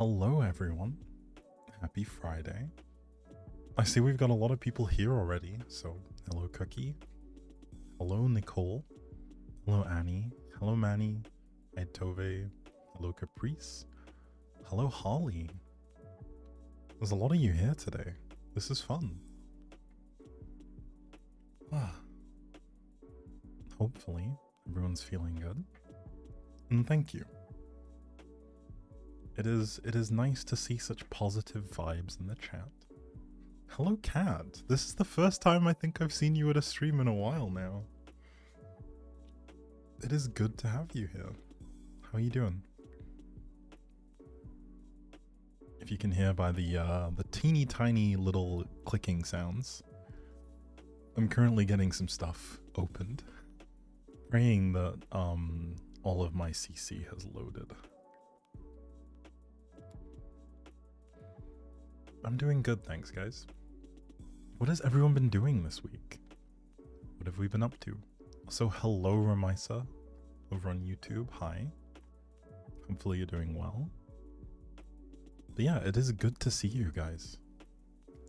Hello everyone, happy Friday. I see we've got a lot of people here already, so hello Cookie, hello Nicole, hello Annie, hello Manny, hi Tove, hello Caprice, hello Holly. There's a lot of you here today, this is fun. Hopefully everyone's feeling good, and thank you. It is nice to see such positive vibes in the chat. Hello, Cat. This is the first time I think I've seen you at a stream in a while now. It is good to have you here. How are you doing? If you can hear by the teeny tiny little clicking sounds, I'm currently getting some stuff opened. Praying that all of my CC has loaded. I'm doing good, thanks guys. What has everyone been doing this week? What have we been up to? So hello Ramisa over on YouTube, hi. Hopefully you're doing well. But yeah, it is good to see you guys.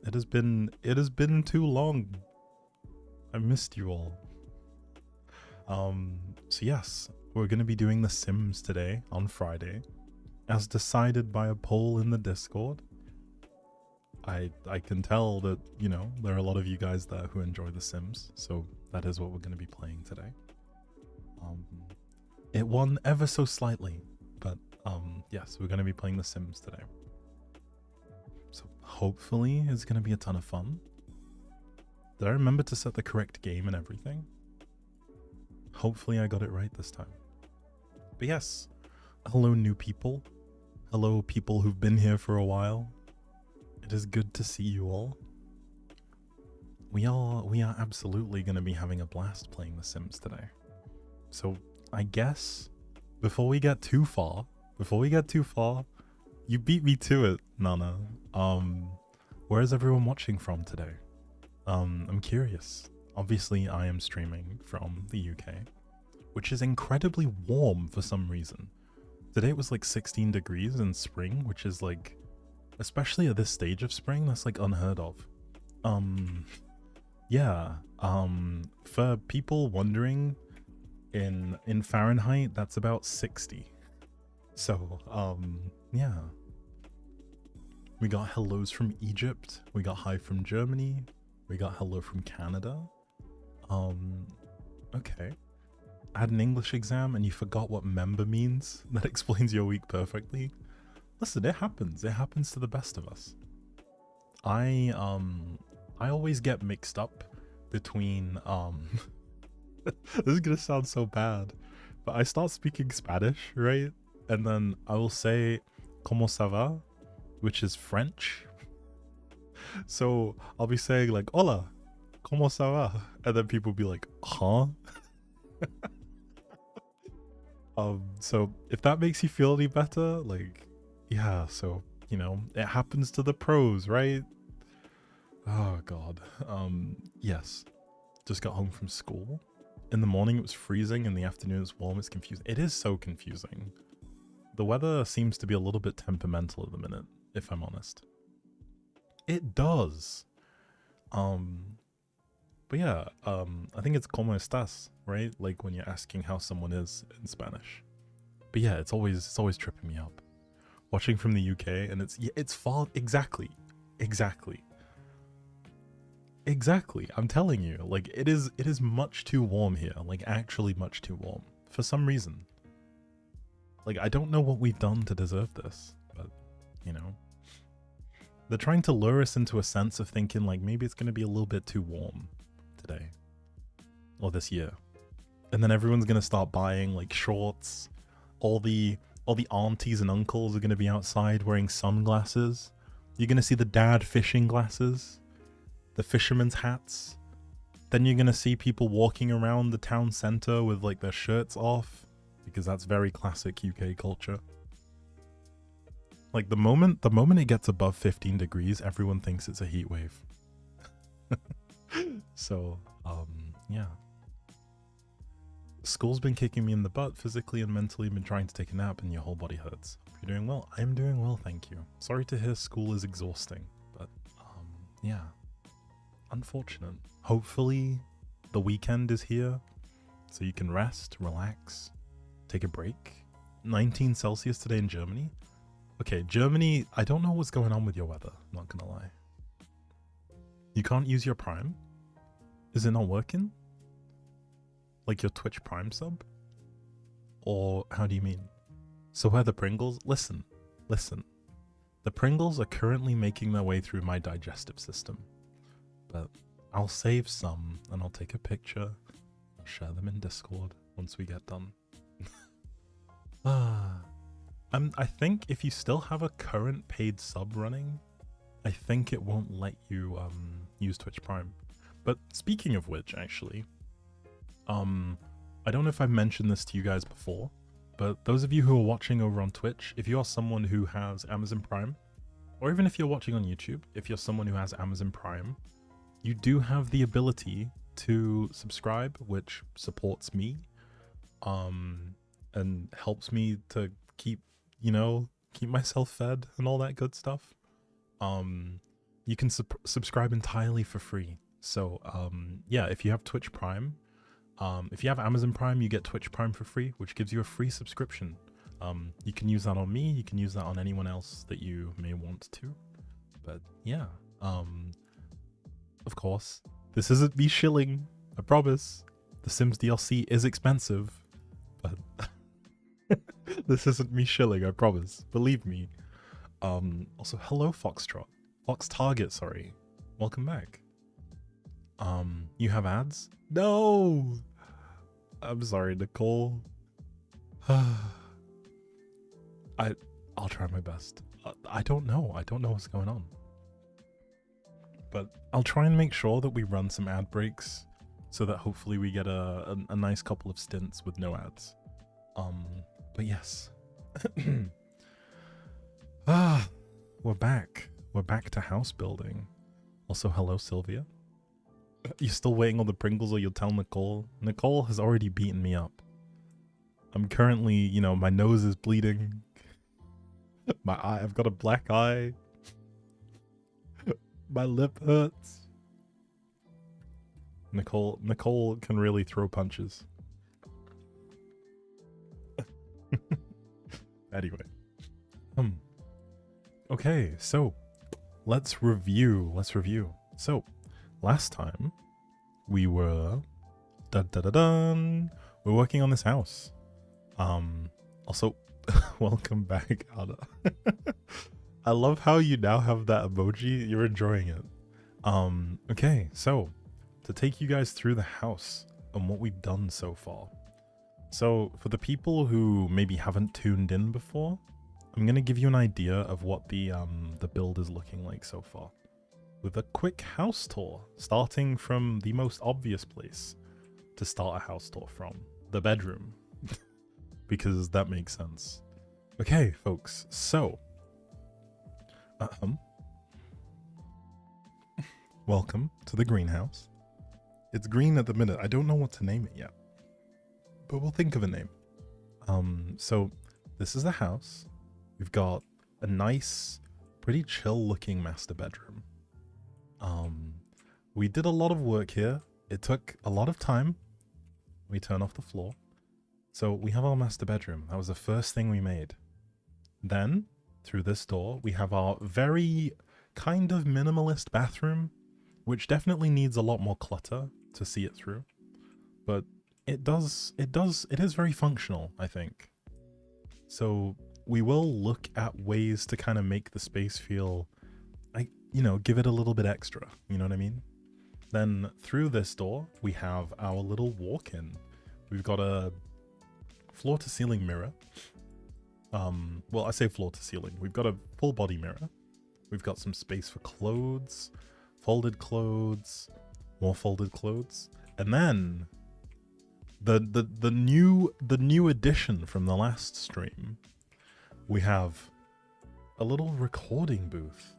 It has been too long. I missed you all. So yes, we're gonna be doing The Sims today on Friday, as decided by a poll in the Discord. I can tell that, you know, there are a lot of you guys there who enjoy The Sims, so that is what we're going to be playing today. It won ever so slightly, but yes, we're going to be playing The Sims today. So hopefully it's going to be a ton of fun. Did I remember to set the correct game and everything? Hopefully I got it right this time. But yes, hello new people. Hello people who've been here for a while. It is good to see you all. We are absolutely going to be having a blast playing The Sims today. So I guess before we get too far, you beat me to it, Nana. Where is everyone watching from today? I'm curious. Obviously, I am streaming from the UK, which is incredibly warm for some reason. Today it was like 16 degrees in spring, which is like, especially at this stage of spring, that's like unheard of. Yeah, for people wondering, in Fahrenheit, that's about 60. So, yeah. We got hellos from Egypt, we got hi from Germany, we got hello from Canada. Okay. I had an English exam and you forgot what member means? That explains your week perfectly. Listen, it happens. It happens to the best of us. I always get mixed up between this is gonna sound so bad, but I start speaking Spanish, right? And then I will say "Cómo ça va?" which is French. So I'll be saying like "Hola, cómo ça va?" and then people will be like, "Huh?" So if that makes you feel any better, like, yeah, so, you know, it happens to the pros, right? Oh god. Yes. Just got home from school. In the morning it was freezing, in the afternoon it was warm. It's confusing. It is so confusing. The weather seems to be a little bit temperamental at the minute, if I'm honest. It does. But yeah, I think it's como estás, right? Like when you're asking how someone is in Spanish. But yeah, it's always tripping me up. Watching from the UK, and it's far. Exactly. I'm telling you, like it is much too warm here. Like actually much too warm for some reason. Like I don't know what we've done to deserve this, but you know, they're trying to lure us into a sense of thinking like maybe it's gonna be a little bit too warm today or this year, and then everyone's gonna start buying like shorts. All the aunties and uncles are gonna be outside wearing sunglasses. You're gonna see the dad fishing glasses, the fisherman's hats. Then you're gonna see people walking around the town center with like their shirts off, because that's very classic UK culture. Like the moment it gets above 15 degrees, everyone thinks it's a heat wave. So, yeah. School's been kicking me in the butt, physically and mentally. Been trying to take a nap and your whole body hurts. Hope you're doing well. I'm doing well, thank you. Sorry to hear school is exhausting, but yeah, unfortunate. Hopefully the weekend is here so you can rest, relax, take a break. 19 Celsius today in Germany. Okay, Germany, I don't know what's going on with your weather, not gonna lie. You can't use your Prime? Is it not working? Like your Twitch Prime sub? Or how do you mean? So where the Pringles? Listen. The Pringles are currently making their way through my digestive system. But I'll save some and I'll take a picture. I'll share them in Discord once we get done. I think if you still have a current paid sub running, I think it won't let you use Twitch Prime. But speaking of which, actually, I don't know if I've mentioned this to you guys before, but those of you who are watching over on Twitch, if you are someone who has Amazon Prime, or even if you're watching on YouTube, if you're someone who has Amazon Prime, you do have the ability to subscribe, which supports me, and helps me to keep myself fed and all that good stuff. You can subscribe entirely for free. So, yeah, if you have Twitch Prime, if you have Amazon Prime, you get Twitch Prime for free, which gives you a free subscription. You can use that on me, you can use that on anyone else that you may want to. But yeah, of course, this isn't me shilling, I promise. The Sims DLC is expensive, but this isn't me shilling, I promise. Believe me. Also, hello Foxtrot. Fox Target, sorry. Welcome back. You have ads? No! I'm sorry, Nicole. I'll try my best. I don't know what's going on. But I'll try and make sure that we run some ad breaks so that hopefully we get a nice couple of stints with no ads. But yes. We're back. We're back to house building. Also, hello, Sylvia. You still waiting on the Pringles or you'll tell Nicole? Nicole has already beaten me up. I'm currently, my nose is bleeding. I've got a black eye. My lip hurts. Nicole can really throw punches. Anyway. Okay, so let's review. So, last time we were we're working on this house. Also welcome back, Ada. I love how you now have that emoji. You're enjoying it. Okay, so to take you guys through the house and what we've done so far. So for the people who maybe haven't tuned in before, I'm gonna give you an idea of what the build is looking like so far, with a quick house tour, starting from the most obvious place to start a house tour from, the bedroom, because that makes sense. Okay, folks, so welcome to the greenhouse. It's green at the minute. I don't know what to name it yet, but we'll think of a name. So this is the house. We've got a nice, pretty chill looking master bedroom. We did a lot of work here. It took a lot of time. We turn off the floor. So we have our master bedroom. That was the first thing we made. Then, through this door, we have our very kind of minimalist bathroom, which definitely needs a lot more clutter to see it through. But it is very functional, I think. So we will look at ways to kind of make the space feel like, give it a little bit extra, you know what I mean? Then through this door, we have our little walk-in. We've got a floor-to-ceiling mirror. Well, I say floor-to-ceiling. We've got a full-body mirror. We've got some space for clothes, folded clothes, more folded clothes, and then the new addition from the last stream. We have a little recording booth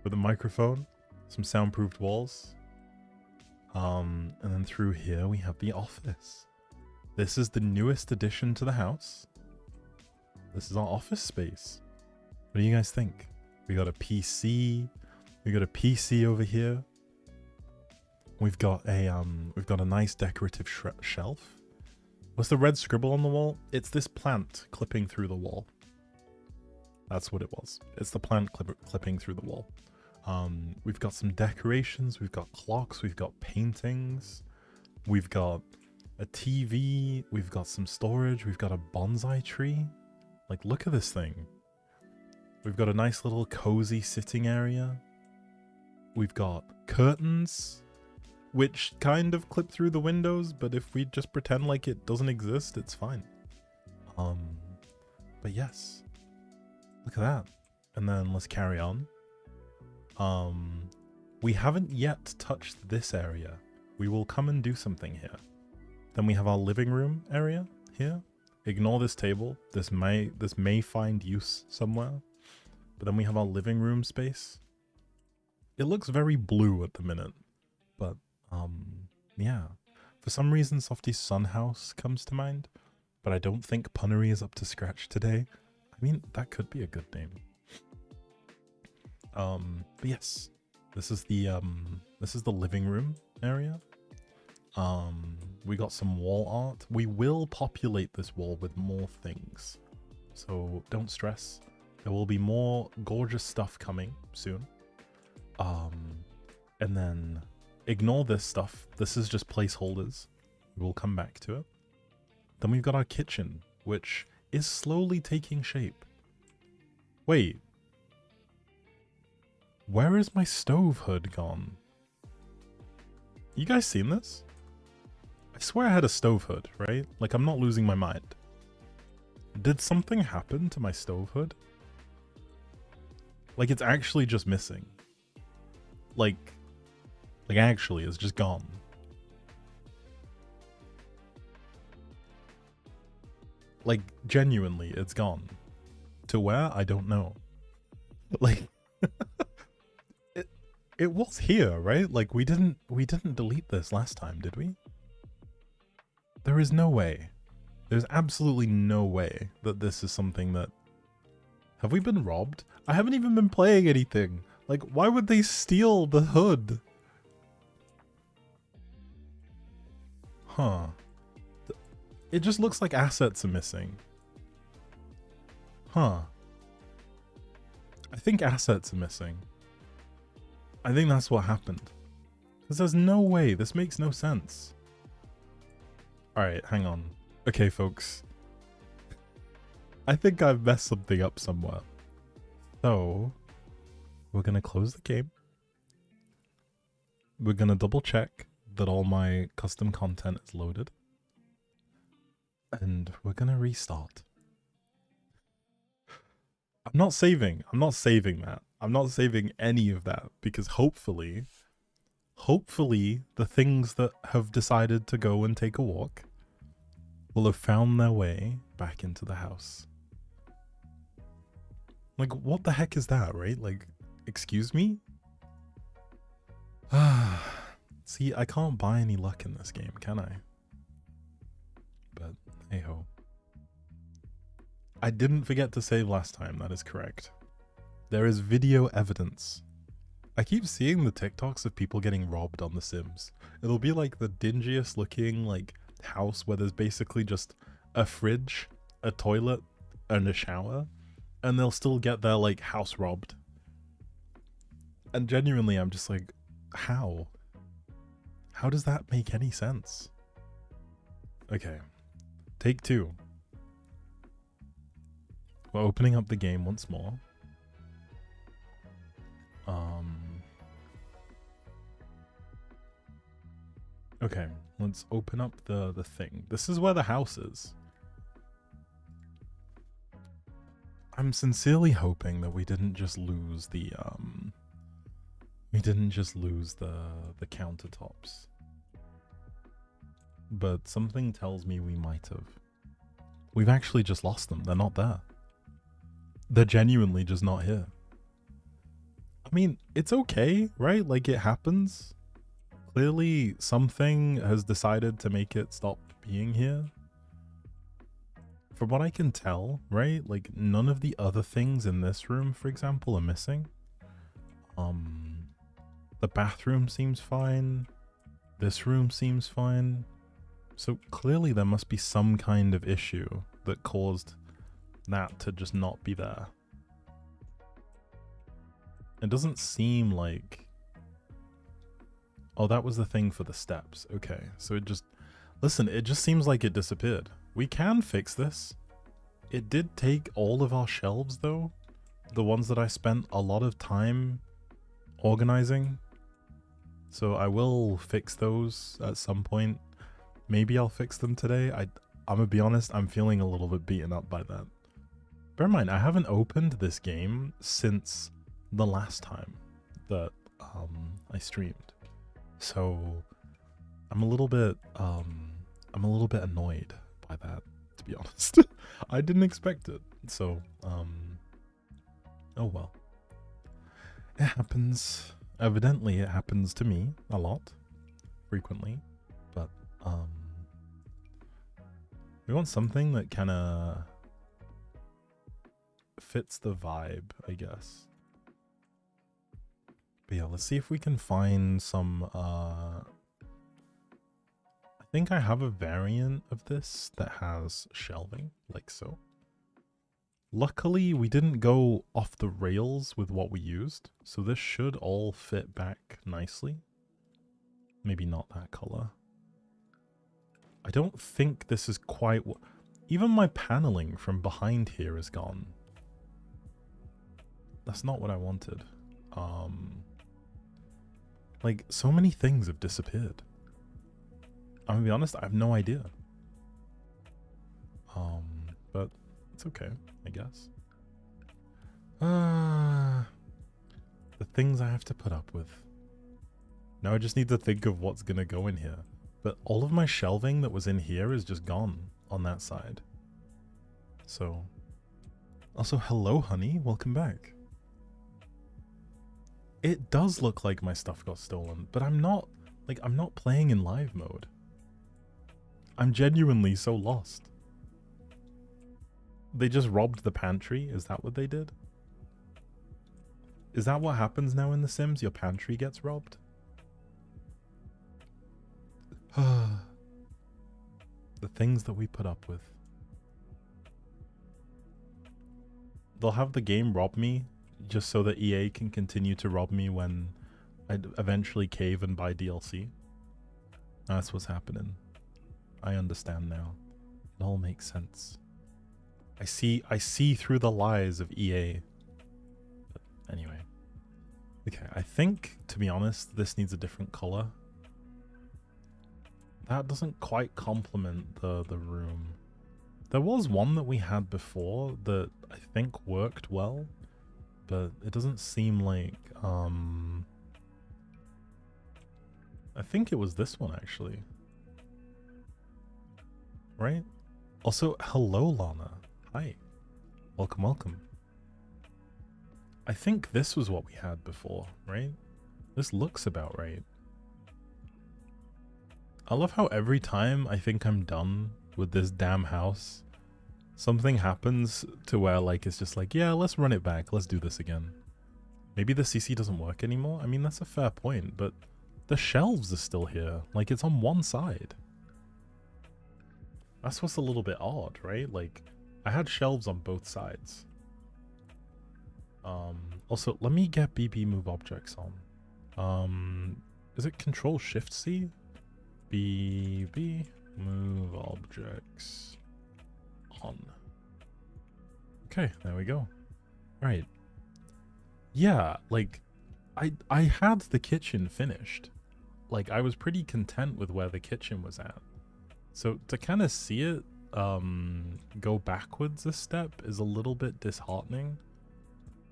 with a microphone, some soundproofed walls. And then through here we have the office. This is the newest addition to the house. This is our office space. What do you guys think? We got a PC. We got a PC over here. We've got a nice decorative shelf. What's the red scribble on the wall? It's this plant clipping through the wall. That's what it was. It's the plant clipping through the wall. We've got some decorations. We've got clocks. We've got paintings. We've got a TV. We've got some storage. We've got a bonsai tree. Like, look at this thing. We've got a nice little cozy sitting area. We've got curtains, which kind of clip through the windows, but if we just pretend like it doesn't exist, it's fine. But yes, look at that. And then let's carry on. We haven't yet touched this area. We will come and do something here. Then we have our living room area here. Ignore this table. This may find use somewhere. But then we have our living room space. It looks very blue at the minute, but yeah. For some reason, Softy's Sun House comes to mind, but I don't think Punnery is up to scratch today. I mean, that could be a good name. But yes, this is the living room area. We got some wall art. We will populate this wall with more things, so don't stress. There will be more gorgeous stuff coming soon. And then ignore this stuff. This is just placeholders. We'll come back to it. Then we've got our kitchen, which is slowly taking shape. Wait. Where is my stove hood gone? You guys seen this? I swear I had a stove hood, right? Like, I'm not losing my mind. Did something happen to my stove hood? Like, it's actually just missing. Like actually, it's just gone. Like, genuinely, it's gone. To where? I don't know. Like, it was here, right? Like, we didn't delete this last time, did we? There is no way. There's absolutely no way that this is something that... Have we been robbed? I haven't even been playing anything. Like, why would they steal the hood? Huh. It just looks like assets are missing. Huh. I think assets are missing. I think that's what happened. Because there's no way. This makes no sense. Alright, hang on. Okay, folks. I think I've messed something up somewhere. So, we're going to close the game. We're going to double check that all my custom content is loaded. And we're going to restart. I'm not saving that. I'm not saving any of that because hopefully the things that have decided to go and take a walk will have found their way back into the house. Like, what the heck is that, right? Like, excuse me? See, I can't buy any luck in this game, can I? But, hey-ho. I didn't forget to save last time, that is correct. There is video evidence. I keep seeing the TikToks of people getting robbed on The Sims. It'll be like the dingiest looking, like, house where there's basically just a fridge, a toilet, and a shower, and they'll still get their, like, house robbed. And genuinely, I'm just like, how? How does that make any sense? Okay. Take 2. We're opening up the game once more. Okay, let's open up the thing. This is where the house is. I'm sincerely hoping that we didn't just lose the the countertops. But something tells me we might have. We've actually just lost them. They're not there. They're genuinely just not here. I mean, it's okay, right? Like, it happens. clearly something has decided to make it stop being here. From what I can tell, right? Like none of the other things in this room, for example, are missing. The bathroom seems fine. This room seems fine. So clearly there must be some kind of issue that caused that to just not be there. It doesn't seem like... Oh, that was the thing for the steps. Okay, so it just... Listen, it just seems like it disappeared. We can fix this. It did take all of our shelves, though. The ones that I spent a lot of time organizing. So I will fix those at some point. Maybe I'll fix them today. I'm gonna be honest, I'm feeling a little bit beaten up by that. Bear in mind, I haven't opened this game since the last time that I streamed. So I'm a little bit annoyed by that, to be honest. I didn't expect it. So oh well. It happens. Evidently it happens to me a lot, frequently, but we want something that kinda fits the vibe, I guess. But yeah, let's see if we can find some I think I have a variant of this that has shelving, like so. Luckily, we didn't go off the rails with what we used, so this should all fit back nicely. Maybe not that color. I don't think this is quite what... Even my paneling from behind here is gone. That's not what I wanted. Like, so many things have disappeared. I'm gonna be honest, I have no idea. But it's okay, I guess. The things I have to put up with. Now I just need to think of what's gonna go in here. But all of my shelving that was in here is just gone on that side. So... Also, hello, honey. Welcome back. It does look like my stuff got stolen, but I'm not... Like, I'm not playing in live mode. I'm genuinely so lost. They just robbed the pantry? Is that what they did? Is that what happens now in The Sims? Your pantry gets robbed? The things that we put up with. They'll have the game rob me just so that EA can continue to rob me when I eventually cave and buy DLC. That's what's happening. I understand now. It all makes sense. I see through the lies of EA. But anyway. Okay, I think, to be honest, this needs a different color. That doesn't quite complement the room. There was one that we had before that I think worked well, but it doesn't seem like, I think it was this one actually. Right? Also, hello Lana. Hi. Welcome, welcome. I think this was what we had before, right? This looks about right. I love how every time I think I'm done with this damn house, something happens to where like it's just like, yeah, let's run it back. Let's do this again. Maybe the CC doesn't work anymore. I mean, that's a fair point, but the shelves are still here. Like it's on one side. That's what's a little bit odd, right? Like I had shelves on both sides. Also, let me get BB move objects on. Is it Control Shift C? BB move objects on. Okay, there we go. Right. Yeah, like I had the kitchen finished. Like I was pretty content with where the kitchen was at. So to kind of see it go backwards a step is a little bit disheartening.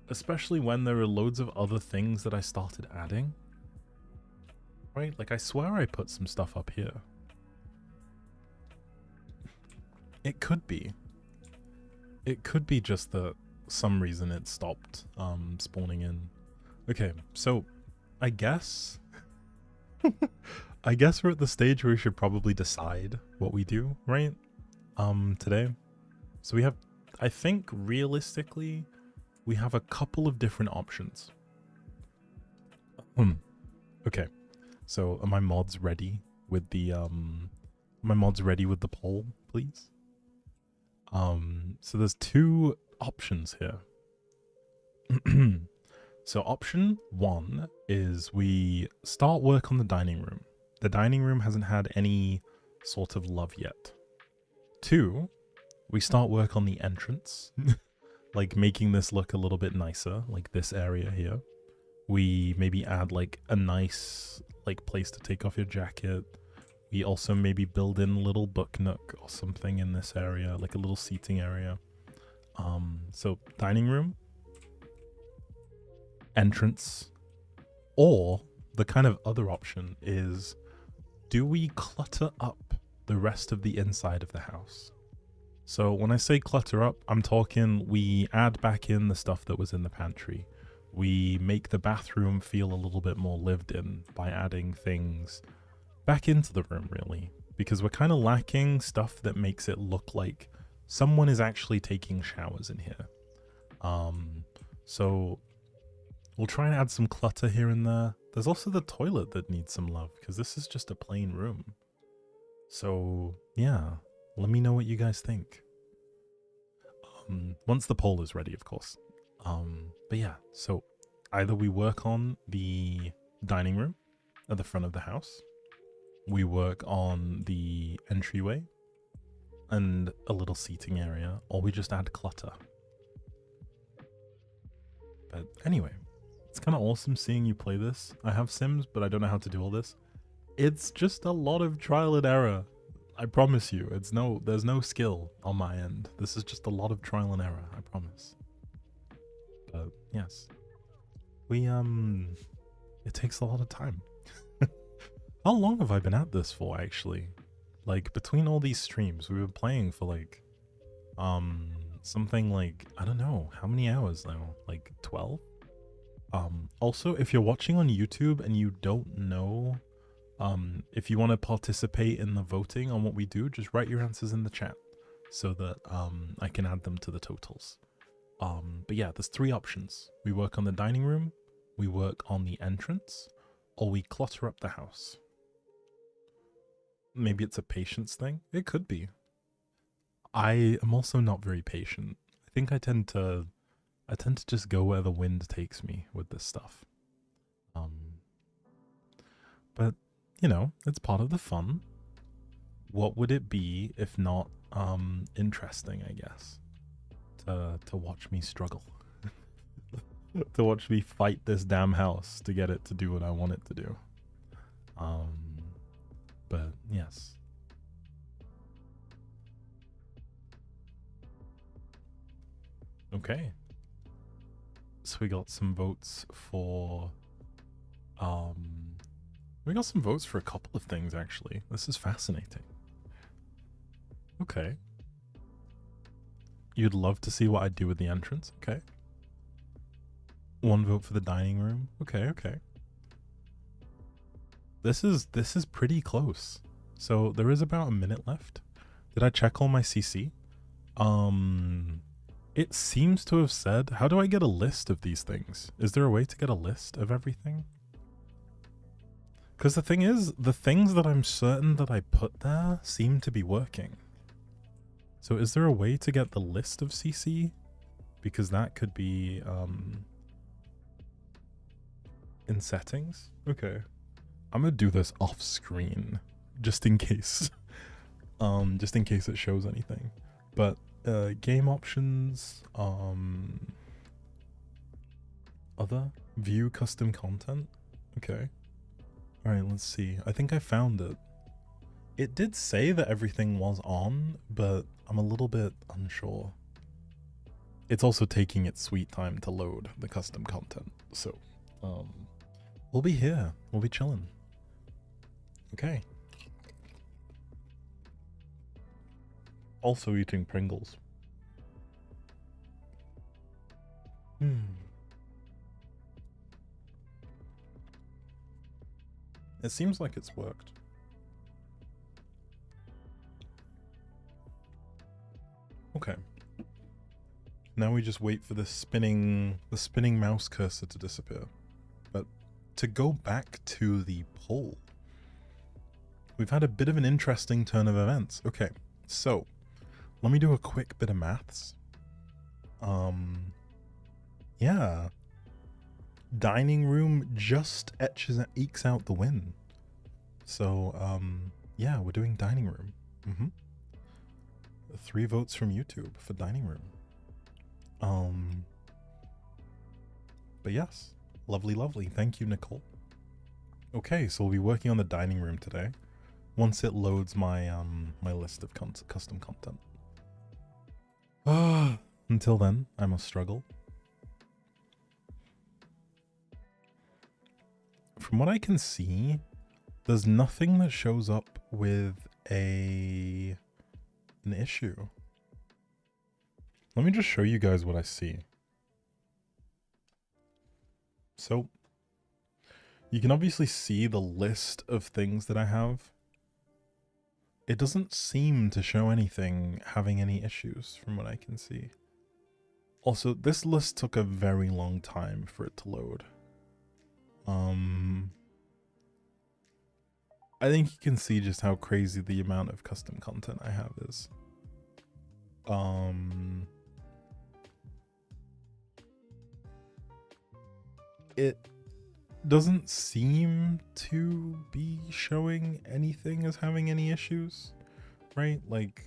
Especially when there are loads of other things that I started adding. Right? Like I swear I put some stuff up here. It could be. It could be just that some reason it stopped spawning in. Okay, so I guess I guess we're at the stage where we should probably decide what we do, right? Today. So we have, I think realistically, we have a couple of different options. Okay. So are my mods ready with the poll, please? So there's two options here. So option one is we start work on the dining room. The dining room hasn't had any sort of love yet. Two, we start work on the entrance, like making this look a little bit nicer, like this area here. We maybe add like a nice like place to take off your jacket. We also maybe build in a little book nook or something in this area, like a little seating area. So dining room, entrance, or the kind of other option is, do we clutter up the rest of the inside of the house? So when I say clutter up, I'm talking we add back in the stuff that was in the pantry. We make the bathroom feel a little bit more lived in by adding things back into the room, really, because we're kind of lacking stuff that makes it look like someone is actually taking showers in here. So we'll try and add some clutter here and there. There's also the toilet that needs some love, because this is just a plain room. So yeah, let me know what you guys think. Once the poll is ready, of course. But yeah, so either we work on the dining room at the front of the house, we work on the entryway and a little seating area, or we just add clutter. But anyway, it's kind of awesome seeing you play this. I have Sims, but I don't know how to do all this. It's just a lot of trial and error. I promise you, there's no skill on my end. This is just a lot of trial and error, I promise. But yes, it takes a lot of time. How long have I been at this for, actually? Like, between all these streams, we've been playing for like, something like, I don't know, how many hours now? Like 12? Also, if you're watching on YouTube and you don't know, if you want to participate in the voting on what we do, just write your answers in the chat so that, I can add them to the totals. But yeah, there's three options. We work on the dining room, we work on the entrance, or we clutter up the house. Maybe it's a patience thing. It could be. I am also not very patient. I think I tend to just go where the wind takes me with this stuff. But you know, it's part of the fun. What would it be if not interesting, I guess, to watch me struggle. To watch me fight this damn house to get it to do what I want it to do. But yes. Okay. So we got some votes for we got some votes for a couple of things, actually. This is fascinating. Okay. You'd love to see what I do with the entrance. Okay. One vote for the dining room. Okay, okay. This is pretty close. So there is about a minute left. Did I check all my CC? It seems to have said, how do I get a list of these things? Is there a way to get a list of everything? Because the thing is, the things that I'm certain that I put there seem to be working. So is there a way to get the list of CC? Because that could be, in settings? Okay. I'm gonna do this off screen, just in case. Just in case it shows anything. But, game options, other, view custom content? Okay. Alright, let's see. I think I found it. It did say that everything was on, but I'm a little bit unsure. It's also taking its sweet time to load the custom content, so, we'll be here. We'll be chilling. Okay. Also eating Pringles. It seems like it's worked. Okay. Now we just wait for the spinning mouse cursor to disappear. But to go back to the poll, we've had a bit of an interesting turn of events. Okay, so let me do a quick bit of maths. Yeah. Dining room just ekes out the win. So, yeah, we're doing dining room. 3 votes from YouTube for dining room. But yes, lovely, lovely. Thank you, Nicole. Okay, so we'll be working on the dining room today once it loads my my list of custom content. Until then, I must struggle. From what I can see, there's nothing that shows up with an issue. Let me just show you guys what I see. So, you can obviously see the list of things that I have. It doesn't seem to show anything having any issues from what I can see. Also, this list took a very long time for it to load. I think you can see just how crazy the amount of custom content I have is. It doesn't seem to be showing anything as having any issues, right? Like,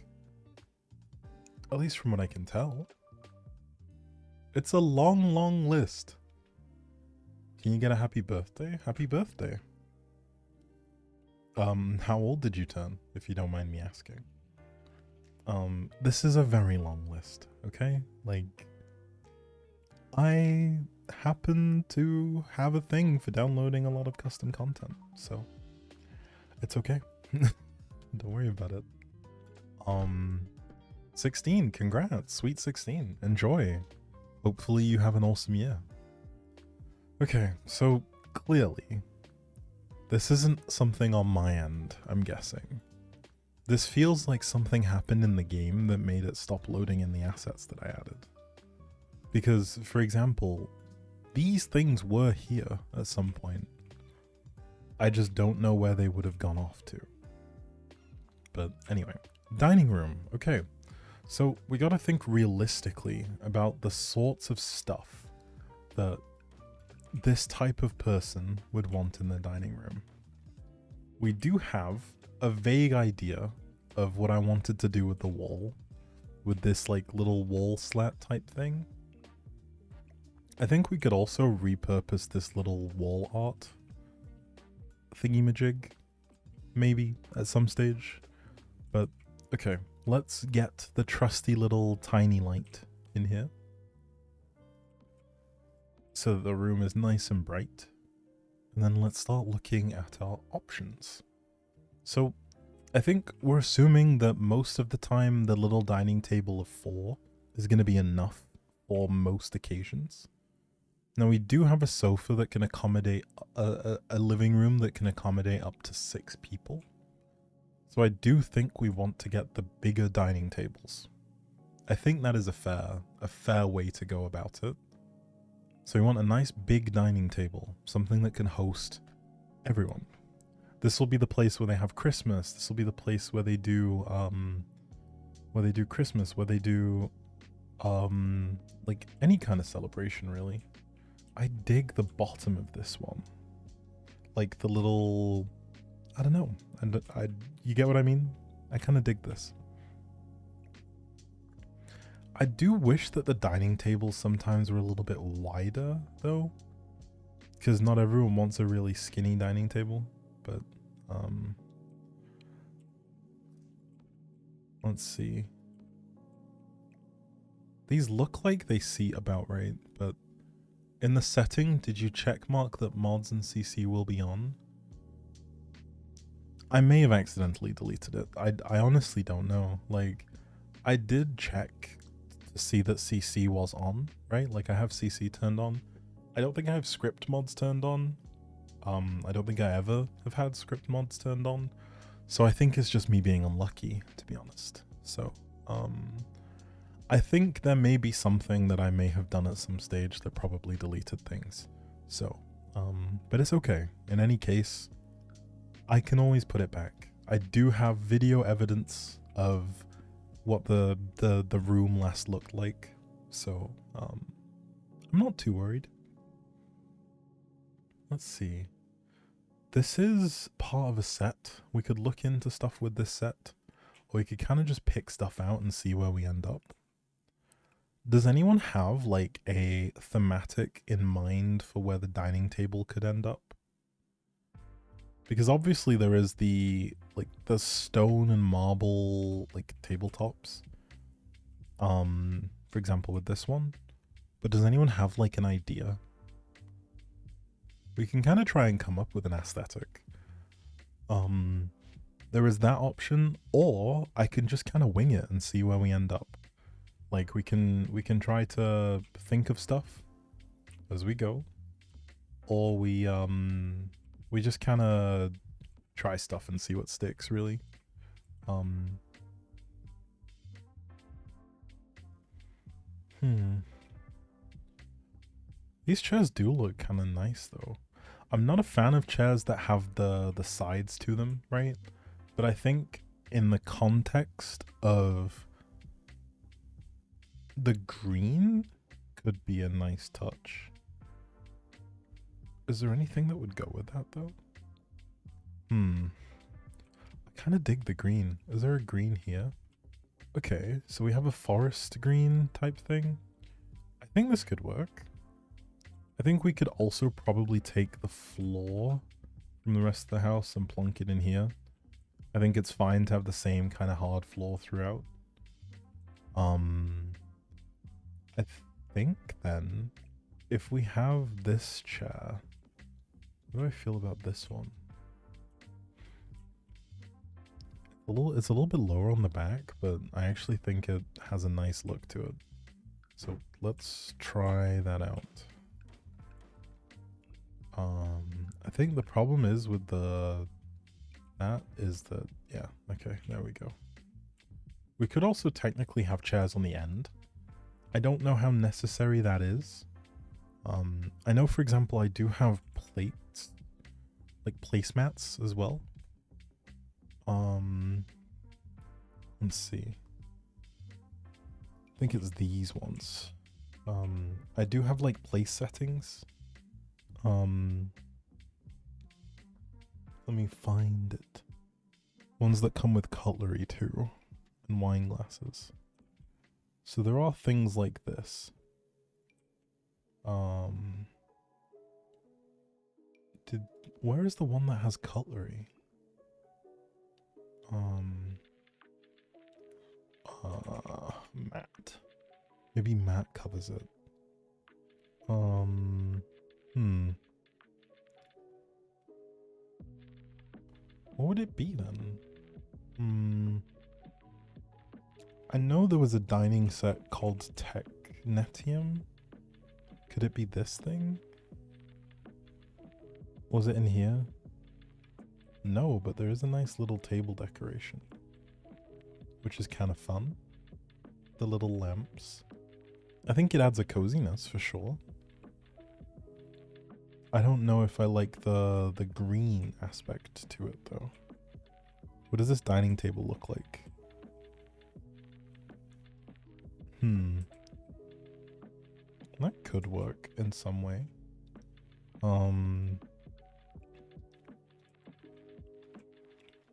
at least from what I can tell. It's a long, long list. Can you get a happy birthday? Happy birthday. How old did you turn, if you don't mind me asking? This is a very long list, okay? Like, I happen to have a thing for downloading a lot of custom content, so it's okay. Don't worry about it. 16, congrats, sweet 16, enjoy. Hopefully you have an awesome year. Okay, so clearly, this isn't something on my end, I'm guessing. This feels like something happened in the game that made it stop loading in the assets that I added. Because, for example, these things were here at some point. I just don't know where they would have gone off to. But anyway, dining room. Okay, so we gotta think realistically about the sorts of stuff that this type of person would want in their dining room. We do have a vague idea of what I wanted to do with the wall, with this like little wall slat type thing. I think we could also repurpose this little wall art thingy-majig, maybe at some stage. But okay, let's get the trusty little tiny light in here, so that the room is nice and bright. And then let's start looking at our options. So I think we're assuming that most of the time the little dining table of 4 is going to be enough for most occasions. Now we do have a sofa that can accommodate a living room that can accommodate up to 6 people. So I do think we want to get the bigger dining tables. I think that is a fair way to go about it. So we want a nice big dining table, something that can host everyone. This will be the place where they have Christmas. This will be the place where they do Christmas, where they do like any kind of celebration really. I dig the bottom of this one. Like the little, I don't know. And you get what I mean? I kind of dig this. I do wish that the dining tables sometimes were a little bit wider though, because not everyone wants a really skinny dining table. But let's see. These look like they seat about right, but in the setting, did you check mark that mods and CC will be on? I may have accidentally deleted it. I honestly don't know. Like, I did check to see that CC was on, right? Like, I have CC turned on. I don't think I have script mods turned on. I don't think I ever have had script mods turned on. So I think it's just me being unlucky, to be honest. So, I think there may be something that I may have done at some stage that probably deleted things. So, but it's okay. In any case, I can always put it back. I do have video evidence of what the room last looked like. So, I'm not too worried. Let's see. This is part of a set. We could look into stuff with this set, or we could kind of just pick stuff out and see where we end up. Does anyone have like a thematic in mind for where the dining table could end up? Because obviously there is the stone and marble like tabletops. For example with this one. But does anyone have like an idea? We can kind of try and come up with an aesthetic. There is that option, or I can just kind of wing it and see where we end up. Like we can try to think of stuff as we go, or we just kind of try stuff and see what sticks, really. These chairs do look kind of nice though. I'm not a fan of chairs that have the sides to them, right? But I think in the context of the green could be a nice touch. Is there anything that would go with that though? I kind of dig the green. Is there a green here? Okay, so we have a forest green type thing. I think this could work. I think we could also probably take the floor from the rest of the house and plunk it in here. I think it's fine to have the same kind of hard floor throughout. I think then if we have this chair, what do I feel about this one? It's a little bit lower on the back, but I actually think it has a nice look to it. So let's try that out. I think the problem is with that, yeah, okay, there we go. We could also technically have chairs on the end. I don't know how necessary that is. I know, for example, I do have plates, like placemats as well. Let's see. I think it's these ones. I do have like place settings. Let me find it. Ones that come with cutlery too, and wine glasses. So there are things like this. Where is the one that has cutlery? Matte. Maybe matte covers it. What would it be then? I know there was a dining set called Technetium. Could it be this thing? Was it in here? No, but there is a nice little table decoration, which is kind of fun. The little lamps. I think it adds a coziness for sure. I don't know if I like the green aspect to it though. What does this dining table look like? That could work in some way. And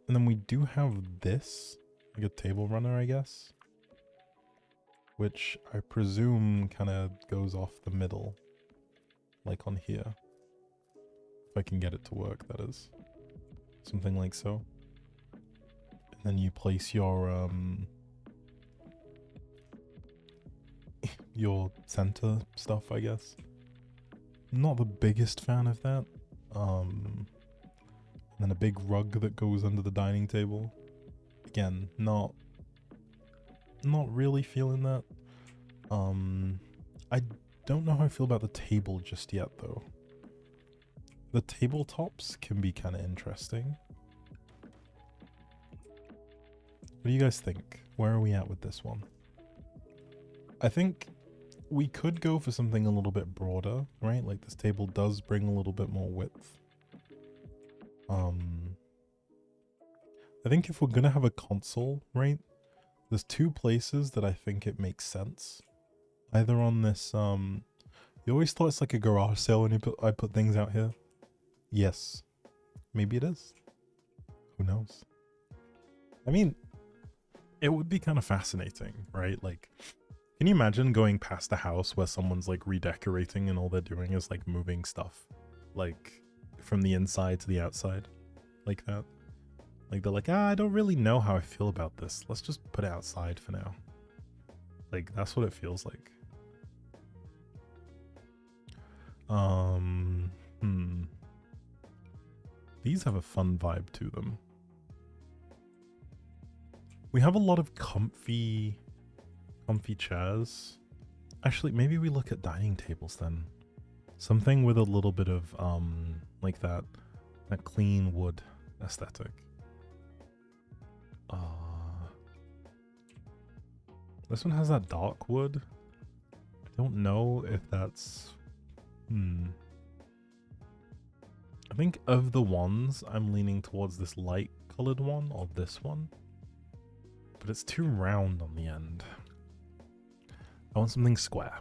then we do have this, like a table runner, I guess, which I presume kind of goes off the middle, like on here. If I can get it to work, that is. Something like so. And then you place your center stuff, I guess. Not the biggest fan of that. And then a big rug that goes under the dining table. Again, not really feeling that. I don't know how I feel about the table just yet though. The tabletops can be kind of interesting. What do you guys think? Where are we at with this one? I think we could go for something a little bit broader, right? Like this table does bring a little bit more width. I think if we're gonna have a console, right? There's two places that I think it makes sense. Either on this, you always thought it's like a garage sale when I put things out here. Yes. Maybe it is. Who knows? I mean, it would be kind of fascinating, right? Like, can you imagine going past a house where someone's like redecorating and all they're doing is like moving stuff, like from the inside to the outside, like that? Like they're like, I don't really know how I feel about this. Let's just put it outside for now. Like that's what it feels like. These have a fun vibe to them. We have a lot of comfy chairs. Actually, maybe we look at dining tables then. Something with a little bit of like that clean wood aesthetic. This one has that dark wood. I don't know if that's I think of the ones, I'm leaning towards this light colored one or this one. But it's too round on the end. I want something square.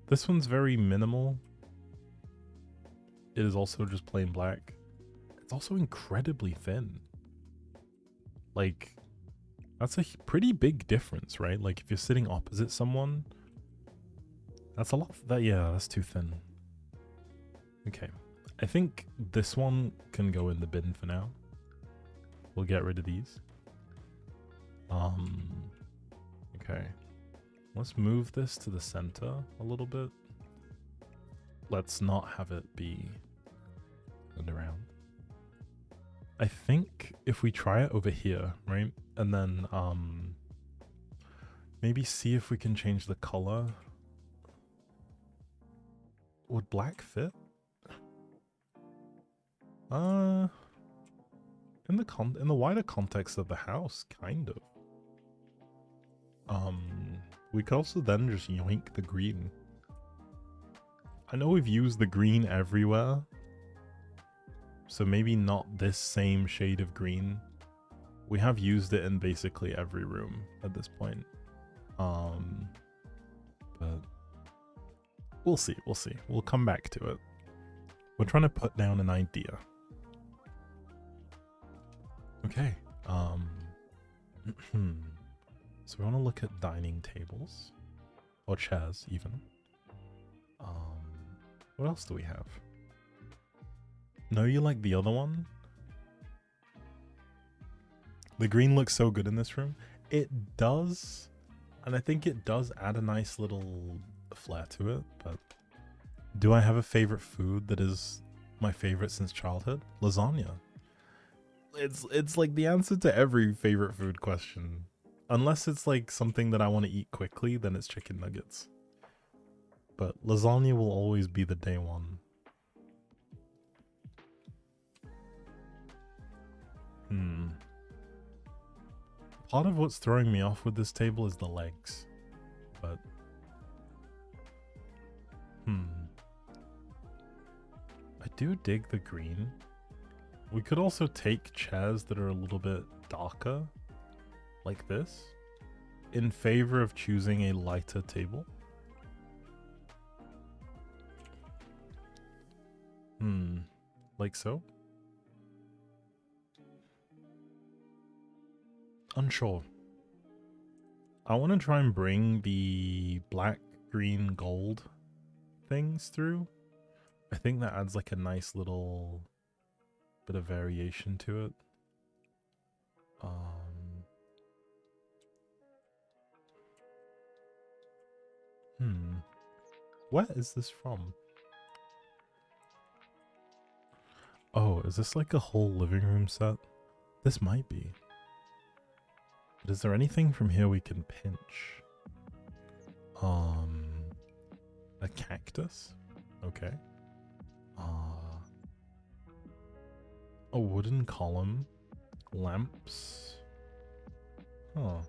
This one's very minimal. It is also just plain black. It's also incredibly thin. Like, that's a pretty big difference, right? Like, if you're sitting opposite someone, that's a lot. Yeah, that's too thin. Okay. I think this one can go in the bin for now. We'll get rid of these. Okay. Let's move this to the center a little bit. Let's not have it be turned around. I think if we try it over here, right? And then maybe see if we can change the color. Would black fit? In the wider context of the house, kind of. We could also then just yoink the green. I know we've used the green everywhere, so maybe not this same shade of green. We have used it in basically every room at this point. But we'll see, We'll come back to it. We're trying to put down an idea. Okay. So we want to look at dining tables. Or chairs, even. What else do we have? No, you like the other one? The green looks so good in this room. It does. And I think it does add a nice little flair to it. But do I have a favorite food that is my favorite since childhood? Lasagna. It's like the answer to every favorite food question. Unless it's like something that I want to eat quickly, then it's chicken nuggets. But lasagna will always be the day one. Part of what's throwing me off with this table is the legs. But I do dig the green. We could also take chairs that are a little bit darker, like this, in favor of choosing a lighter table. Like so? Unsure. I want to try and bring the black, green, gold things through. I think that adds like a nice little bit of variation to it. Where is this from? Oh, is this like a whole living room set? This might be. But is there anything from here we can pinch? A cactus? Okay. A wooden column. Lamps. Huh.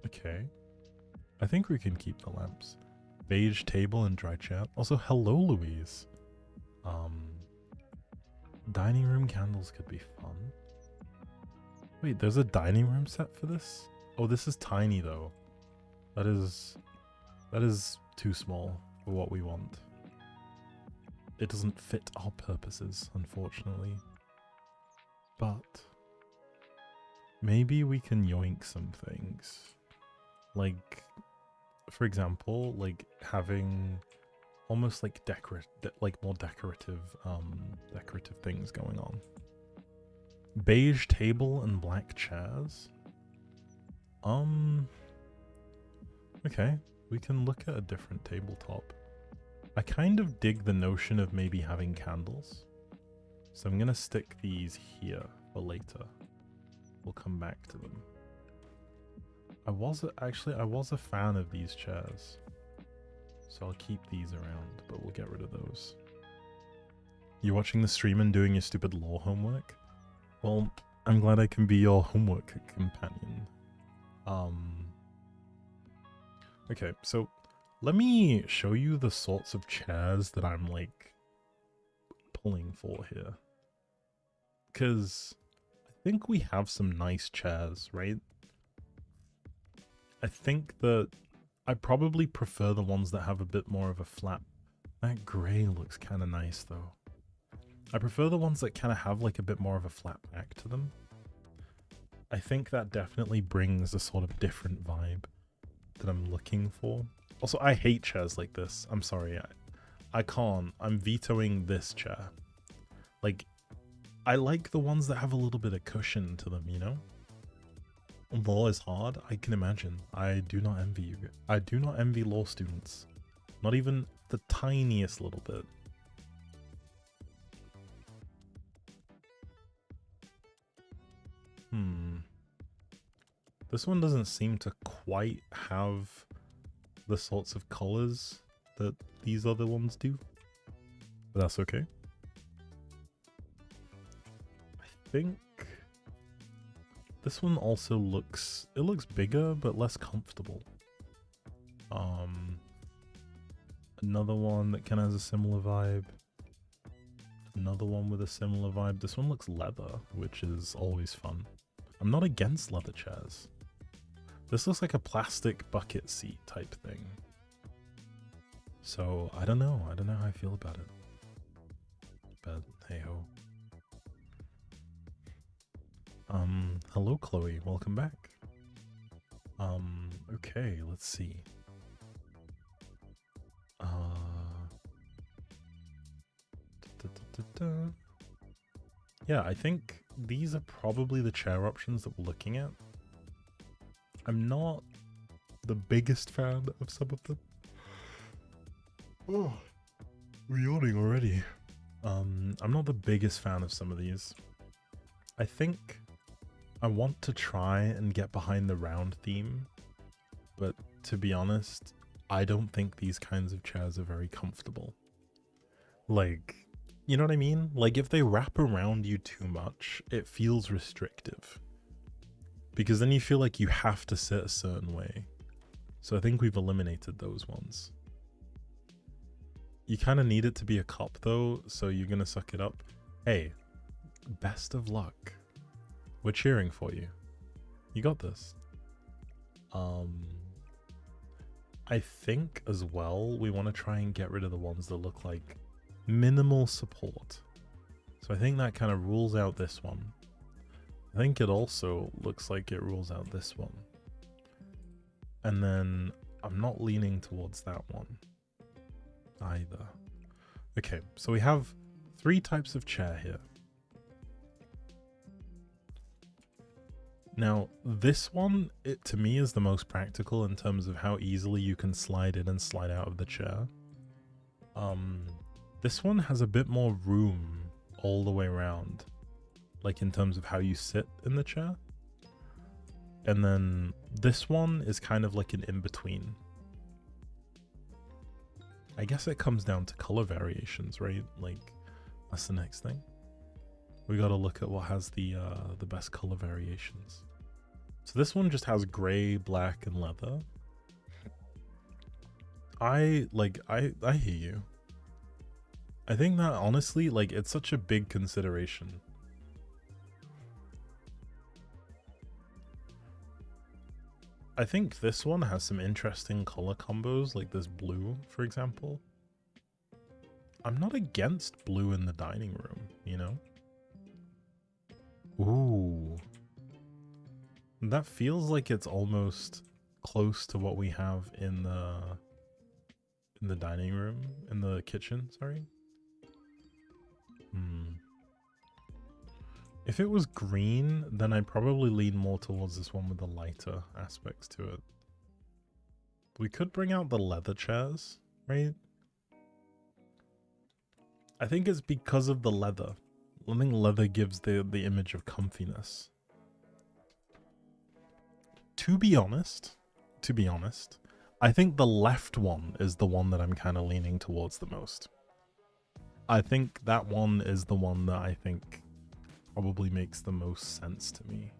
Okay. I think we can keep the lamps. Beige table and dry chair. Also, hello, Louise. Dining room candles could be fun. Wait, there's a dining room set for this? Oh, this is tiny though. That is too small for what we want. It doesn't fit our purposes, unfortunately. But maybe we can yoink some things. Like, for example, like having almost like more decorative things going on. Beige table and black chairs. Okay, we can look at a different tabletop. I kind of dig the notion of maybe having candles. So I'm gonna stick these here for later. We'll come back to them. I was a fan of these chairs. So I'll keep these around, but we'll get rid of those. You watching the stream and doing your stupid law homework? Well, I'm glad I can be your homework companion. Okay, so let me show you the sorts of chairs that I'm like pulling for here. Because I think we have some nice chairs, right? I think that I probably prefer the ones that have a bit more of a flat. That grey looks kind of nice though. I prefer the ones that kind of have like a bit more of a flat back to them. I think that definitely brings a sort of different vibe that I'm looking for. Also, I hate chairs like this. I'm sorry. I can't. I'm vetoing this chair. Like, I like the ones that have a little bit of cushion to them, you know? Law is hard, I can imagine. I do not envy you. I do not envy law students. Not even the tiniest little bit. This one doesn't seem to quite have the sorts of colors that these other ones do. But that's okay. I think this one also looks bigger but less comfortable. Another one that kind of has a similar vibe. Another one with a similar vibe. This one looks leather, which is always fun. I'm not against leather chairs. This looks like a plastic bucket seat type thing. So I don't know how I feel about it. But hey ho. Hello Chloe, welcome back. Okay, let's see. Yeah, I think these are probably the chair options that we're looking at. I'm not the biggest fan of some of them. Oh, we're yawning already. I'm not the biggest fan of some of these. I think I want to try and get behind the round theme, but to be honest, I don't think these kinds of chairs are very comfortable. Like, you know what I mean? Like, if they wrap around you too much, it feels restrictive. Because then you feel like you have to sit a certain way. So I think we've eliminated those ones. You kind of need it to be a cup though, so you're gonna suck it up. Hey, best of luck. We're cheering for you. You got this. I think as well, we want to try and get rid of the ones that look like minimal support. So I think that kind of rules out this one. I think it also looks like it rules out this one. And then I'm not leaning towards that one either. Okay, so we have 3 types of chair here. Now, this one, to me, is the most practical in terms of how easily you can slide in and slide out of the chair. This one has a bit more room all the way around, like in terms of how you sit in the chair. And then this one is kind of like an in-between. I guess it comes down to color variations, right? Like, that's the next thing. We gotta look at what has the best color variations. So this one just has gray, black, and leather. I hear you. I think that honestly, like, it's such a big consideration. I think this one has some interesting color combos, like this blue, for example. I'm not against blue in the dining room, you know? Ooh. That feels like it's almost close to what we have in the dining room, in the kitchen, sorry. If it was green, then I'd probably lean more towards this one with the lighter aspects to it. We could bring out the leather chairs, right? I think it's because of the leather. I think leather gives the image of comfiness. To be honest, I think the left one is the one that I'm kind of leaning towards the most. I think that one is the one that I think probably makes the most sense to me.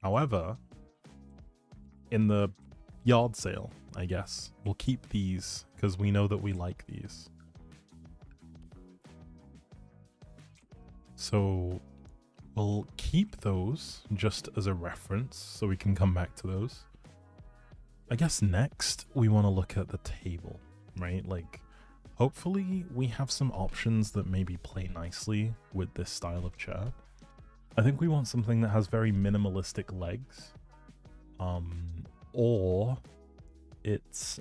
However, in the yard sale, I guess, we'll keep these because we know that we like these. So we'll keep those just as a reference so we can come back to those. I guess next we want to look at the table, right? Like, hopefully we have some options that maybe play nicely with this style of chair. I think we want something that has very minimalistic legs, or it's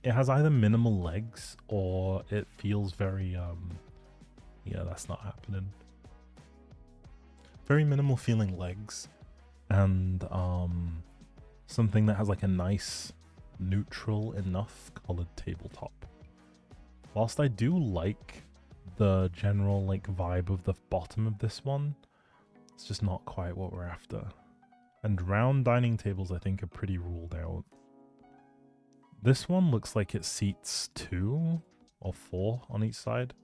it has either minimal legs or it feels very yeah, that's not happening. Very minimal feeling legs, and something that has like a nice neutral enough colored tabletop. Whilst I do like the general like vibe of the bottom of this one, it's just not quite what we're after. And round dining tables I think are pretty ruled out. This one looks like it seats 2 or 4 on each side,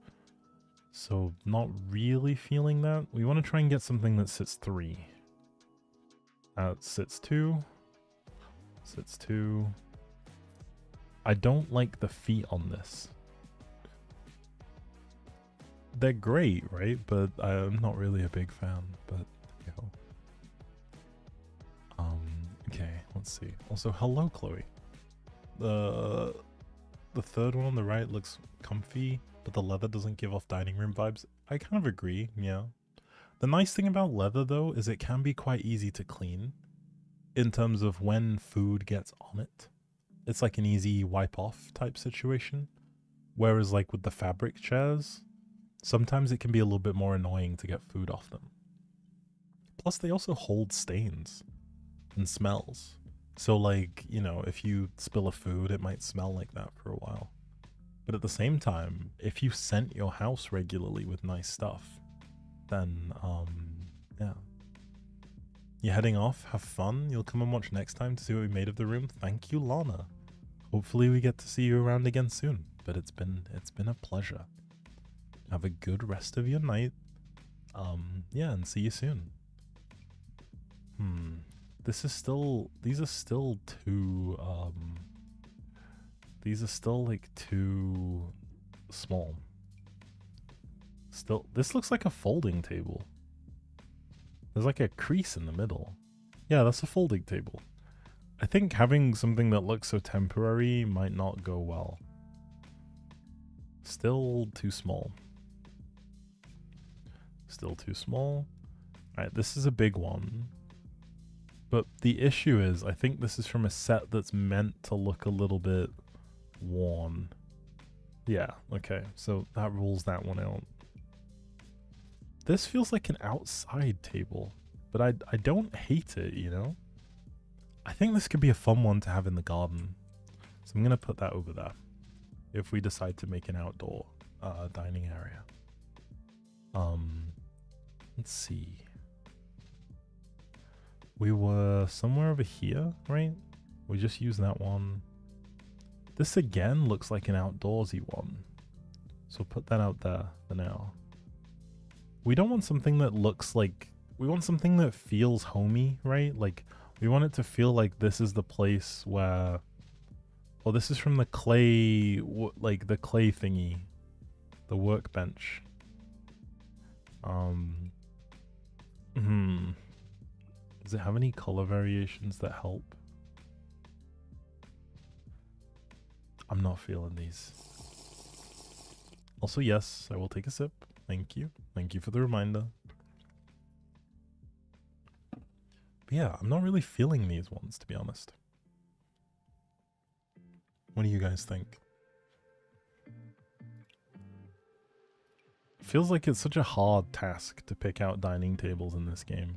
so not really feeling that. We want to try and get something that sits 3. It sits 2. Sits 2. I don't like the feet on this. They're great, right? But I'm not really a big fan, but you know. Okay, let's see. Also, hello, Chloe. The third one on the right looks comfy, but the leather doesn't give off dining room vibes. I kind of agree, yeah. The nice thing about leather, though, is it can be quite easy to clean in terms of when food gets on it. It's like an easy wipe off type situation. Whereas like with the fabric chairs, sometimes it can be a little bit more annoying to get food off them. Plus, they also hold stains and smells. So like, you know, if you spill a food, it might smell like that for a while. But at the same time, if you scent your house regularly with nice stuff, then, yeah. You're heading off, have fun. You'll come and watch next time to see what we made of the room. Thank you, Lana. Hopefully we get to see you around again soon. But it's been a pleasure. Have a good rest of your night. Yeah, and see you soon. These are still too, these are still like too small. Still, this looks like a folding table. There's like a crease in the middle. Yeah, that's a folding table. I think having something that looks so temporary might not go well. Still too small. Still too small. Alright, this is a big one. But the issue is, I think this is from a set that's meant to look a little bit worn. Yeah, okay, so that rules that one out. This feels like an outside table, but I don't hate it, you know? I think this could be a fun one to have in the garden. So I'm going to put that over there if we decide to make an outdoor dining area. Let's see. We were somewhere over here, right? We just used that one. This again looks like an outdoorsy one. So put that out there for now. We don't want something that looks like... We want something that feels homey, right? Like, we want it to feel like this is the place where... Well, this is from the clay... Like, the clay thingy. The workbench. Does it have any color variations that help? I'm not feeling these. Also, yes, I will take a sip. Thank you. Thank you for the reminder. But yeah, I'm not really feeling these ones, to be honest. What do you guys think? Feels like it's such a hard task to pick out dining tables in this game.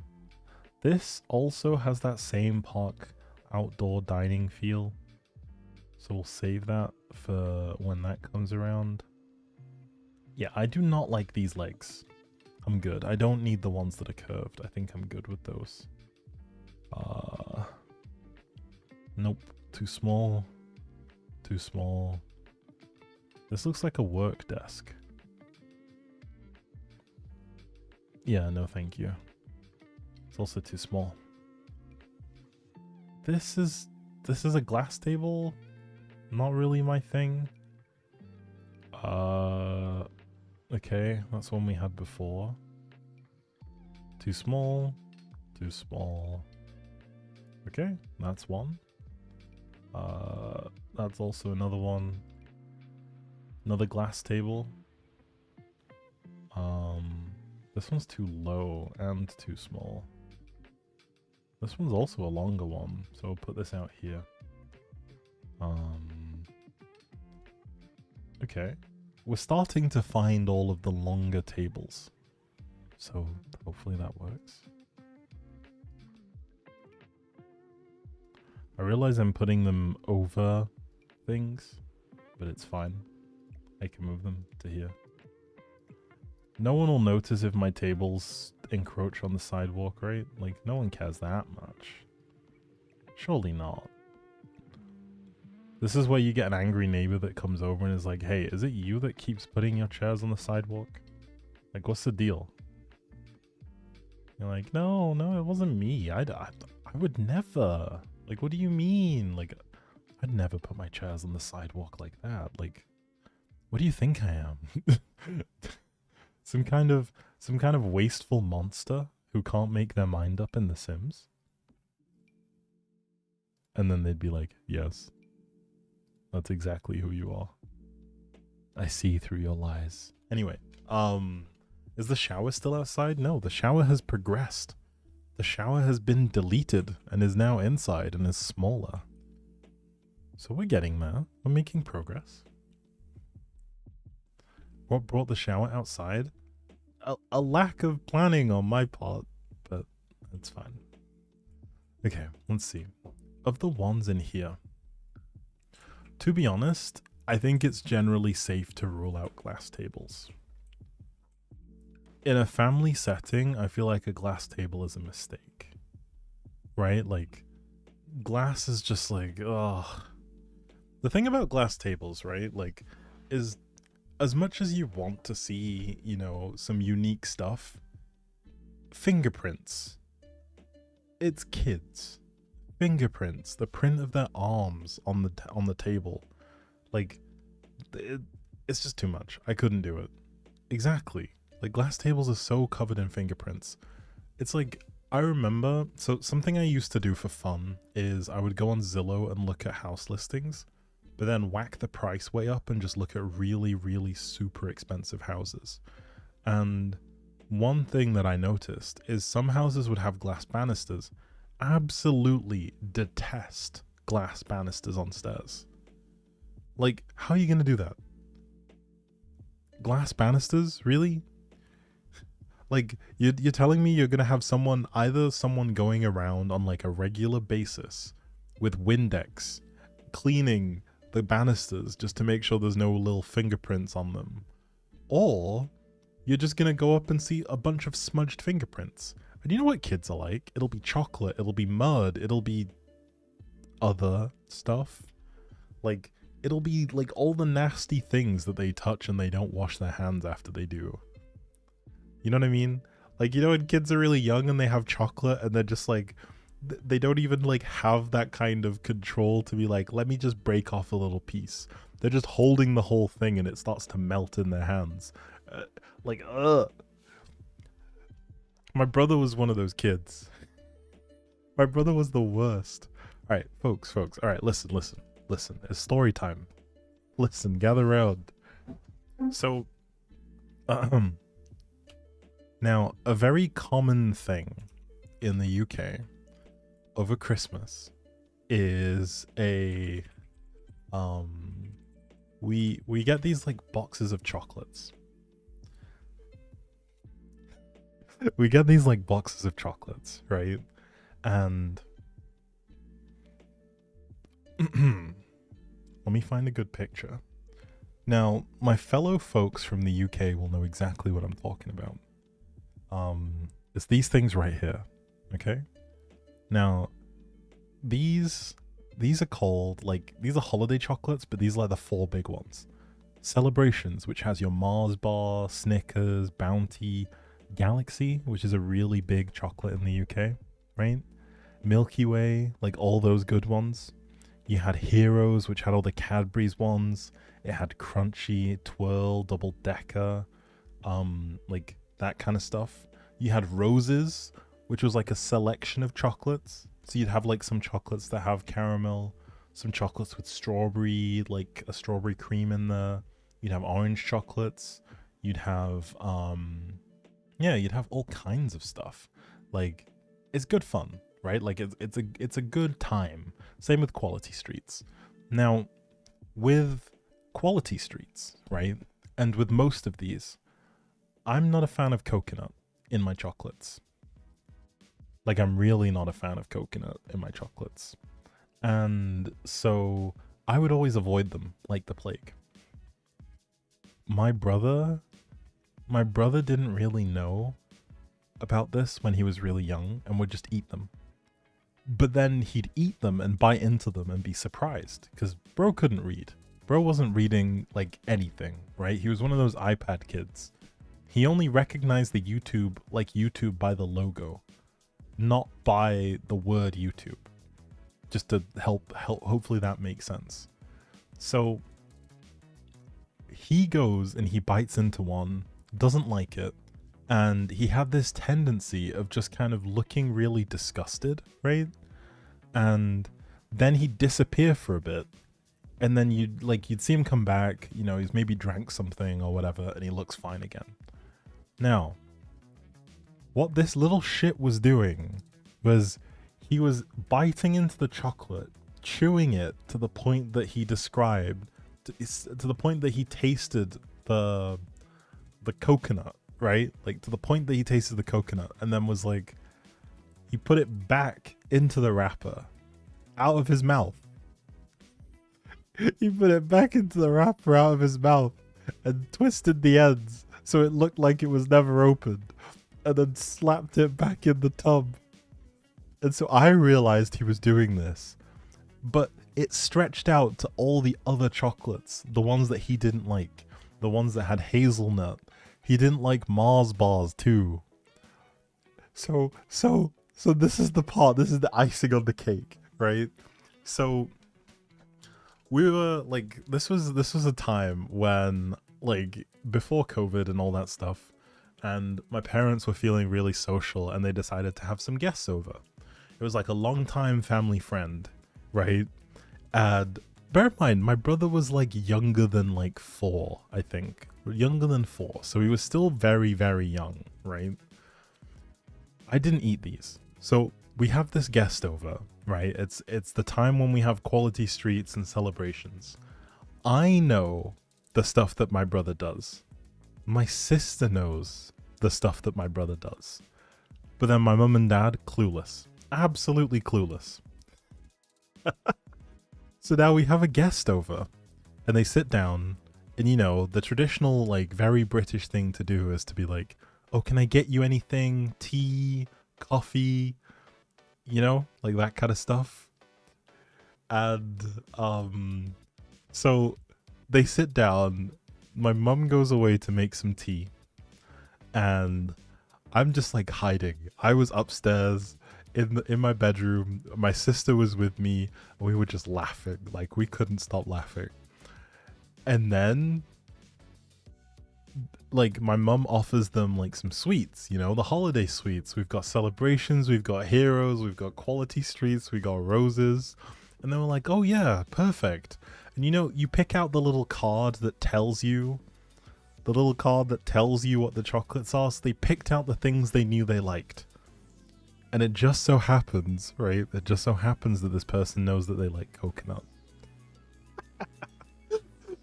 This also has that same park outdoor dining feel. So we'll save that for when that comes around. Yeah, I do not like these legs. I'm good. I don't need the ones that are curved. I think I'm good with those. Nope. Too small. Too small. This looks like a work desk. Yeah, no thank you. It's also too small. This is a glass table. Not really my thing. Okay, that's one we had before. Too small. Too small. Okay, that's one. That's also another one. Another glass table. This one's too low and too small. This one's also a longer one, so I'll put this out here. Okay. We're starting to find all of the longer tables. So hopefully that works. I realize I'm putting them over things, but it's fine. I can move them to here. No one will notice if my tables encroach on the sidewalk, right? Like, no one cares that much. Surely not. This is where you get an angry neighbor that comes over and is like, hey, is it you that keeps putting your chairs on the sidewalk? Like, what's the deal? You're like, no, it wasn't me. I would never. Like, what do you mean? Like, I'd never put my chairs on the sidewalk like that. Like, what do you think I am? Some kind of wasteful monster who can't make their mind up in The Sims? And then they'd be like, yes. That's exactly who you are. I see through your lies. Anyway, is the shower still outside? No, the shower has progressed. The shower has been deleted and is now inside and is smaller. So we're getting there. We're making progress. What brought the shower outside? A lack of planning on my part, but it's fine. Okay, let's see. Of the ones in here, to be honest, I think it's generally safe to rule out glass tables. In a family setting, I feel like a glass table is a mistake. Right? Like, glass is just like, ugh. The thing about glass tables, right, like, is as much as you want to see, you know, some unique stuff, fingerprints. It's kids. Fingerprints, the print of their arms on the table. Like, it's just too much. I couldn't do it. Exactly. Like, glass tables are so covered in fingerprints. It's like, I remember, so something I used to do for fun is I would go on Zillow and look at house listings, but then whack the price way up and just look at really, really super expensive houses. And one thing that I noticed is some houses would have glass banisters. Absolutely detest glass banisters on stairs. Like, how are you going to do that? Glass banisters? Really? Like, you're telling me you're going to have either someone going around on like a regular basis with Windex cleaning the banisters just to make sure there's no little fingerprints on them, or you're just going to go up and see a bunch of smudged fingerprints. And you know what kids are like? It'll be chocolate, it'll be mud, it'll be other stuff. Like, it'll be like all the nasty things that they touch and they don't wash their hands after they do. You know what I mean? Like, you know, when kids are really young and they have chocolate and they're just like, they don't even like have that kind of control to be like, let me just break off a little piece. They're just holding the whole thing and it starts to melt in their hands. Ugh. My brother was one of those kids. My brother was the worst. All right, folks. All right, listen. It's story time. Listen, gather round. So, now, a very common thing in the UK over Christmas is we get these like boxes of chocolates. We get these like boxes of chocolates, right? And let me find a good picture. Now, my fellow folks from the UK will know exactly what I'm talking about. It's these things right here, okay? Now, these are called, like, these are holiday chocolates, but these are like the 4 big ones. Celebrations, which has your Mars bar, Snickers, Bounty, Galaxy, which is a really big chocolate in the UK, right? Milky Way, like all those good ones. You had Heroes, which had all the Cadbury's ones. It had Crunchy, Twirl, Double Decker, like that kind of stuff. You had Roses, which was like a selection of chocolates. So you'd have like some chocolates that have caramel, some chocolates with strawberry, like a strawberry cream in there. You'd have orange chocolates. You'd have, you'd have all kinds of stuff. Like, it's good fun, right? Like it's a good time. Same with Quality Streets. Now, with Quality Streets, right? And with most of these, I'm not a fan of coconut in my chocolates. Like, I'm really not a fan of coconut in my chocolates. And so I would always avoid them like the plague. My brother didn't really know about this when he was really young and would just eat them. But then he'd eat them and bite into them and be surprised because bro couldn't read. Bro wasn't reading like anything, right? He was one of those iPad kids. He only recognized the YouTube, like YouTube by the logo, not by the word YouTube. Just to help, hopefully that makes sense. So he goes and he bites into one, doesn't like it, and he had this tendency of just kind of looking really disgusted, right? And then he'd disappear for a bit, and then you'd see him come back, you know, he's maybe drank something or whatever, and he looks fine again. Now, what this little shit was doing was he was biting into the chocolate, chewing it to the point that he described, to the point that he tasted the coconut, right? Like, to the point that he tasted the coconut, and then was like, he put it back into the wrapper, out of his mouth. He put it back into the wrapper out of his mouth and twisted the ends so it looked like it was never opened, and then slapped it back in the tub. And so I realized he was doing this, but it stretched out to all the other chocolates, the ones that he didn't like, the ones that had hazelnut. He didn't like Mars bars too. So this is the part, this is the icing on the cake, right? So we were like, this was a time when, like, before COVID and all that stuff, and my parents were feeling really social and they decided to have some guests over. It was like a long-time family friend, right? And bear in mind, my brother was like younger than like 4, I think. Younger than 4. So he was still very, very young, right? I didn't eat these. So we have this guest over, right? It's the time when we have Quality Streets and celebrations. I know the stuff that my brother does. My sister knows the stuff that my brother does. But then my mum and dad, clueless. Absolutely clueless. So now we have a guest over and they sit down, and you know, the traditional, like, very British thing to do is to be like, oh, can I get you anything? Tea, coffee, you know, like that kind of stuff. And So they sit down. My mum goes away to make some tea, and I'm just like hiding. I was upstairs in my bedroom. My sister was with me. And we were just laughing. Like we couldn't stop laughing. And then like my mum offers them like some sweets, you know, the holiday sweets. We've got celebrations, we've got heroes, we've got quality streets, we got roses. And they were like, "Oh yeah, perfect." And you know, you pick out the little card that tells you what the chocolates are. So they picked out the things they knew they liked. And it just so happens, right? It just so happens that this person knows that they like coconut.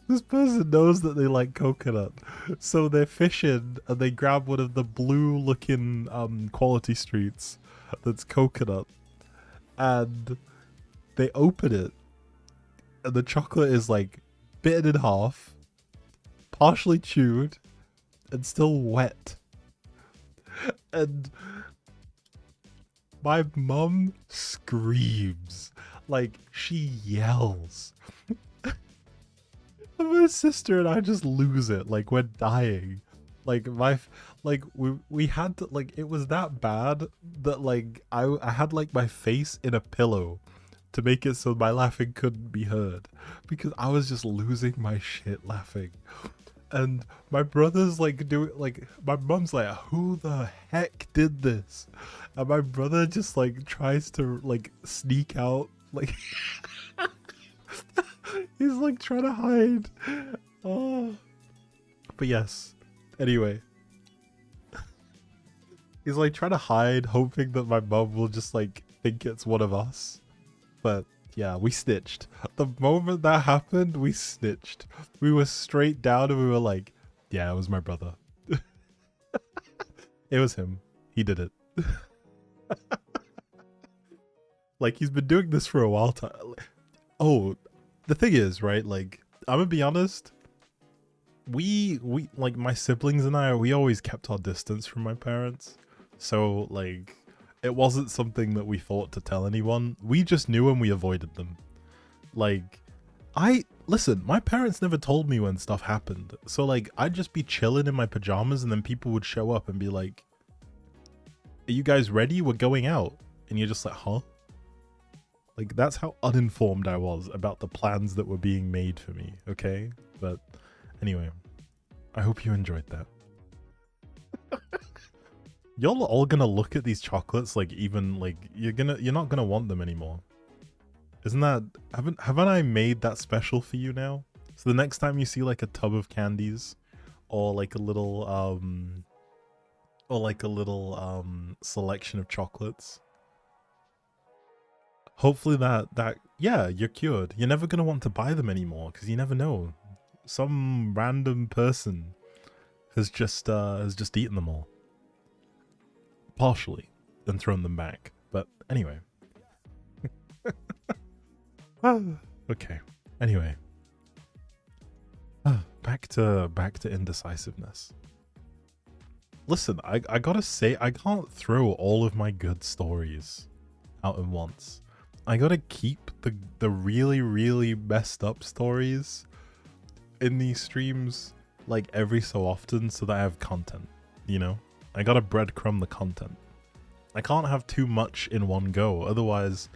This person knows that they like coconut. So they're fishing and they grab one of the blue looking quality streets that's coconut. And they open it. And the chocolate is like bitten in half, partially chewed, and still wet. And my mum screams, like she yells. My sister and I just lose it, like we're dying. Like we had to, like, it was that bad that like I had like my face in a pillow to make it so my laughing couldn't be heard, because I was just losing my shit laughing. And my brother's like my mom's like, "Who the heck did this?" And my brother just like tries to like sneak out, like he's like trying to hide. Oh, but yes. Anyway, he's like trying to hide, hoping that my mom will just like think it's one of us. But yeah, we snitched. The moment that happened, we snitched. We were straight down and we were like, "Yeah, it was my brother." It was him. He did it. Like, he's been doing this for a while. Oh, the thing is, right? Like, I'm gonna be honest. We like, my siblings and I, we always kept our distance from my parents. So like, it wasn't something that we thought to tell anyone. We just knew and we avoided them. Like, listen, my parents never told me when stuff happened. So like, I'd just be chilling in my pajamas and then people would show up and be like, "Are you guys ready? We're going out." And you're just like, "Huh?" Like, that's how uninformed I was about the plans that were being made for me, okay? But anyway, I hope you enjoyed that. Y'all are all gonna look at these chocolates like, even like, you're not gonna want them anymore. Isn't that, haven't I made that special for you now? So the next time you see like a tub of candies or like a little selection of chocolates, hopefully that yeah, you're cured. You're never gonna want to buy them anymore because you never know. Some random person has just eaten them all. Partially, and thrown them back. But anyway. Okay. Anyway. Back to indecisiveness. Listen, I gotta say, I can't throw all of my good stories out at once. I gotta keep the really, really messed up stories in these streams like every so often so that I have content, you know? I gotta breadcrumb the content. I can't have too much in one go, otherwise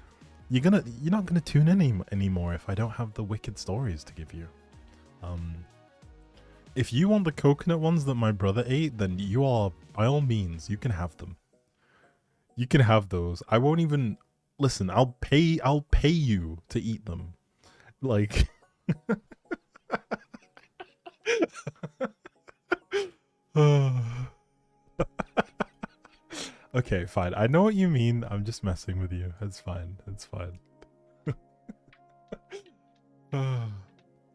you're not gonna tune in anymore if I don't have the wicked stories to give you. If you want the coconut ones that my brother ate, then you are, by all means, you can have them. You can have those. I won't even listen. I'll pay you to eat them. Like okay, fine. I know what you mean. I'm just messing with you. It's fine. It's fine.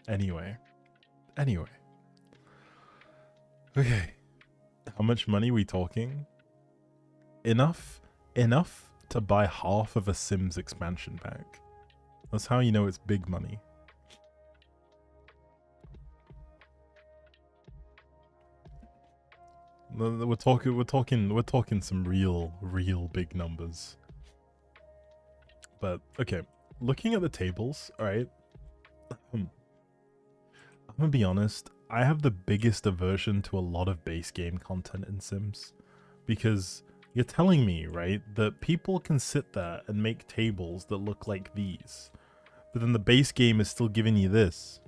Anyway. Okay. How much money we talking? Enough to buy half of a Sims expansion pack. That's how you know it's big money. We're talking some real big numbers. But okay, looking at the tables, all right. I'm gonna be honest, I have the biggest aversion to a lot of base game content in Sims, because you're telling me, right, that people can sit there and make tables that look like these, but then the base game is still giving you this.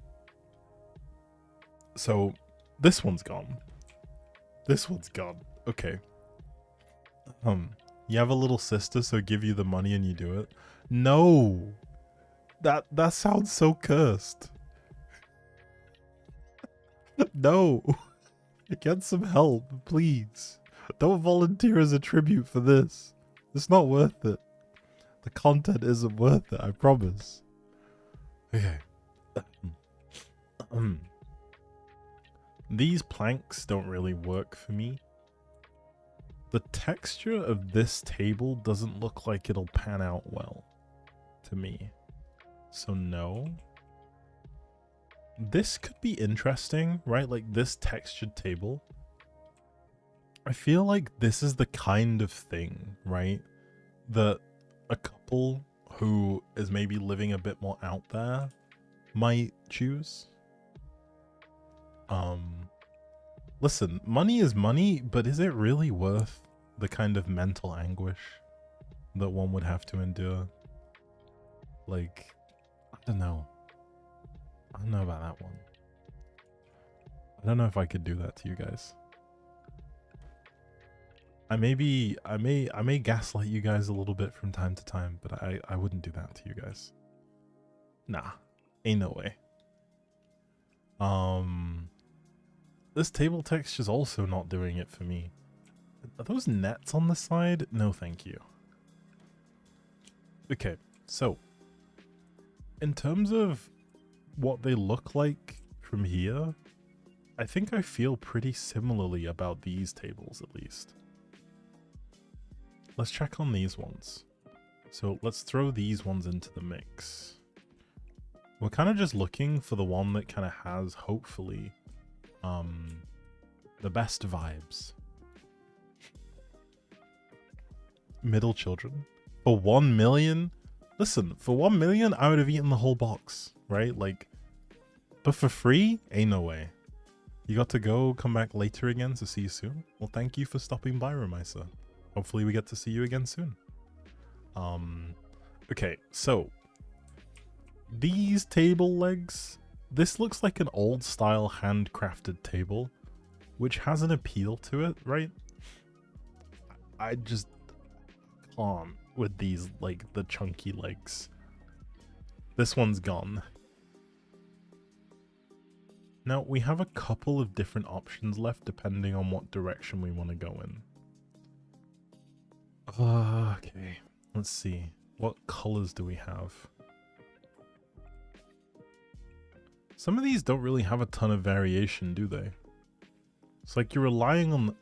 So this one's gone. This one's gone. Okay. You have a little sister, so give you the money and you do it. No. That sounds so cursed. No. Get some help, please. Don't volunteer as a tribute for this. It's not worth it. The content isn't worth it, I promise. Okay. These planks don't really work for me. The texture of this table doesn't look like it'll pan out well to me. So no. This could be interesting, right? Like this textured table. I feel like this is the kind of thing, right, that a couple who is maybe living a bit more out there might choose. Listen, money is money, but is it really worth the kind of mental anguish that one would have to endure? Like, I don't know. I don't know about that one. I don't know if I could do that to you guys. I may gaslight you guys a little bit from time to time, but I wouldn't do that to you guys. Nah, ain't no way. This table texture's also not doing it for me. Are those nets on the side? No, thank you. Okay, so in terms of what they look like from here, I think I feel pretty similarly about these tables at least. Let's check on these ones. So let's throw these ones into the mix. We're kind of just looking for the one that kind of has, hopefully, the best vibes. Middle children. For 1 million? Listen, for 1 million, I would have eaten the whole box, right? Like, but for free? Ain't no way. You got to go, come back later again, so see you soon. Well, thank you for stopping by, Remaisa. Hopefully we get to see you again soon. Okay, so these table legs, this looks like an old style handcrafted table, which has an appeal to it, right? I just can't with these, like, the chunky legs. This one's gone. Now, we have a couple of different options left depending on what direction we want to go in. Okay, let's see. What colors do we have? Some of these don't really have a ton of variation, do they? It's like you're relying on...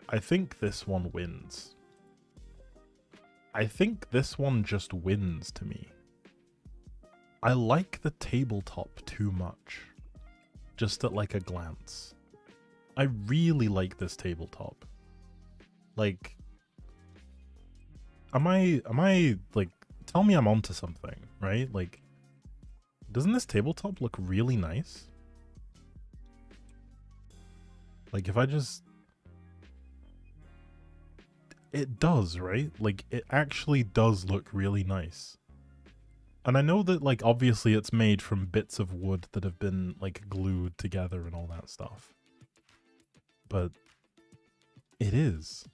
I think this one wins. I think this one just wins to me. I like the tabletop too much. Just at like a glance. I really like this tabletop. Like... Am I like, tell me I'm onto something, right? Like, doesn't this tabletop look really nice? Like, if I just... It does, right? Like, it actually does look really nice. And I know that, like, obviously it's made from bits of wood that have been, like, glued together and all that stuff. But it is.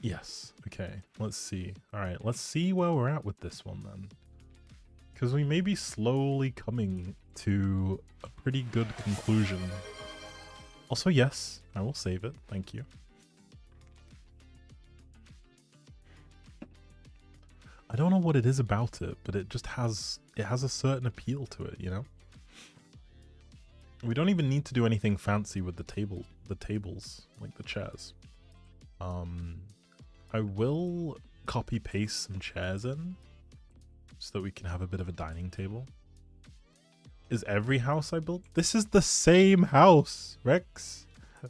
Yes, okay, let's see. Alright, let's see where we're at with this one then. Because we may be slowly coming to a pretty good conclusion. Also, yes, I will save it, thank you. I don't know what it is about it, but it just has, it has a certain appeal to it, you know? We don't even need to do anything fancy with the tables, like the chairs. I will copy paste some chairs in so that we can have a bit of a dining table. Is every house I built? This is the same house, Rex.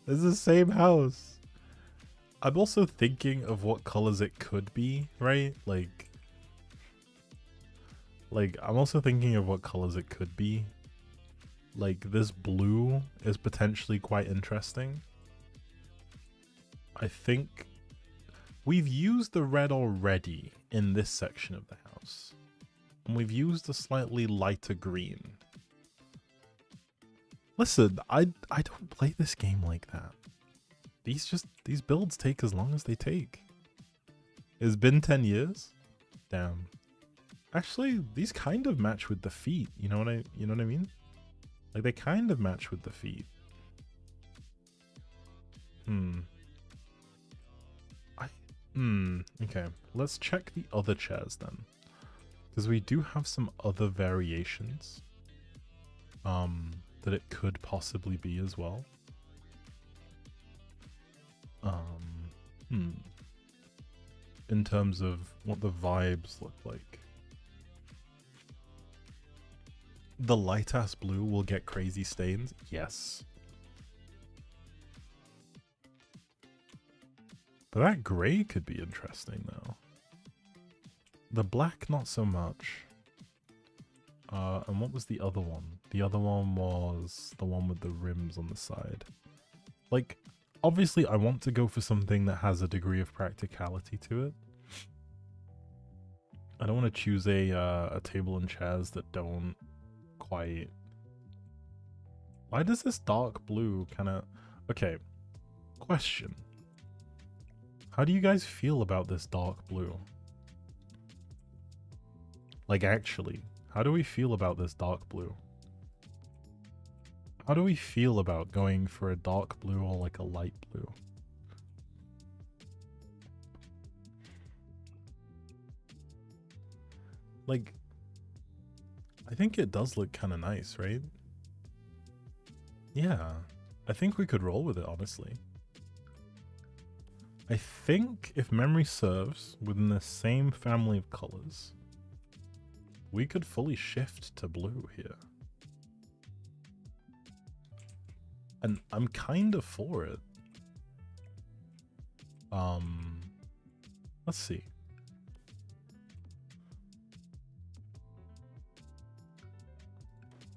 This is the same house. I'm also thinking of what colors it could be, right? Like, Like, I'm also thinking of what colors it could be. Like, this blue is potentially quite interesting. I think we've used the red already in this section of the house. And we've used a slightly lighter green. Listen, I don't play this game like that. These builds take as long as they take. It's been 10 years? Damn. Actually, these kind of match with the feet. You know what I mean? Like, they kind of match with the feet. Okay. Let's check the other chairs then. Because we do have some other variations. That it could possibly be as well. In terms of what the vibes look like. The light-ass blue will get crazy stains? Yes. But that grey could be interesting though. The black, not so much. And what was the other one? The other one was the one with the rims on the side. Like, obviously I want to go for something that has a degree of practicality to it. I don't want to choose a table and chairs that don't quite... Why does this dark blue kind of... Okay, question. How do you guys feel about this dark blue? Like, actually, how do we feel about this dark blue? How do we feel about going for a dark blue or like a light blue? Like, I think it does look kind of nice, right? Yeah, I think we could roll with it, honestly. I think, if memory serves, within the same family of colors, we could fully shift to blue here. And I'm kind of for it. Let's see.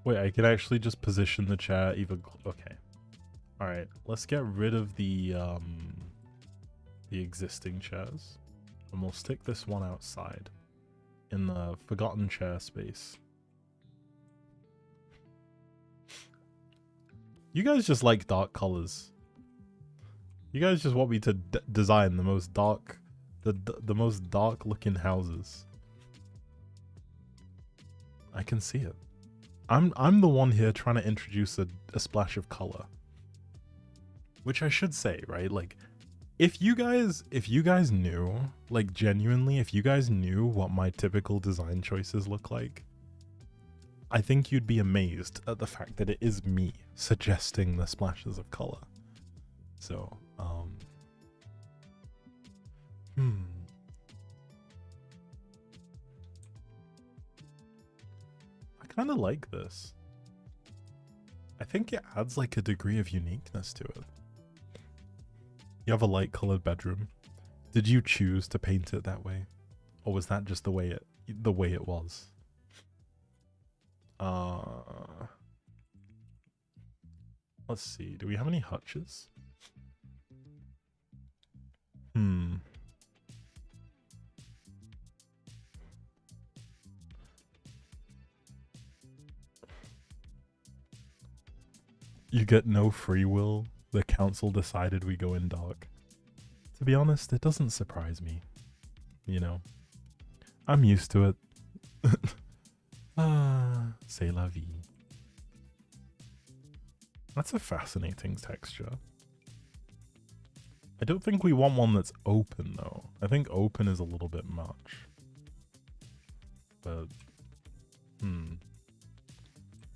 Wait, I can actually just position the chair even... Okay. Alright, let's get rid of the existing chairs. And we'll stick this one outside. In the forgotten chair space. You guys just like dark colors. You guys just want me to design the most dark... The most dark looking houses. I can see it. I'm the one here trying to introduce a splash of color. Which I should say, right? Like, if you guys knew, like genuinely, if you guys knew what my typical design choices look like, I think you'd be amazed at the fact that it is me suggesting the splashes of color. So, I kind of like this. I think it adds like a degree of uniqueness to it. You have a light colored bedroom. Did you choose to paint it that way? Or was that just the way it was? Let's see. Do we have any hutches? You get no free will. The council decided we go in dark. To be honest, it doesn't surprise me. You know, I'm used to it. C'est la vie. That's a fascinating texture. I don't think we want one that's open though. I think open is a little bit much. But,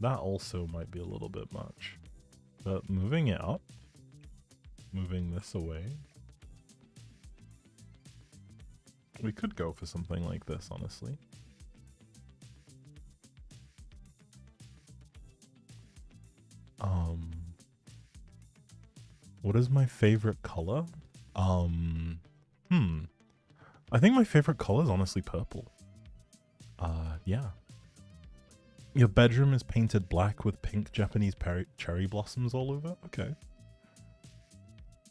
that also might be a little bit much. But moving it up, moving this away, we could go for something like this, honestly. What is my favorite color? I think my favorite color is honestly purple. Yeah. Your bedroom is painted black with pink Japanese cherry blossoms all over. Okay.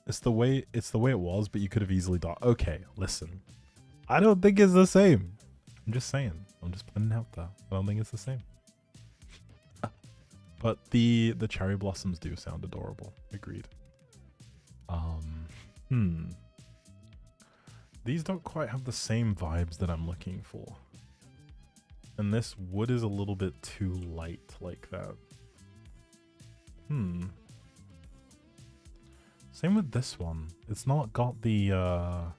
It's the way it was, but you could have easily done. Okay, listen. I don't think it's the same. I'm just saying. I'm just putting it out there. I don't think it's the same. But the cherry blossoms do sound adorable. Agreed. These don't quite have the same vibes that I'm looking for. And this wood is a little bit too light like that. Same with this one. It's not got the I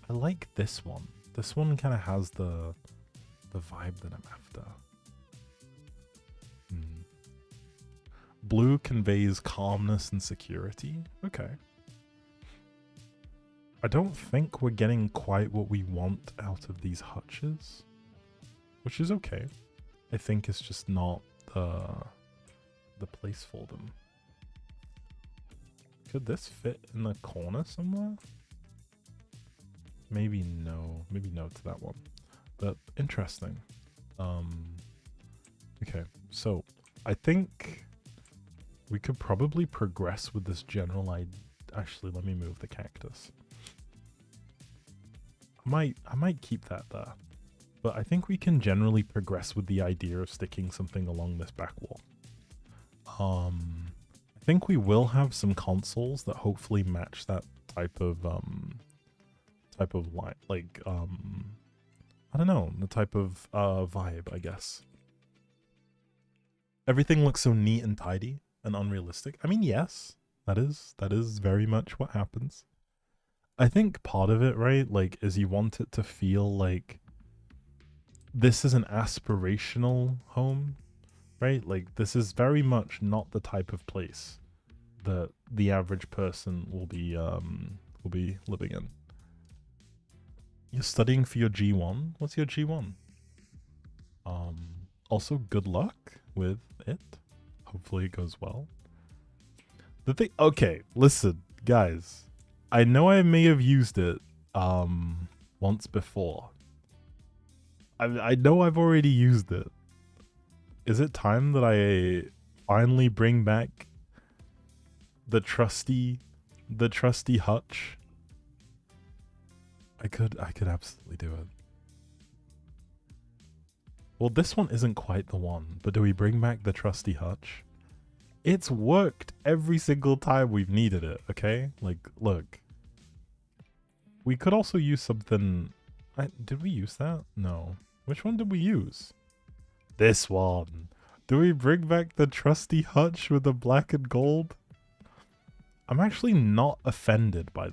like this one. This one kind of has the vibe that I'm after. Blue conveys calmness and security. Okay. I don't think we're getting quite what we want out of these hutches, which is okay. I think it's just not the place for them. Could this fit in the corner somewhere? Maybe no. Maybe no to that one. But interesting. Okay, so I think we could probably progress with this general idea. Actually, let me move the cactus. I might keep that there. But I think we can generally progress with the idea of sticking something along this back wall. I think we will have some consoles that hopefully match that type of light, like I don't know, the type of vibe, I guess. Everything looks so neat and tidy and unrealistic. I mean, yes, that is very much what happens. I think part of it, right, like, is you want it to feel like this is an aspirational home, right? Like, this is very much not the type of place that the average person will be living in. You're studying for your G1? What's your G1? Also, good luck with it. Hopefully it goes well. The thing, okay, listen, guys. I know I may have used it once before. I know I've already used it. Is it time that I finally bring back the trusty hutch? I could absolutely do it. Well, this one isn't quite the one, but do we bring back the trusty hutch? It's worked every single time we've needed it, okay? Like, look. We could also use something... did we use that? No. Which one did we use? This one. Do we bring back the trusty hutch with the black and gold? I'm actually not offended by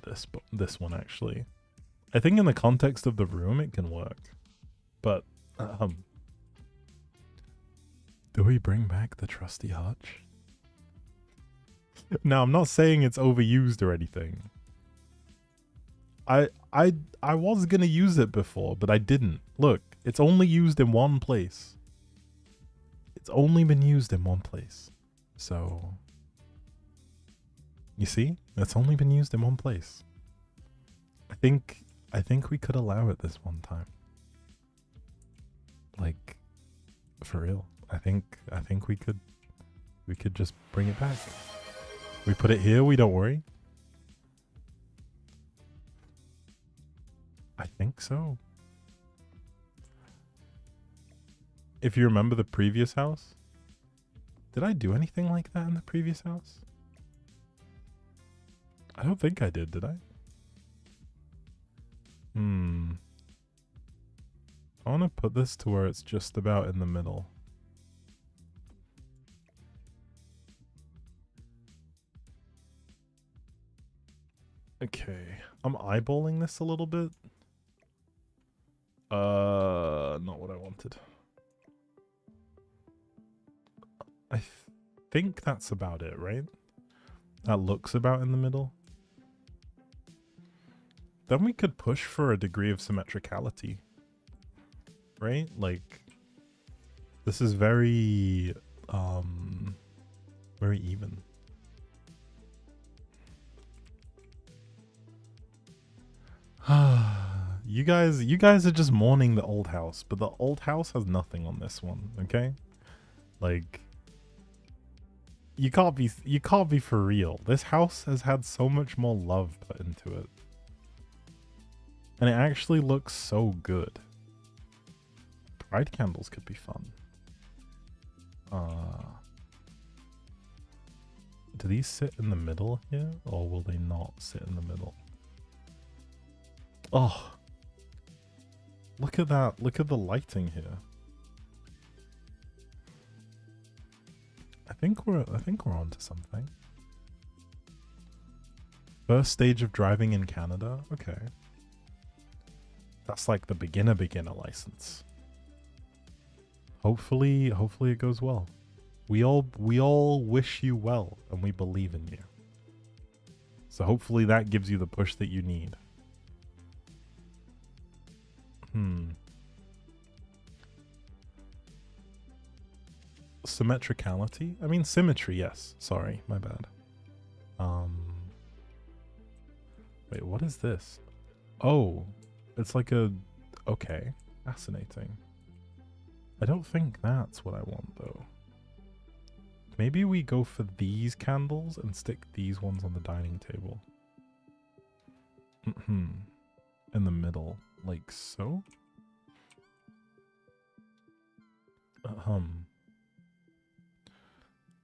this one, actually. I think in the context of the room, it can work. But, do we bring back the trusty hutch? Now, I'm not saying it's overused or anything. I was gonna use it before, but I didn't. Look, it's only used in one place. It's only been used in one place. So, you see? It's only been used in one place. I think we could allow it this one time. Like, for real. I think we could just bring it back. We put it here, we don't worry. I think so. If you remember the previous house, did I do anything like that in the previous house? I don't think I did I? I want to put this to where it's just about in the middle. Okay, I'm eyeballing this a little bit. Not what I wanted. I think that's about it, right? That looks about in the middle. Then we could push for a degree of symmetricality, right? Like, this is very, very even. You guys are just mourning the old house, but the old house has nothing on this one, okay? Like, you can't be for real. This house has had so much more love put into it. And it actually looks so good. Pride candles could be fun. Do these sit in the middle here, or will they not sit in the middle? Oh, look at that. Look at the lighting here. I think we're onto something. First stage of driving in Canada. Okay. That's like the beginner license. Hopefully it goes well. We all wish you well, and we believe in you. So hopefully that gives you the push that you need. Symmetricality? I mean symmetry, yes. Sorry, my bad. Wait, what is this? Oh, it's like a... Okay, fascinating. I don't think that's what I want, though. Maybe we go for these candles and stick these ones on the dining table. In the middle, like so?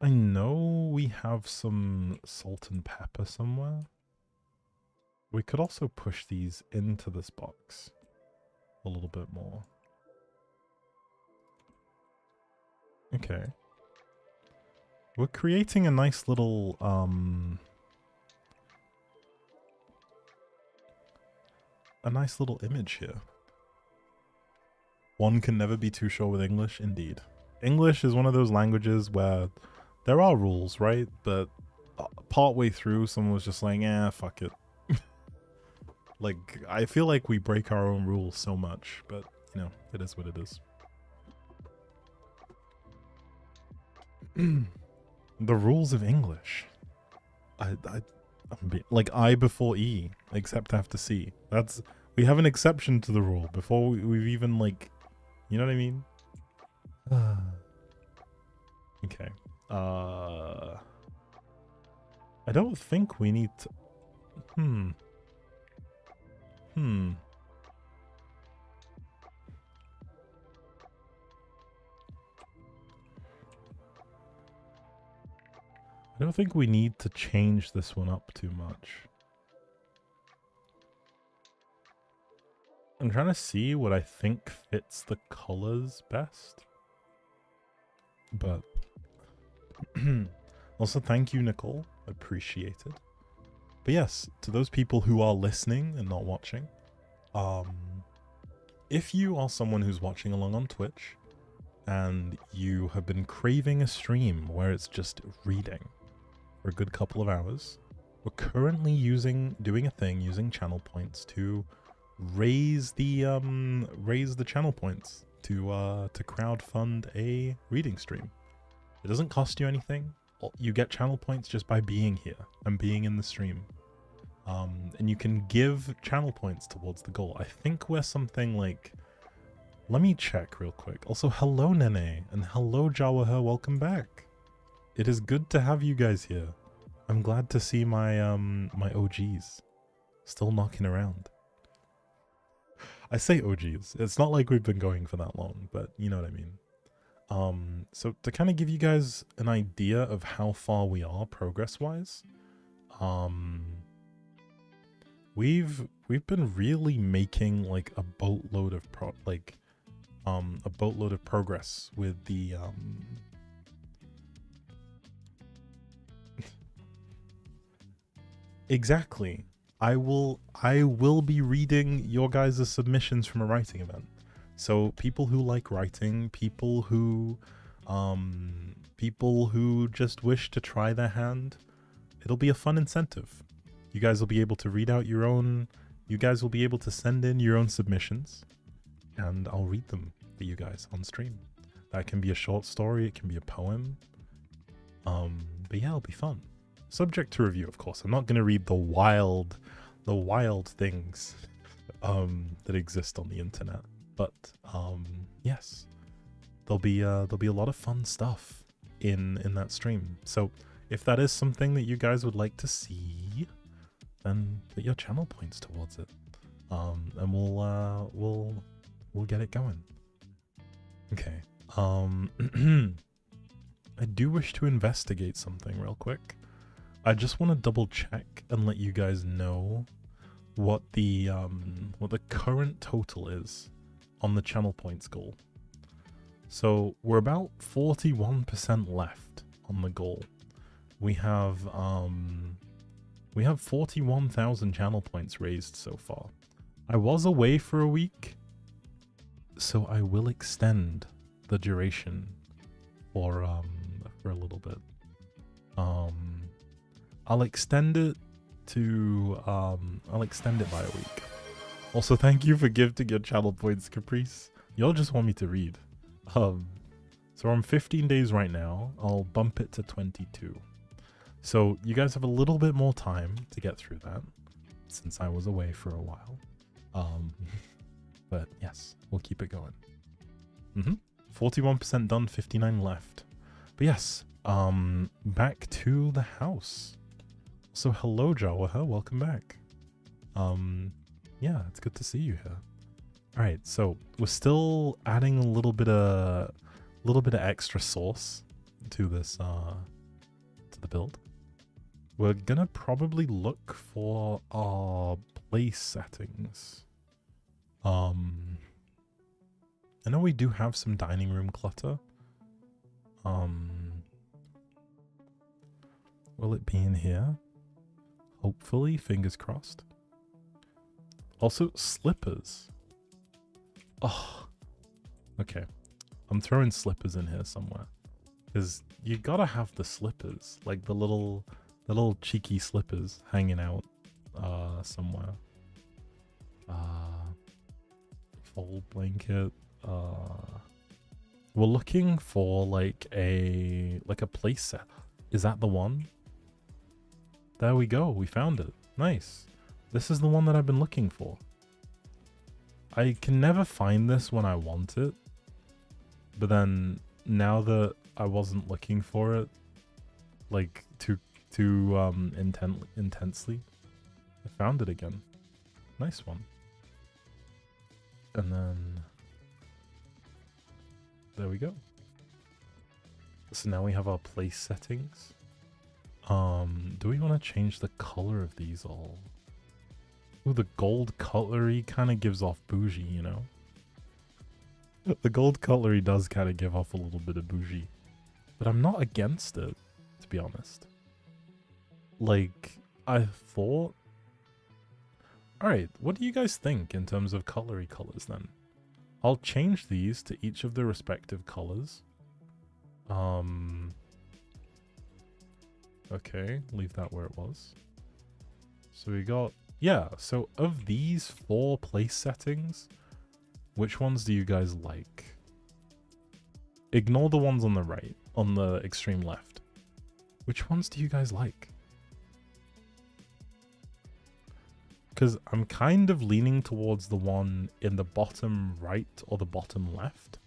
I know we have some salt and pepper somewhere. We could also push these into this box a little bit more. Okay. We're creating a nice little, image here. One can never be too sure with English, indeed. English is one of those languages where there are rules, right? But partway through, someone was just like, fuck it. Like, I feel like we break our own rules so much, but, you know, it is what it is. The rules of English. Like I before E, except after C. We have an exception to the rule before we've even, like, you know what I mean? Okay. I don't think we need to... I don't think we need to change this one up too much. I'm trying to see what I think fits the colors best. But also thank you, Nicole. Appreciated. But yes, to those people who are listening and not watching, if you are someone who's watching along on Twitch and you have been craving a stream where it's just reading for a good couple of hours, we're currently doing a thing using channel points to raise the channel points to crowdfund a reading stream. It doesn't cost you anything. You get channel points just by being here and being in the stream. And you can give channel points towards the goal. I think we're something like... Let me check real quick. Also, hello Nene, and hello Jawaher, welcome back. It is good to have you guys here. I'm glad to see my my OGs still knocking around. I say OGs. It's not like we've been going for that long, but you know what I mean. So to kind of give you guys an idea of how far we are progress-wise, we've been really making like a boatload of progress with the Exactly. I will be reading your guys' submissions from a writing event. So people who like writing, people who just wish to try their hand, it'll be a fun incentive. You guys will be able to read out you guys will be able to send in your own submissions, and I'll read them for you guys on stream. That can be a short story, it can be a poem. But yeah, it'll be fun. Subject to review, of course. I'm not going to read the wild things that exist on the internet. But yes, there'll be a lot of fun stuff in that stream. So if that is something that you guys would like to see, then put your channel points towards it, and we'll get it going. Okay. I do wish to investigate something real quick. I just want to double check and let you guys know what the current total is on the channel points goal. So we're about 41% left on the goal. We have 41,000 channel points raised so far. I was away for a week, so I will extend the duration for a little bit. I'll extend it by a week. Also, thank you for gifting your channel points, Caprice. Y'all just want me to read. So I'm 15 days right now. I'll bump it to 22. So you guys have a little bit more time to get through that, since I was away for a while. But yes, we'll keep it going. 41% done, 59 left. But yes, back to the house. So hello, Jawaha, welcome back. Yeah, it's good to see you here. All right, so we're still adding a little bit of extra sauce to this to the build. We're gonna probably look for our place settings. I know we do have some dining room clutter. Will it be in here? Hopefully, fingers crossed. Also, slippers. Oh, okay. I'm throwing slippers in here somewhere, because you gotta have the slippers, like the little cheeky slippers hanging out somewhere. Fold blanket. We're looking for like a place set. Is that the one? There we go. We found it. Nice. This is the one that I've been looking for. I can never find this when I want it, but then now that I wasn't looking for it, like too intensely, I found it again. Nice one. And then there we go. So now we have our place settings. Do we want to change the color of these all? Ooh, the gold cutlery kind of gives off bougie, you know? The gold cutlery does kind of give off a little bit of bougie. But I'm not against it, to be honest. Like, I thought... Alright, what do you guys think in terms of cutlery colors then? I'll change these to each of the respective colors. Okay, leave that where it was. So we got... Yeah, so of these 4 place settings, which ones do you guys like? Ignore the ones on the right, on the extreme left. Which ones do you guys like? Because I'm kind of leaning towards the one in the bottom right or the bottom left.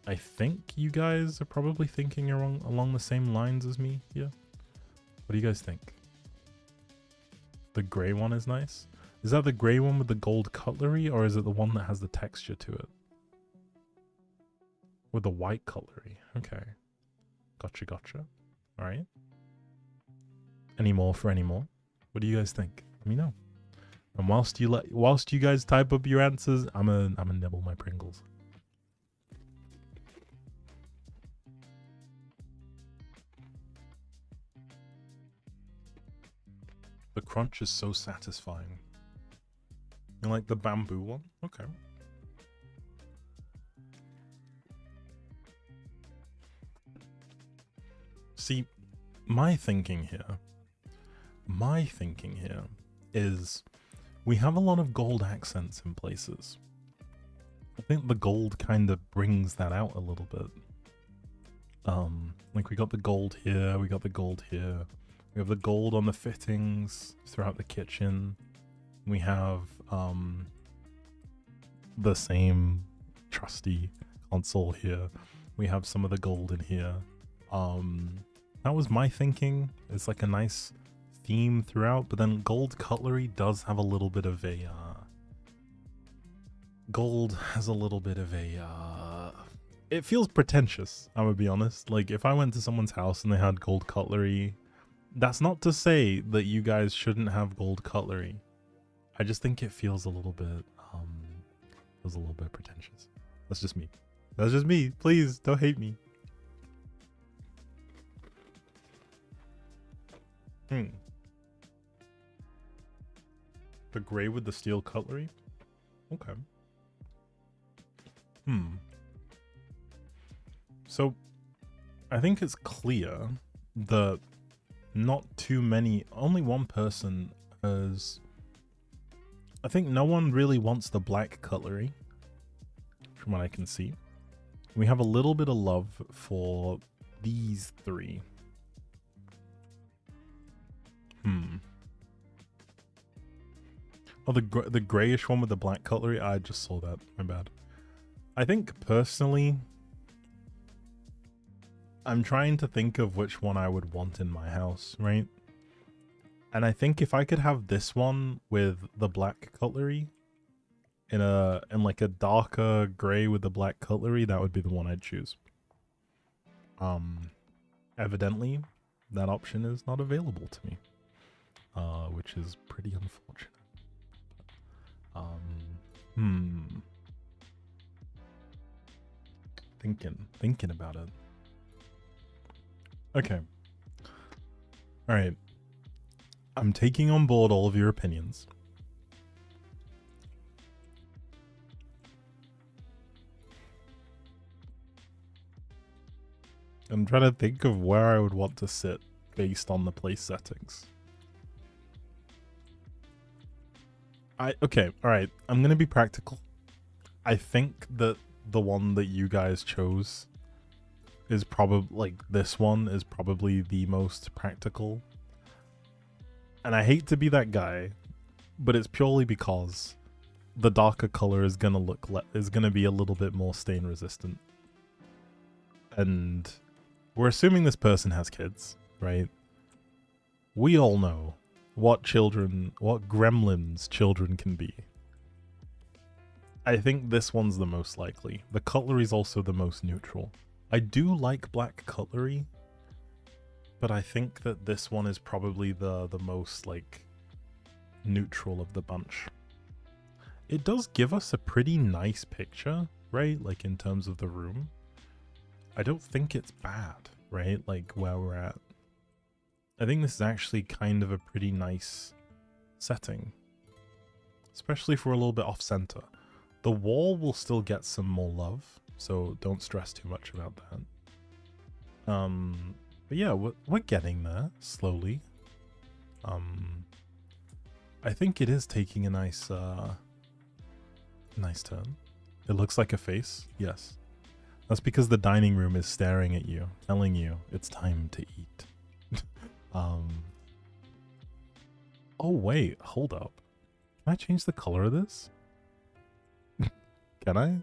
I think you guys are probably thinking along the same lines as me here. What do you guys think? The grey one is nice. Is that the grey one with the gold cutlery, or is it the one that has the texture to it? With the white cutlery. Okay. Gotcha, gotcha. Alright. Any more for any more? What do you guys think? Let me know. And whilst you guys type up your answers, I'm gonna nibble my Pringles. The crunch is so satisfying. You like the bamboo one? Okay. See, my thinking here is we have a lot of gold accents in places. I think the gold kind of brings that out a little bit. Like we got the gold here, we got the gold here. We have the gold on the fittings throughout the kitchen. We have the same trusty console here. We have some of the gold in here. That was my thinking. It's like a nice theme throughout, but then gold cutlery does have a little bit of a gold has a little bit of a it feels pretentious, I'm gonna be honest. Like if I went to someone's house and they had gold cutlery, that's not to say that you guys shouldn't have gold cutlery. I just think it feels a little bit pretentious. That's just me. That's just me. Please don't hate me. The gray with the steel cutlery? Okay. So, I think it's clear that not too many, only one person has, I think no one really wants the black cutlery, from what I can see. We have a little bit of love for these three. Oh, the grayish one with the black cutlery? I just saw that. My bad. I think personally, I'm trying to think of which one I would want in my house, right? And I think if I could have this one with the black cutlery in like a darker gray with the black cutlery, that would be the one I'd choose. Evidently, that option is not available to me, which is pretty unfortunate. Thinking about it. Okay. All right. I'm taking on board all of your opinions. I'm trying to think of where I would want to sit based on the place settings. Okay, all right. I'm going to be practical. I think that the one that you guys chose is probably, like, this one is probably the most practical. And I hate to be that guy, but it's purely because the darker color is going to be a little bit more stain resistant. And we're assuming this person has kids, right? We all know what gremlins children can be. I think this one's the most likely. The cutlery's also the most neutral. I do like black cutlery, but I think that this one is probably the most, like, neutral of the bunch. It does give us a pretty nice picture, right? Like, in terms of the room. I don't think it's bad, right? Like, where we're at. I think this is actually kind of a pretty nice setting. Especially if we're a little bit off-center. The wall will still get some more love, so don't stress too much about that. But yeah, we're getting there, slowly. I think it is taking a nice turn. It looks like a face, yes. That's because the dining room is staring at you, telling you it's time to eat. Oh wait, hold up. Can I change the color of this? Can I?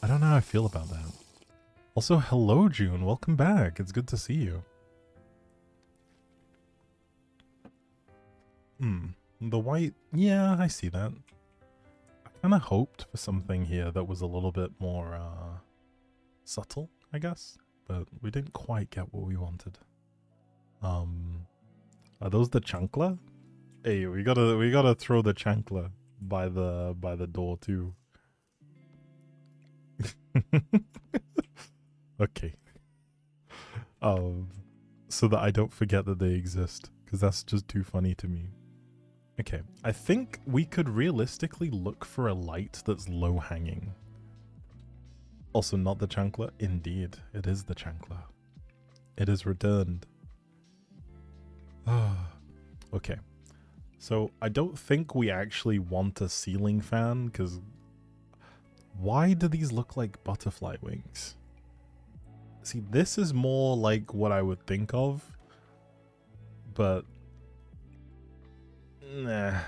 I don't know how I feel about that. Also, hello June, welcome back. It's good to see you. The white, yeah, I see that. I kind of hoped for something here that was a little bit more subtle, I guess, but we didn't quite get what we wanted. Are those the chancla? Hey, we gotta throw the chancla by the door too. Okay. So that I don't forget that they exist, because that's just too funny to me. Okay, I think we could realistically look for a light that's low-hanging. Also not the chancla? Indeed, it is the chancla. It is returned. Okay, so I don't think we actually want a ceiling fan, because why do these look like butterfly wings? See, this is more like what I would think of, but Nah.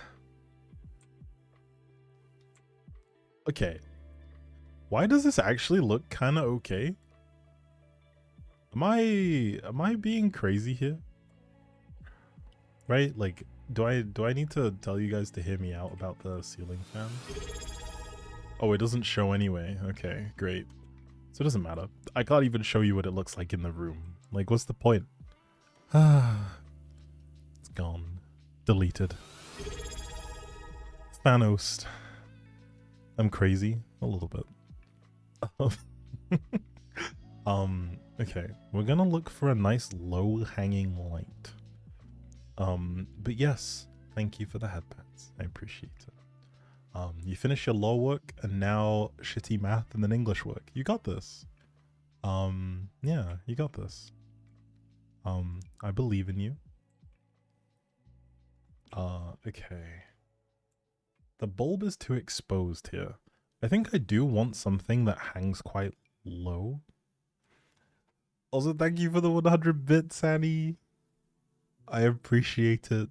Okay. Why does this actually look kind of okay? Am I being crazy here? Right? Like, do I need to tell you guys to hear me out about the ceiling fan? Oh, it doesn't show anyway. Okay, great. So it doesn't matter. I can't even show you what it looks like in the room. Like, what's the point? Ah, it's gone. Deleted. Thanos. I'm crazy a little bit. Okay, we're gonna look for a nice low-hanging light. But yes, thank you for the headpats. I appreciate it. You finish your law work and now shitty math and then English work. You got this. Yeah, you got this. I believe in you. Okay. The bulb is too exposed here. I think I do want something that hangs quite low. Also, thank you for the 100 bits, Annie. I appreciate it.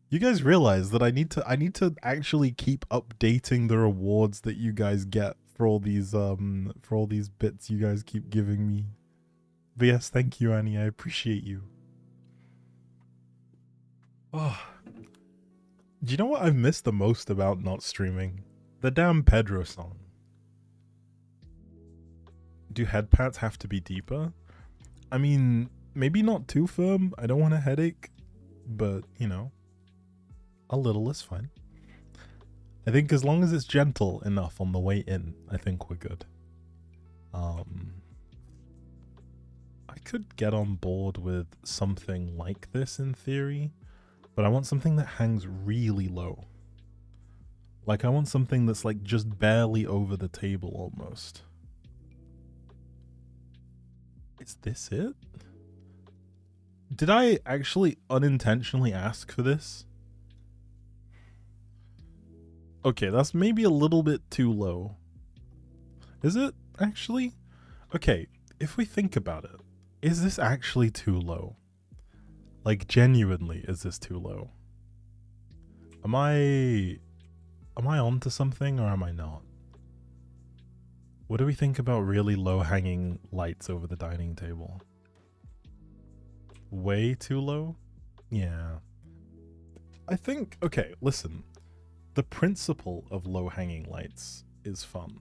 You guys realize that I need to actually keep updating the rewards that you guys get for all these bits you guys keep giving me. But yes, thank you, Annie. I appreciate you. Oh. Do you know what I've missed the most about not streaming? The damn Pedro song. Do headpats have to be deeper? I mean, maybe not too firm. I don't want a headache, but you know, a little is fine. I think as long as it's gentle enough on the way in, I think we're good. I could get on board with something like this in theory, but I want something that hangs really low. Like I want something that's like just barely over the table almost. Is this it? Did I actually unintentionally ask for this? Okay, that's maybe a little bit too low. Is it actually? Okay, if we think about it, is this actually too low? Like genuinely, is this too low? Am I onto something or am I not? What do we think about really low hanging lights over the dining table? Way too low? Yeah. I think, okay, listen. The principle of low hanging lights is fun.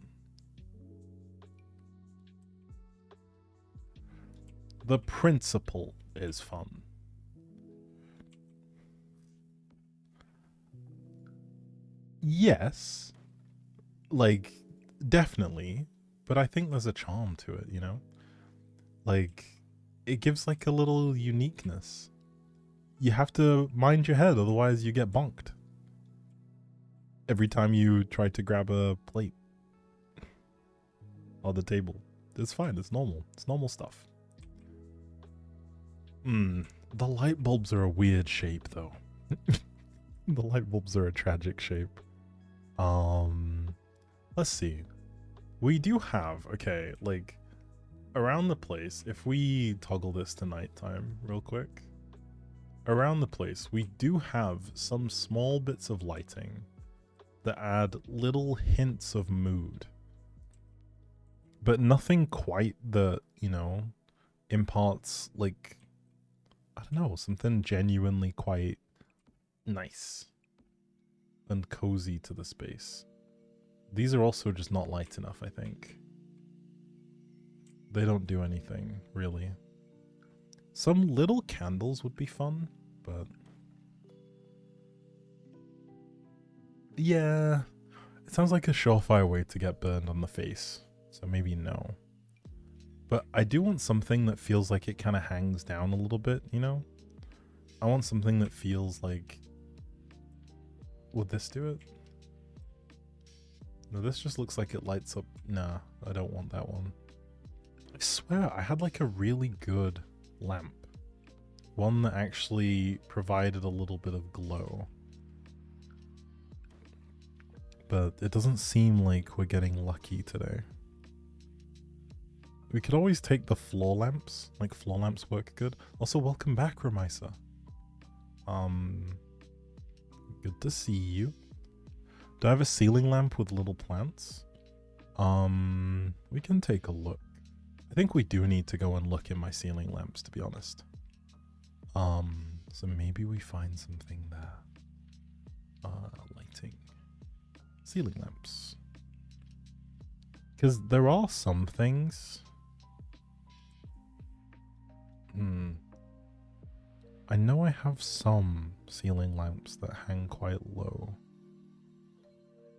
The principle is fun. Yes. Like, definitely. But I think there's a charm to it, you know? Like, it gives like a little uniqueness. You have to mind your head, otherwise you get bonked. Every time you try to grab a plate on the table. It's fine, it's normal. It's normal stuff. The light bulbs are a weird shape though. The light bulbs are a tragic shape. Let's see. We do have, okay, like around the place, if we toggle this to nighttime real quick, around the place, we do have some small bits of lighting that add little hints of mood, but nothing quite that, you know, imparts like, I don't know, something genuinely quite nice and cozy to the space. These are also just not light enough, I think. They don't do anything, really. Some little candles would be fun, but yeah, it sounds like a surefire way to get burned on the face, so maybe no. But I do want something that feels like it kind of hangs down a little bit, you know? I want something that feels like... Would this do it? No, this just looks like it lights up. Nah, I don't want that one. I swear, I had like a really good lamp. One that actually provided a little bit of glow. But it doesn't seem like we're getting lucky today. We could always take the floor lamps. Like, floor lamps work good. Also, welcome back, Ramisa. Good to see you. Do I have a ceiling lamp with little plants? We can take a look. I think we do need to go and look in my ceiling lamps, to be honest. So maybe we find something there. Lighting. Ceiling lamps. Because there are some things. I know I have some ceiling lamps that hang quite low.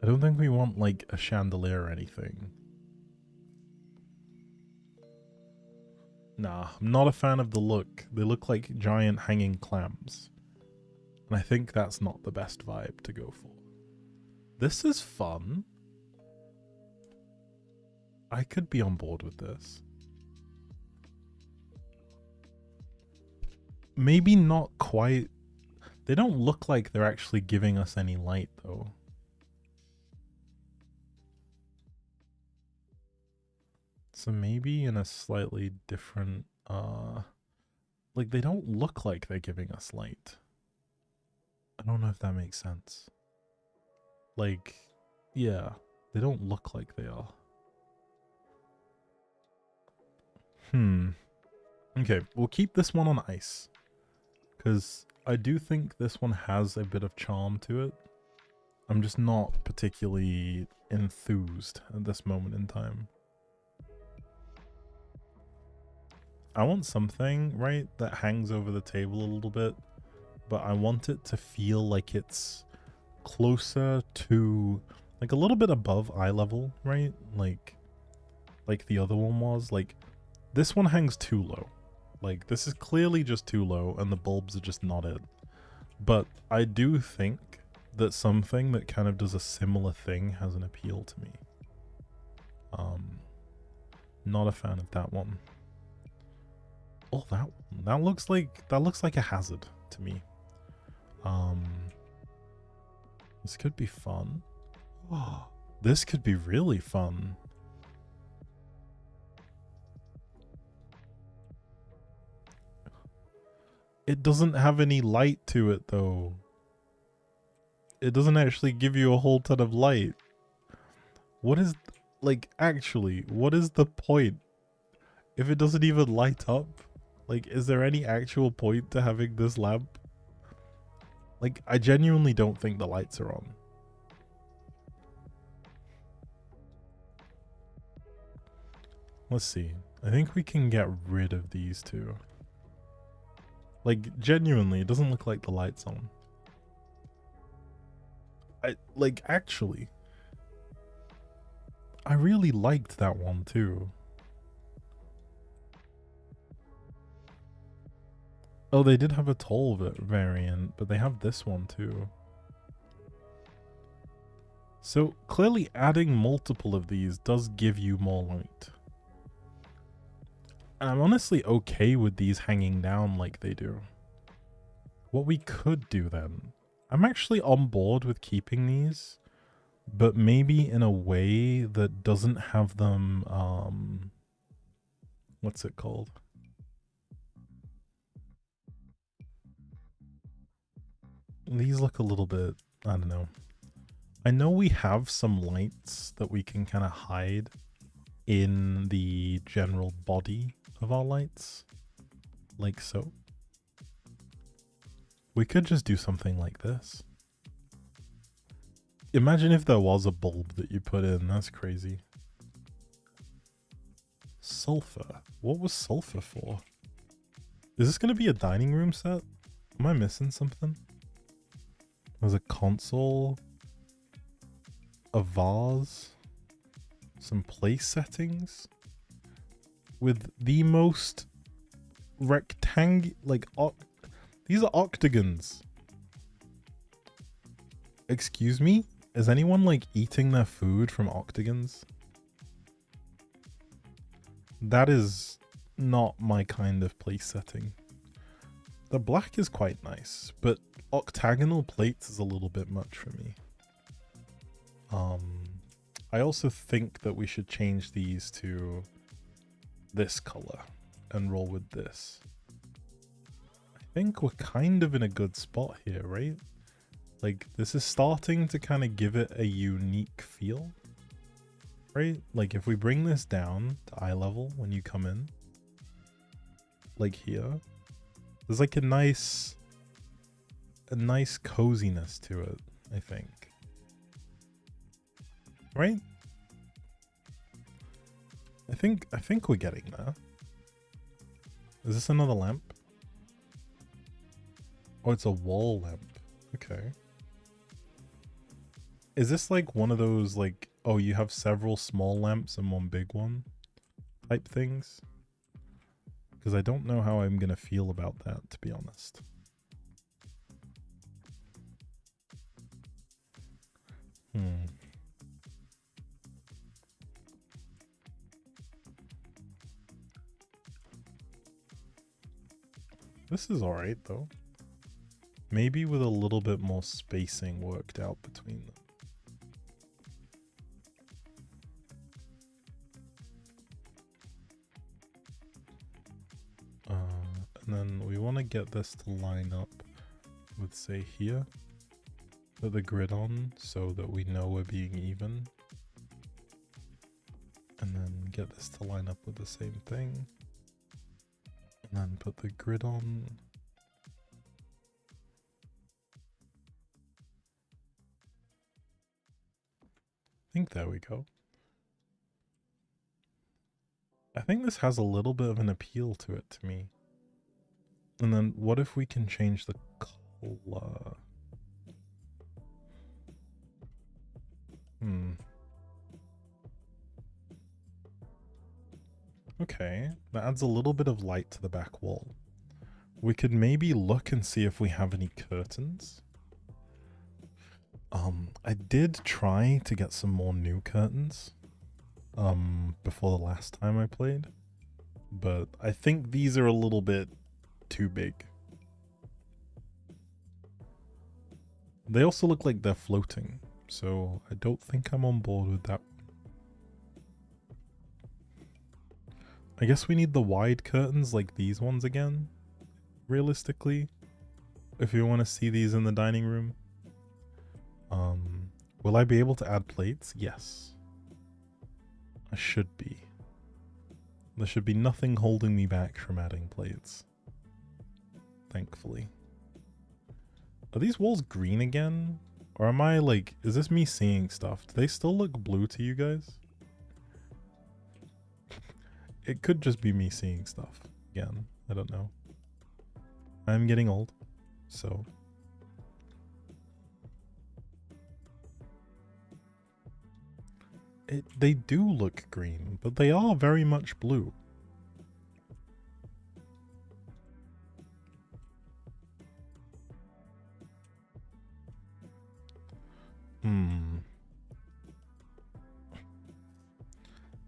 I don't think we want like a chandelier or anything. Nah, I'm not a fan of the look. They look like giant hanging clams. And I think that's not the best vibe to go for. This is fun. I could be on board with this. Maybe not quite. They don't look like they're actually giving us any light though. So maybe in a slightly different, like they don't look like they're giving us light. I don't know if that makes sense. Like, yeah, they don't look like they are. Okay, we'll keep this one on ice. Because I do think this one has a bit of charm to it. I'm just not particularly enthused at this moment in time. I want something, right, that hangs over the table a little bit, but I want it to feel like it's closer to, like a little bit above eye level, right? Like the other one was. Like, this one hangs too low. Like, this is clearly just too low, and the bulbs are just not it. But I do think that something that kind of does a similar thing has an appeal to me. Not a fan of that one. Oh, that looks like a hazard to me. This could be fun. Oh, this could be really fun. It doesn't have any light to it though. It doesn't actually give you a whole ton of light. What is, like, actually, what is the point if it doesn't even light up? Like, is there any actual point to having this lamp? Like, I genuinely don't think the lights are on. Let's see. I think we can get rid of these two. Like, genuinely, it doesn't look like the light's on. Actually, I really liked that one too. Oh, they did have a tall variant, but they have this one too. So clearly adding multiple of these does give you more light. And I'm honestly okay with these hanging down like they do. What we could do then, I'm actually on board with keeping these, but maybe in a way that doesn't have them, what's it called? These look a little bit, I don't know. I know we have some lights that we can kind of hide in the general body of our lights, like so. We could just do something like this. Imagine if there was a bulb that you put in, that's crazy. Sulfur. What was sulfur for? Is this going to be a dining room set? Am I missing something? There's a console, a vase, some place settings with the most these are octagons. Excuse me? Is anyone like eating their food from octagons? That is not my kind of place setting. The black is quite nice, but octagonal plates is a little bit much for me. I also think that we should change these to this color and roll with this. I think we're kind of in a good spot here, right? Like, this is starting to kind of give it a unique feel, right? Like, if we bring this down to eye level when you come in, like here, there's like a nice coziness to it, I think. Right? I think we're getting there. Is this another lamp? Oh, it's a wall lamp. Okay. Is this like one of those like, oh, you have several small lamps and one big one type things? Because I don't know how I'm gonna feel about that, to be honest. This is alright though. Maybe with a little bit more spacing worked out between them. And then we want to get this to line up with, say, here. Put the grid on so that we know we're being even. And then get this to line up with the same thing. And then put the grid on. I think there we go. I think this has a little bit of an appeal to it to me. And then what if we can change the color? Okay, that adds a little bit of light to the back wall. We could maybe look and see if we have any curtains. I did try to get some more new curtains before the last time I played, but I think these are a little bit too big. They also look like they're floating, so I don't think I'm on board with that. I guess we need the wide curtains like these ones again, realistically, if you want to see these in the dining room. Will I be able to add plates? Yes. I should be. There should be nothing holding me back from adding plates. Thankfully. Are these walls green again? Or am I like, is this me seeing stuff? Do they still look blue to you guys? It could just be me seeing stuff again. I don't know. I'm getting old, so. They do look green, but they are very much blue.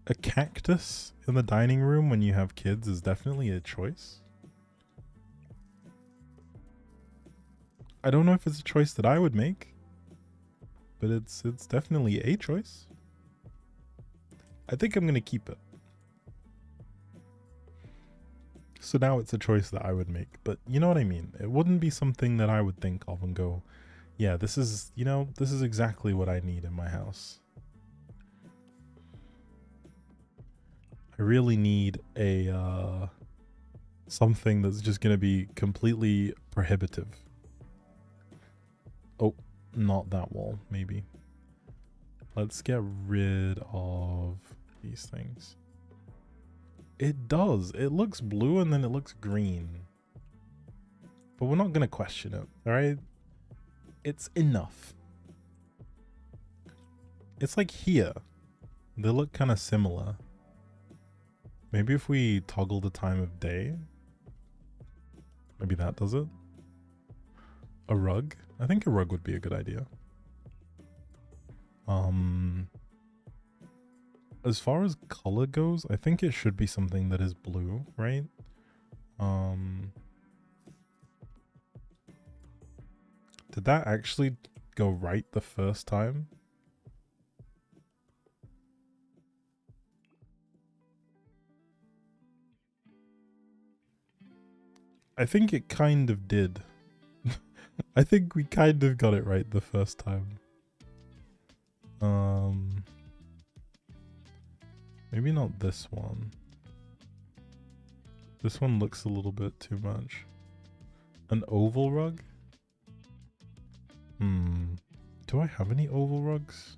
A cactus in the dining room when you have kids is definitely a choice. I don't know if it's a choice that I would make, but it's definitely a choice. I think I'm gonna keep it. So now it's a choice that I would make, but you know what I mean? It wouldn't be something that I would think of and go, yeah, this is, you know, this is exactly what I need in my house. I really need a, something that's just gonna be completely prohibitive. Oh, not that wall, maybe. Let's get rid of these things. It does. It looks blue and then it looks green. But we're not going to question it, alright? It's enough. It's like here. They look kind of similar. Maybe if we toggle the time of day. Maybe that does it. A rug? I think a rug would be a good idea. As far as color goes, I think it should be something that is blue, right? Did that actually go right the first time? I think it kind of did. I think we kind of got it right the first time. Maybe not this one. This one looks a little bit too much. An oval rug? Do I have any oval rugs?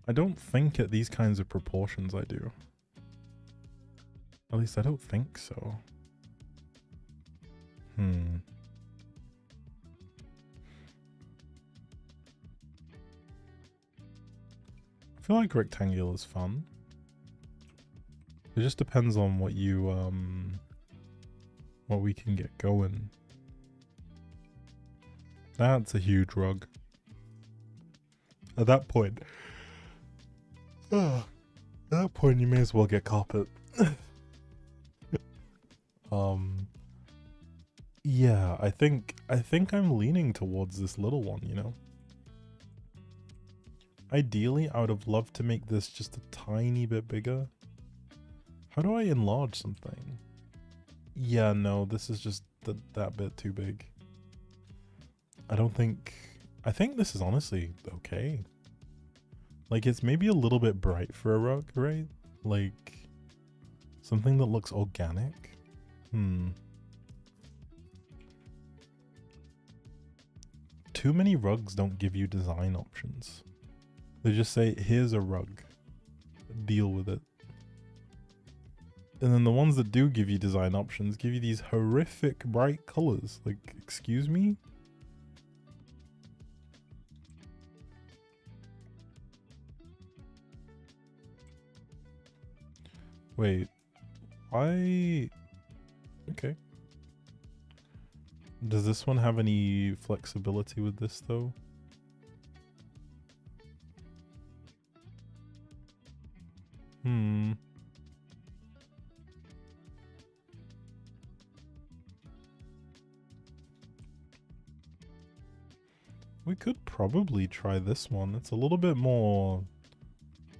I don't think at these kinds of proportions I do. At least I don't think so. I feel like rectangular is fun. It just depends on what you, what we can get going. That's a huge rug. At that point, you may as well get carpet. Yeah, I think I'm leaning towards this little one, you know? Ideally, I would have loved to make this just a tiny bit bigger. How do I enlarge something? Yeah, no, this is just that bit too big. I think this is honestly okay. Like, it's maybe a little bit bright for a rug, right? Like, something that looks organic. Too many rugs don't give you design options. They just say, here's a rug. Deal with it. And then the ones that do give you design options give you these horrific bright colors. Like, excuse me? Wait. Okay. Does this one have any flexibility with this though? We could probably try this one. It's a little bit more,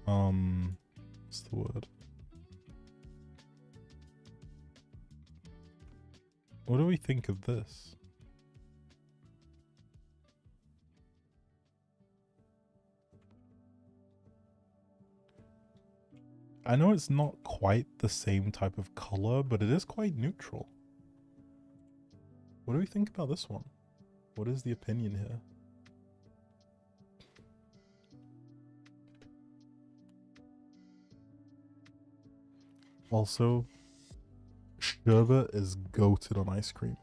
what's the word? What do we think of this? I know it's not quite the same type of color, but it is quite neutral. What do we think about this one? What is the opinion here? Also, sherbet is goated on ice cream.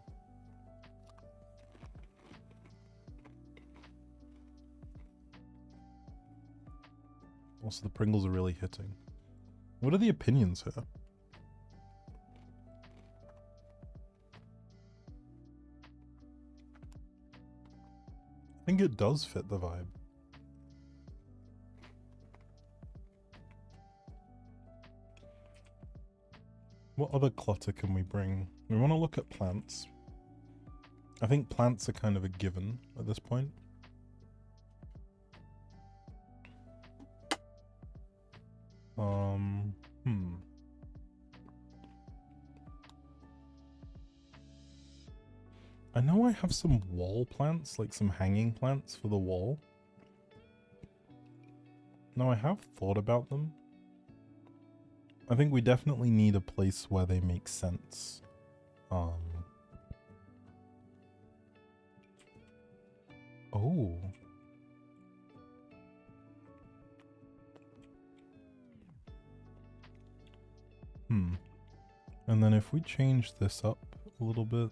Also, the Pringles are really hitting. What are the opinions here? I think it does fit the vibe. What other clutter can we bring? We want to look at plants. I think plants are kind of a given at this point. I know I have some wall plants, like some hanging plants for the wall. No, I have thought about them. I think we definitely need a place where they make sense. Oh. And then if we change this up a little bit.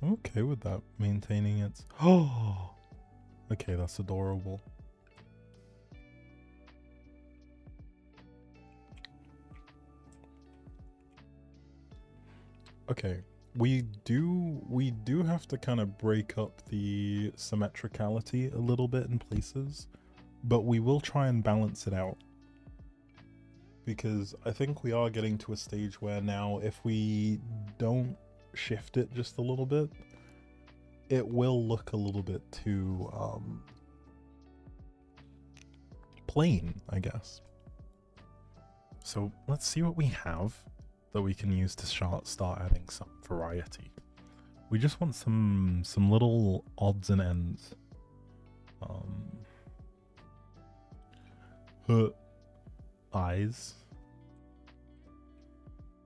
Okay with that, maintaining its... Oh! Okay, that's adorable. Okay, we do have to kind of break up the symmetricality a little bit in places, but we will try and balance it out. Because I think we are getting to a stage where now if we don't shift it just a little bit, it will look a little bit too plain, I guess. So let's see what we have. that we can use to start adding some variety. We just want some little odds and ends. Eyes.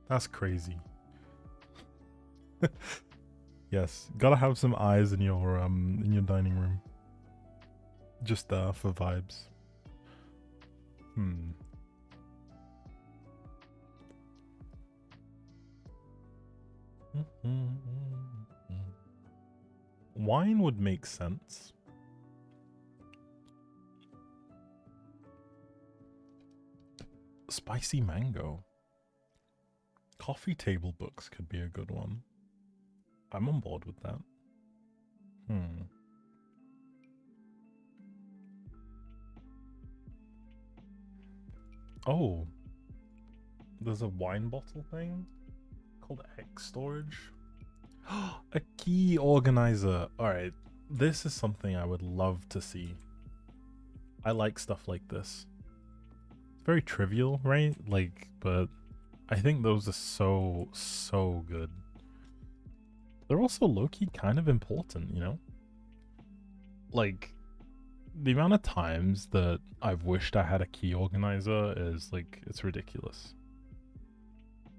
That's crazy. Yes, gotta have some eyes in your dining room. Just for vibes. Wine would make sense. Spicy mango. Coffee table books could be a good one. I'm on board with that. Oh. There's a wine bottle thing called X storage. A key organizer. Alright. This is something I would love to see. I like stuff like this. It's very trivial, right? Like, but I think those are so good. They're also low-key kind of important, you know? Like, the amount of times that I've wished I had a key organizer is, like, it's ridiculous.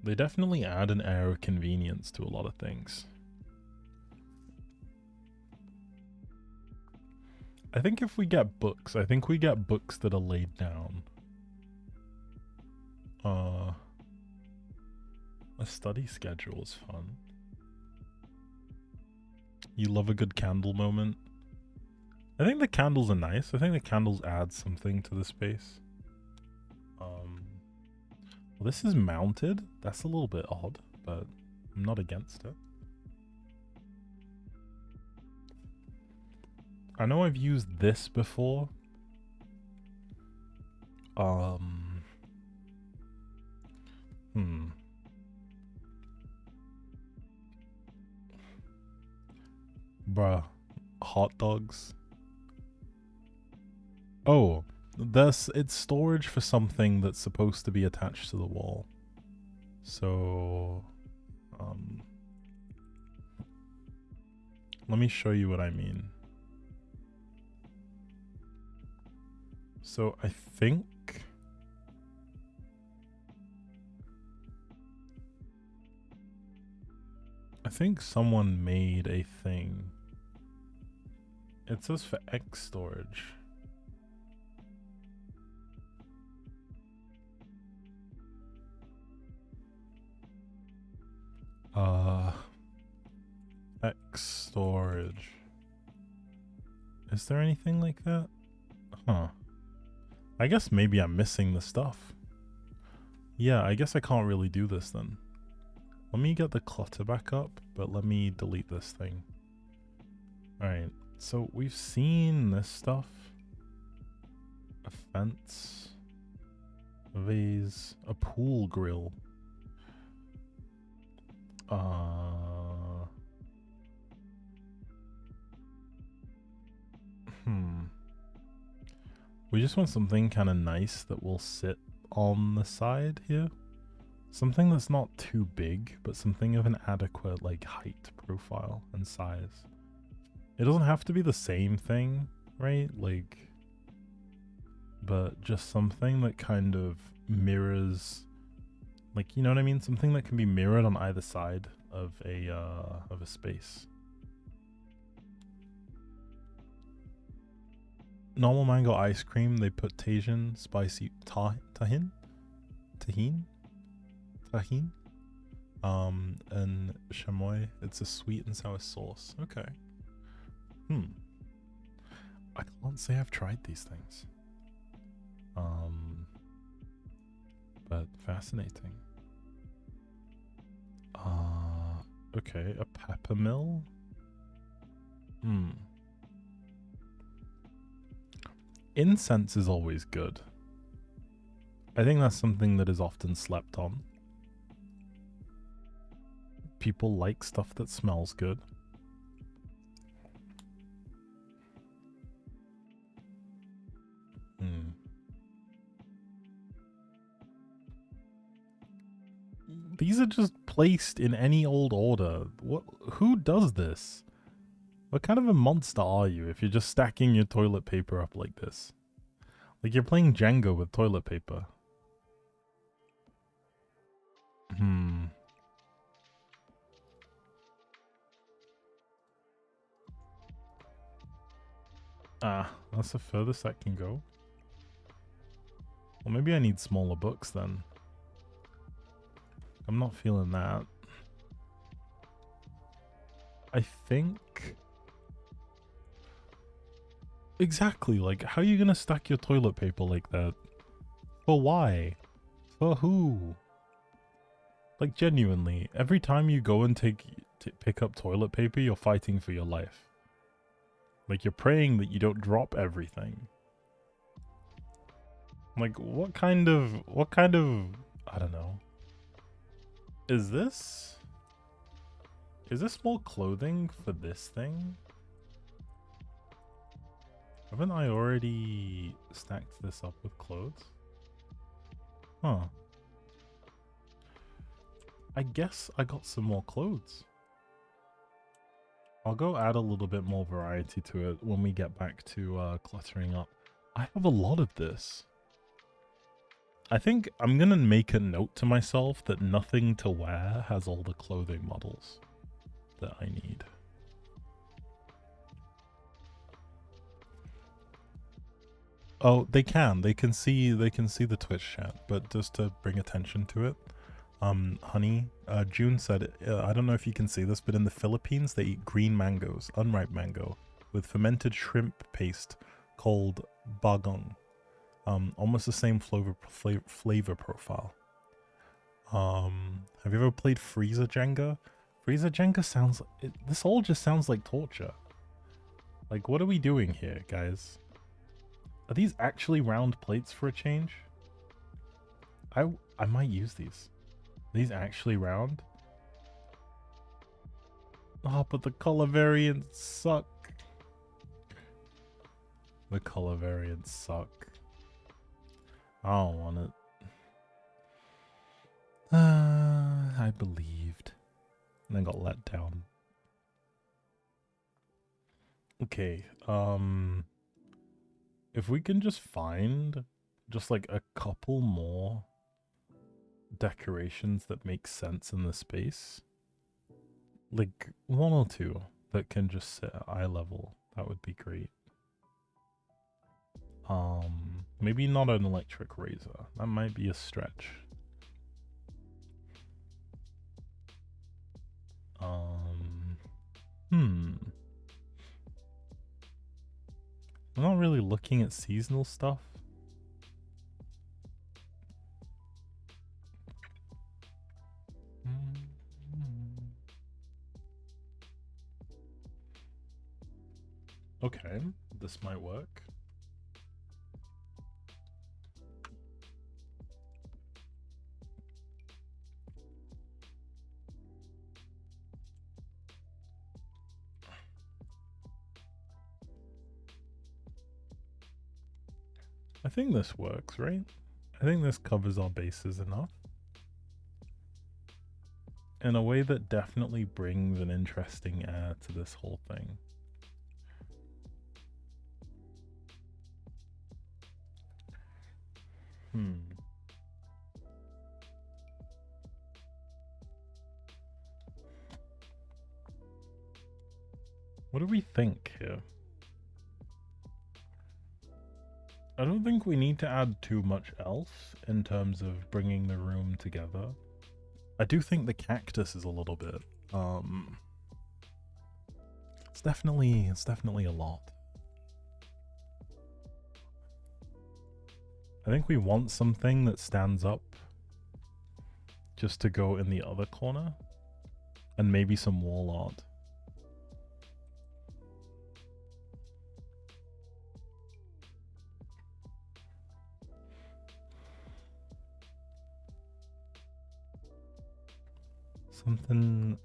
They definitely add an air of convenience to a lot of things. I think if we get books, I think we get books that are laid down. A study schedule is fun. You love a good candle moment. I think the candles are nice. I think the candles add something to the space. Well, this is mounted. That's a little bit odd, but I'm not against it. I know I've used this before. Bruh. Hot dogs. Oh, it's storage for something that's supposed to be attached to the wall. So, let me show you what I mean. So I think someone made a thing. It says for X storage. X storage. Is there anything like that? Huh. I guess maybe I'm missing the stuff. Yeah, I guess I can't really do this then. Let me get the clutter back up, but let me delete this thing. Alright, so we've seen this stuff. A fence. A vase. A pool grill. We just want something kind of nice that will sit on the side here. Something that's not too big, but something of an adequate like height profile and size. It doesn't have to be the same thing, right? Like, but just something that kind of mirrors, like, you know what I mean? Something that can be mirrored on either side of a space. Normal mango ice cream, they put Tajin, spicy tahini, and chamoy. It's a sweet and sour sauce. Okay. I can't say I've tried these things. But fascinating. Okay, a pepper mill. Incense is always good. I think that's something that is often slept on. People like stuff that smells good. These are just placed in any old order. What? Who does this? What kind of a monster are you if you're just stacking your toilet paper up like this? Like you're playing Jenga with toilet paper. Ah, that's the furthest that can go. Well, maybe I need smaller books then. I'm not feeling that. I think... Exactly, like, how are you gonna stack your toilet paper like that? For why? For who? Like, genuinely, every time you go and pick up toilet paper, you're fighting for your life. Like, you're praying that you don't drop everything. Like, what kind of, I don't know. Is this more clothing for this thing? Haven't I already stacked this up with clothes? Huh. I guess I got some more clothes. I'll go add a little bit more variety to it when we get back to cluttering up. I have a lot of this. I think I'm gonna make a note to myself that nothing to wear has all the clothing models that I need. Oh, they can see the Twitch chat, but just to bring attention to it, Honey, June said, I don't know if you can see this, but in the Philippines they eat green mangoes, unripe mango, with fermented shrimp paste called bagong. Almost the same flavor profile. Have you ever played Freezer Jenga? Freezer Jenga sounds, this all just sounds like torture. Like, what are we doing here, guys? Are these actually round plates for a change? I might use these. Are these actually round? Oh, but the color variants suck. The color variants suck. I don't want it. I believed. And then got let down. Okay, if we can just find just like a couple more decorations that make sense in the space, like one or two that can just sit at eye level, that would be great. Maybe not an electric razor. That might be a stretch. I'm not really looking at seasonal stuff. Okay, this might work. I think this works, right? I think this covers our bases enough. In a way that definitely brings an interesting air to this whole thing. What do we think here? I don't think we need to add too much else in terms of bringing the room together. I do think the cactus is a little bit, it's definitely a lot. I think we want something that stands up just to go in the other corner, and maybe some wall art. Something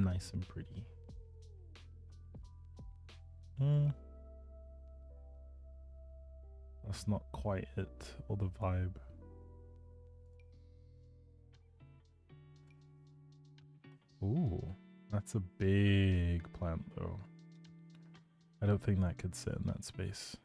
nice and pretty. That's not quite it, or the vibe. Ooh, that's a big plant though. I don't think that could sit in that space.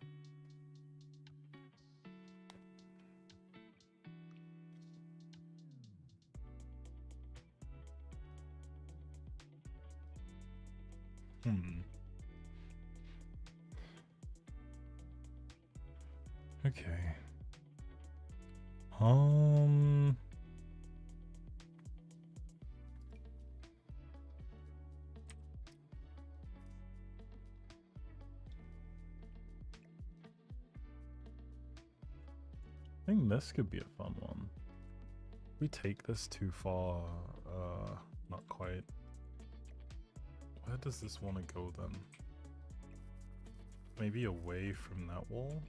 Okay. I think this could be a fun one. We take this too far, not quite. Where does this want to go then? Maybe away from that wall?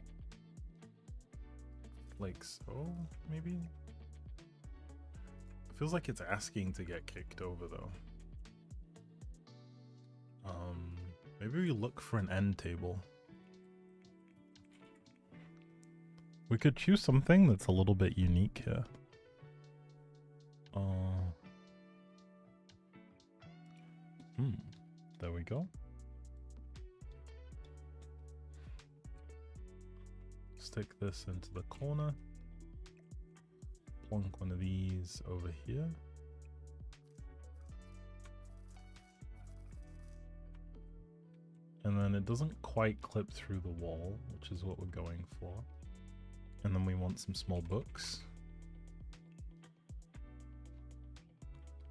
Like so, maybe? It feels like it's asking to get kicked over though. Maybe we look for an end table. We could choose something that's a little bit unique here. There we go. Stick this into the corner. Plonk one of these over here. And then it doesn't quite clip through the wall, which is what we're going for. And then we want some small books.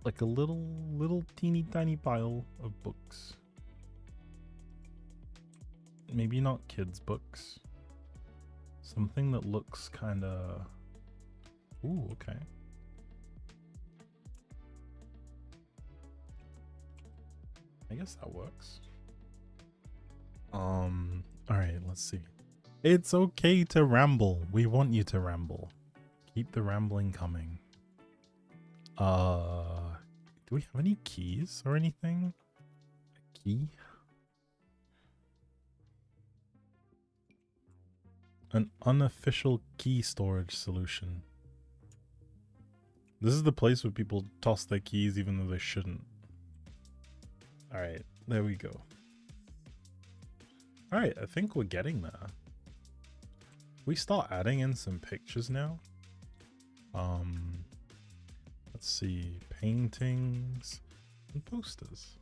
Like a little teeny tiny pile of books. Maybe not kids' books. Something that looks kinda... Ooh, okay. I guess that works. Alright, let's see. It's okay to ramble. We want you to ramble. Keep the rambling coming. Do we have any keys or anything? A key? An unofficial key storage solution. This is the place where people toss their keys even though they shouldn't. Alright, there we go. Alright, I think we're getting there. We start adding in some pictures now. Let's see, paintings and posters.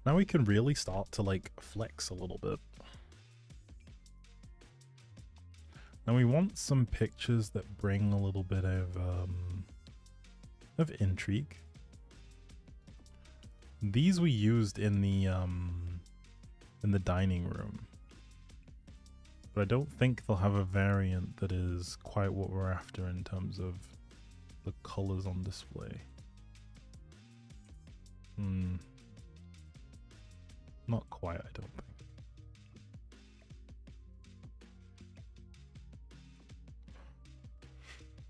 Now we can really start to like flex a little bit. Now we want some pictures that bring a little bit of intrigue. These we used in the dining room. But I don't think they'll have a variant that is quite what we're after in terms of the colors on display. Not quite, I don't think.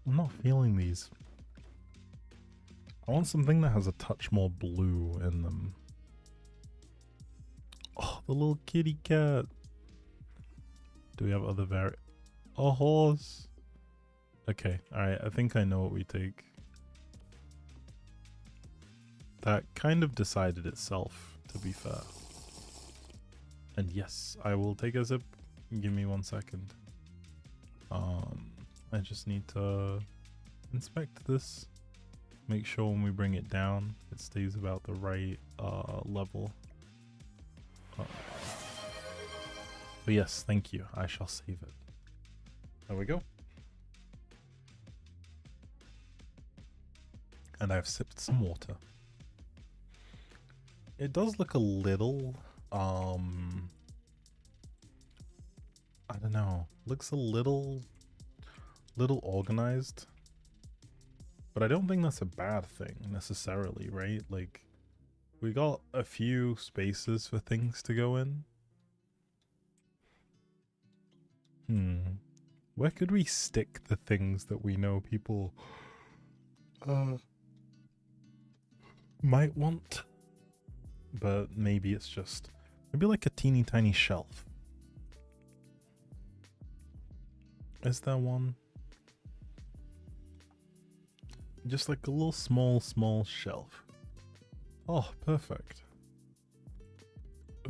I'm not feeling these. I want something that has a touch more blue in them. Oh, the little kitty cat. Do we have other a horse? Okay, alright, I think I know what we take. That kind of decided itself, to be fair. And yes, I will take a sip. Give me 1 second. I just need to inspect this. Make sure when we bring it down, it stays about the right level. But yes, thank you. I shall save it. There we go. And I've sipped some water. It does look a little, I don't know. Looks a little organized. But I don't think that's a bad thing necessarily, right? Like, we got a few spaces for things to go in. Where could we stick the things that we know people might want? But maybe it's just maybe like a teeny tiny shelf. Is there one? Just like a little small shelf. Oh, perfect.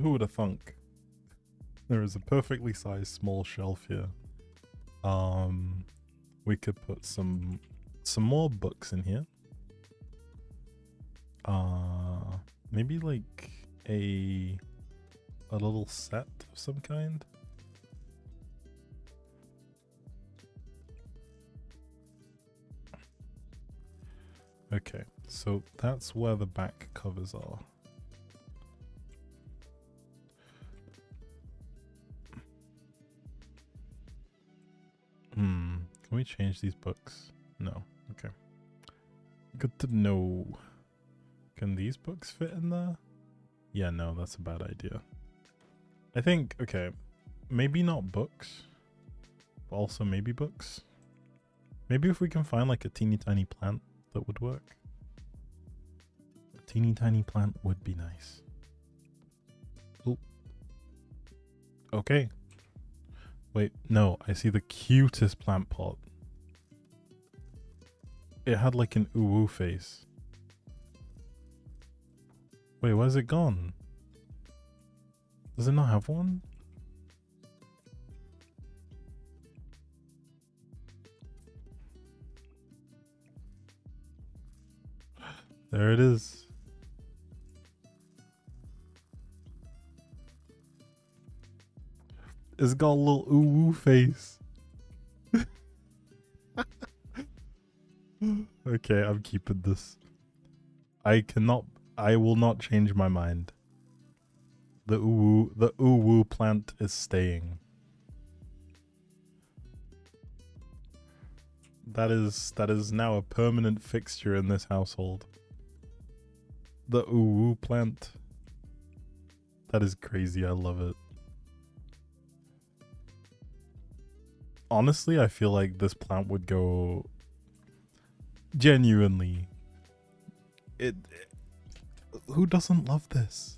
Who would have thunk? There is a perfectly sized small shelf here. We could put some more books in here. Maybe like a little set of some kind. Okay, so that's where the back covers are. Can we change these books? No. Okay. Good to know. Can these books fit in there? Yeah, no, that's a bad idea. I think, okay, maybe not books, but also maybe books. Maybe if we can find like a teeny tiny plant that would work. A teeny tiny plant would be nice. Oh. Okay. Wait, no, I see the cutest plant pot. It had like an ooh face. Wait, where's it gone? Does it not have one? There it is. It's got a little ooh face. Okay, I'm keeping this. I will not change my mind. The ooh plant is staying. That is now a permanent fixture in this household. The ooh plant. That is crazy, I love it. Honestly, I feel like this plant would go genuinely. Who doesn't love this?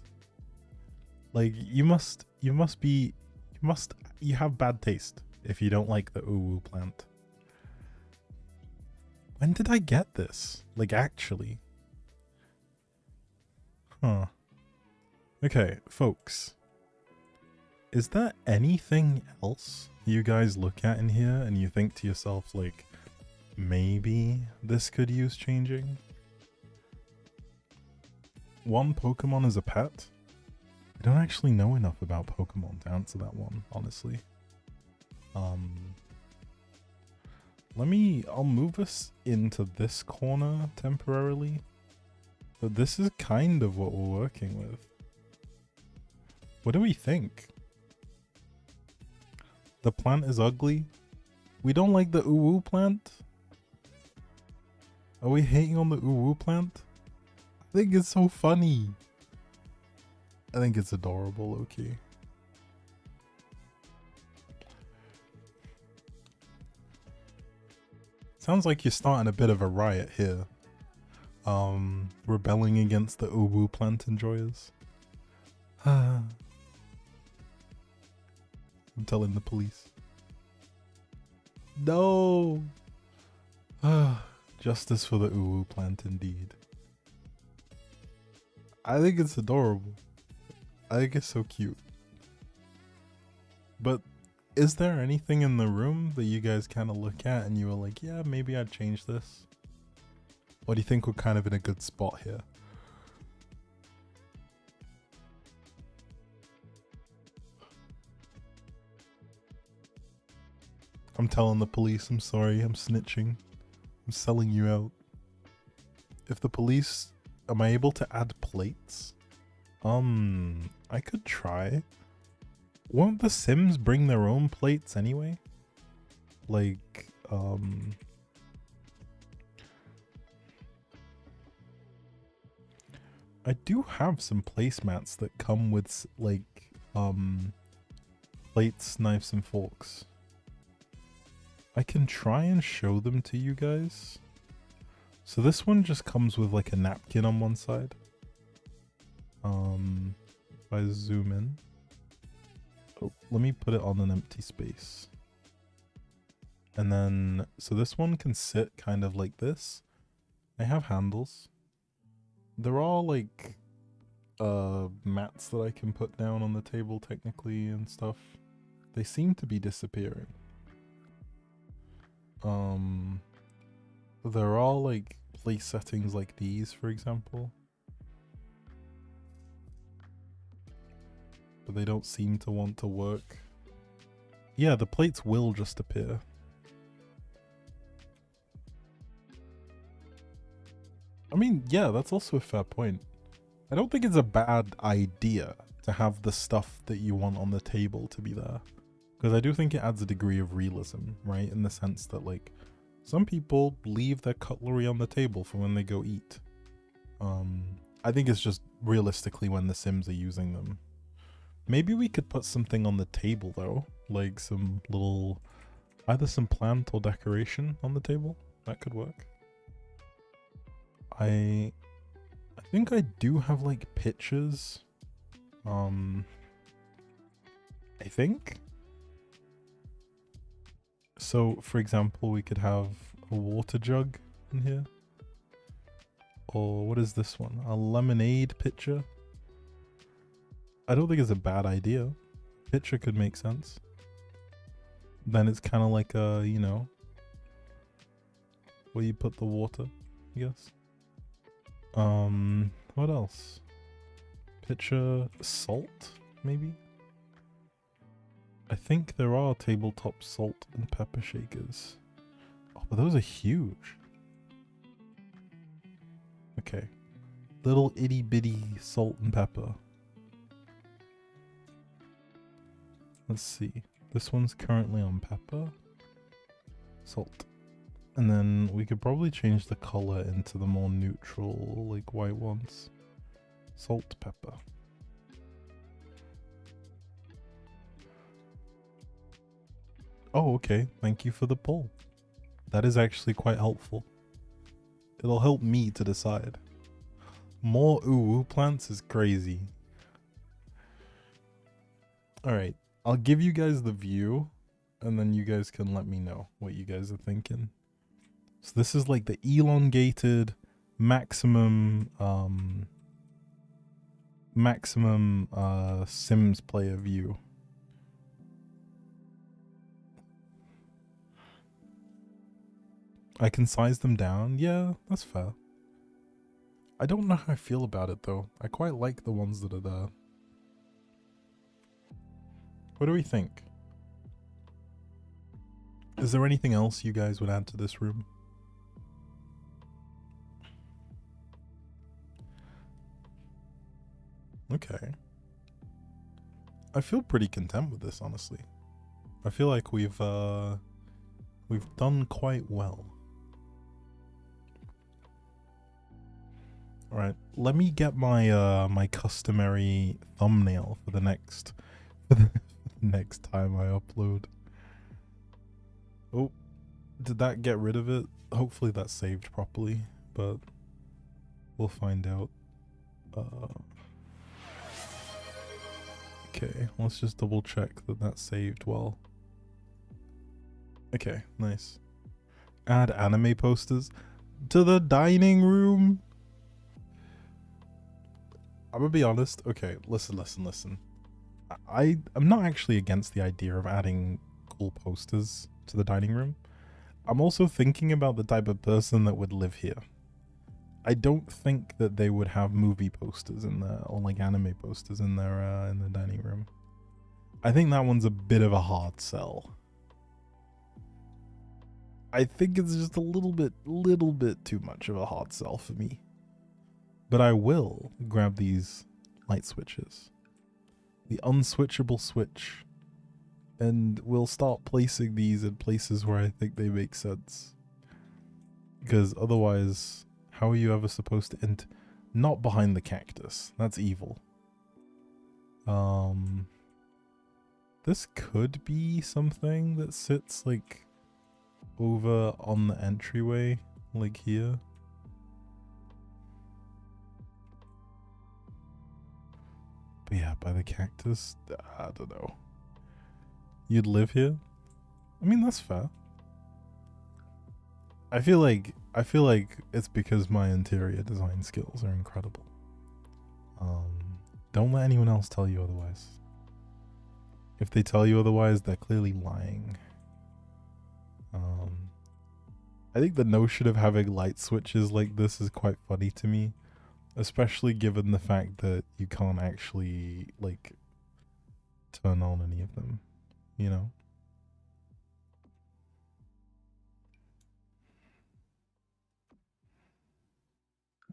Like you have bad taste if you don't like the ooh plant. When did I get this? Like actually? Huh. Okay, folks. Is there anything else you guys look at in here and you think to yourself like, maybe this could use changing? One Pokemon as a pet? I don't actually know enough about Pokemon to answer that one, honestly. I'll move us into this corner temporarily. But this is kind of what we're working with. What do we think? The plant is ugly? We don't like the ooh plant? Are we hating on the ooh plant? I think it's so funny. I think it's adorable, low-key. Sounds like you're starting a bit of a riot here. Rebelling against the ooh plant enjoyers. I'm telling the police. No! Justice for the ooh plant indeed. I think it's adorable. I think it's so cute. But is there anything in the room that you guys kind of look at and you were like, yeah, maybe I'd change this? Or do you think we're kind of in a good spot here? I'm telling the police, I'm sorry, I'm snitching. I'm selling you out. If the police... Am I able to add plates? I could try. Won't the Sims bring their own plates anyway? Like, I do have some placemats that come with, like, plates, knives, and forks. I can try and show them to you guys. So this one just comes with like a napkin on one side. If I zoom in. Oh, let me put it on an empty space. And then, so this one can sit kind of like this. I have handles. There are like mats that I can put down on the table technically and stuff. They seem to be disappearing. There are like place settings like these, for example, but they don't seem to want to work. Yeah, the plates will just appear. I mean, yeah, that's also a fair point. I don't think it's a bad idea to have the stuff that you want on the table to be there, because I do think it adds a degree of realism, right? In the sense that like some people leave their cutlery on the table for when they go eat. I think it's just realistically when the Sims are using them. Maybe we could put something on the table though, like some little, either some plant or decoration on the table. That could work. I think I do have like pictures. I think. So for example, we could have a water jug in here. Or what is this one? A lemonade pitcher. I don't think it's a bad idea. Pitcher could make sense. Then it's kind of like a, you know, where you put the water, I guess. What else? Pitcher, salt, maybe? I think there are tabletop salt and pepper shakers. Oh, but those are huge. Okay. Little itty bitty salt and pepper. Let's see. This one's currently on pepper. Salt. And then we could probably change the color into the more neutral, like white ones. Salt, pepper. Oh, okay. Thank you for the poll. That is actually quite helpful. It'll help me to decide. More ooh plants is crazy. Alright, I'll give you guys the view, and then you guys can let me know what you guys are thinking. So this is like the elongated maximum Sims player view. I can size them down. Yeah, that's fair. I don't know how I feel about it though. I quite like the ones that are there. What do we think? Is there anything else you guys would add to this room? Okay. I feel pretty content with this, honestly. I feel like we've done quite well. Alright, let me get my my customary thumbnail for the next next time I upload. Oh, did that get rid of it? Hopefully that's saved properly, but we'll find out. Okay, let's just double check that that's saved well. Okay, nice. Add anime posters to the dining room. I'm gonna be honest. Okay, listen. I'm not actually against the idea of adding cool posters to the dining room. I'm also thinking about the type of person that would live here. I don't think that they would have movie posters in there or like anime posters in their in the dining room. I think that one's a bit of a hard sell. I think it's just a little bit too much of a hard sell for me. But I will grab these light switches. The unswitchable switch. And we'll start placing these in places where I think they make sense. Because otherwise, how are you ever supposed to enter? Not behind the cactus. That's evil. This could be something that sits like over on the entryway, like here. But yeah, by the cactus, I don't know. You'd live here? I mean, that's fair. I feel like I feel like it's because my interior design skills are incredible. Don't let anyone else tell you otherwise. If they tell you otherwise, they're clearly lying. I think the notion of having light switches like this is quite funny to me, especially given the fact that you can't actually, like, turn on any of them, you know?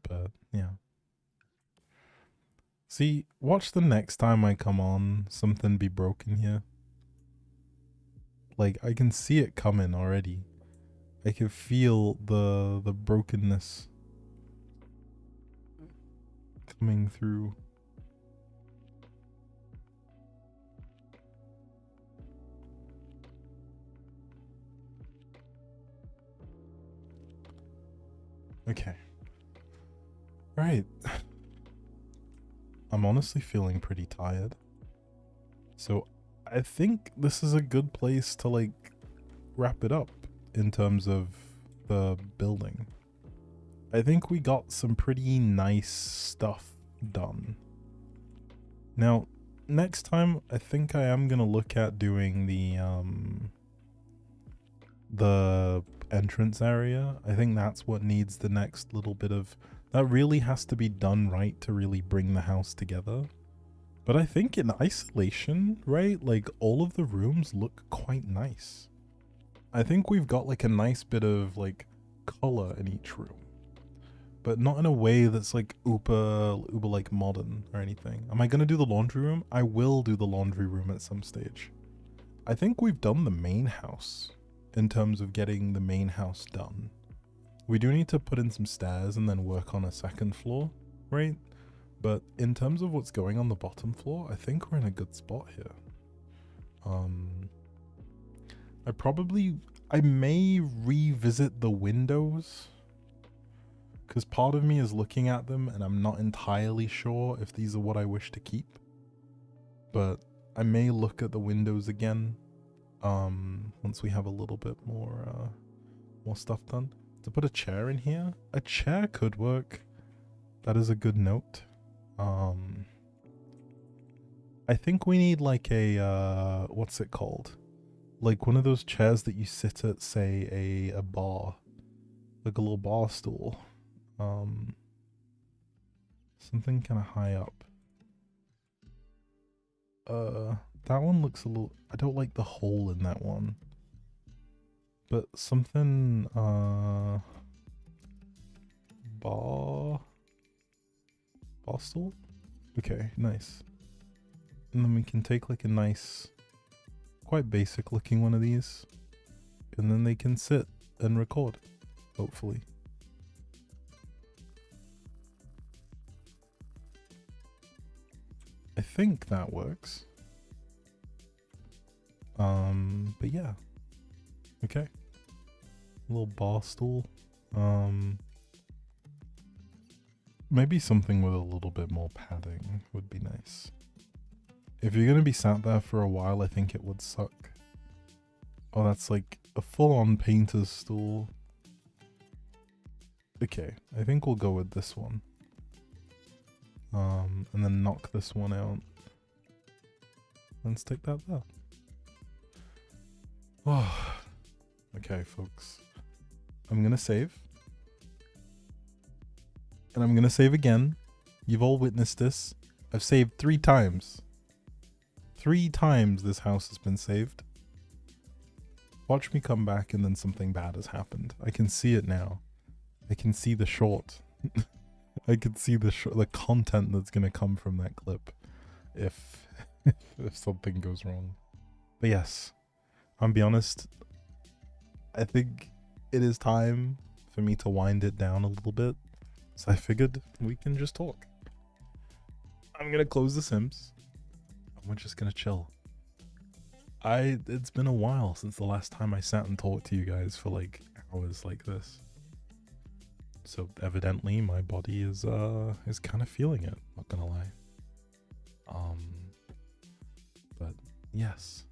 But, yeah. See, watch the next time I come on, something be broken here. Like, I can see it coming already. I can feel the brokenness coming through. Okay. Right. I'm honestly feeling pretty tired. So I think this is a good place to, like, wrap it up in terms of the building. I think we got some pretty nice stuff done. Now, next time, I think I am gonna look at doing the entrance area. I think that's what needs the next little bit of... That really has to be done right to really bring the house together. But I think in isolation, right, like, all of the rooms look quite nice. I think we've got, like, a nice bit of, like, color in each room. But not in a way that's, like, uber, like, modern or anything. Am I gonna do the laundry room? I will do the laundry room at some stage. I think we've done the main house in terms of getting the main house done. We do need to put in some stairs and then work on a second floor, right? But in terms of what's going on the bottom floor, I think we're in a good spot here. I may revisit the windows, because part of me is looking at them and I'm not entirely sure if these are what I wish to keep. But I may look at the windows again once we have a little bit more stuff done. To put a chair in here, a chair could work. That is a good note. I think we need, like, a what's it called? Like one of those chairs that you sit at, say, a bar. Like a little bar stool. Something kind of high up. That one looks a little... I don't like the hole in that one. But something, bar stool? Okay, nice. And then we can take, like, a nice, quite basic looking one of these. And then they can sit and record, hopefully. I think that works. But yeah. Okay. A little bar stool. Maybe something with a little bit more padding would be nice. If you're gonna be sat there for a while, I think it would suck. Oh, that's like a full-on painter's stool. Okay, I think we'll go with this one. And then knock this one out. And stick that there. Oh, okay, folks. I'm gonna save. And I'm gonna save again. You've all witnessed this. I've saved 3 times. 3 times this house has been saved. Watch me come back and then something bad has happened. I can see it now. I can see the short. I can see the content that's gonna come from that clip if if something goes wrong. But yes, I'll be honest. I think it is time for me to wind it down a little bit. So I figured we can just talk. I'm gonna close the Sims. And we're just gonna chill. It's been a while since the last time I sat and talked to you guys for like hours like this. So evidently my body is kind of feeling it, not gonna lie. But yes.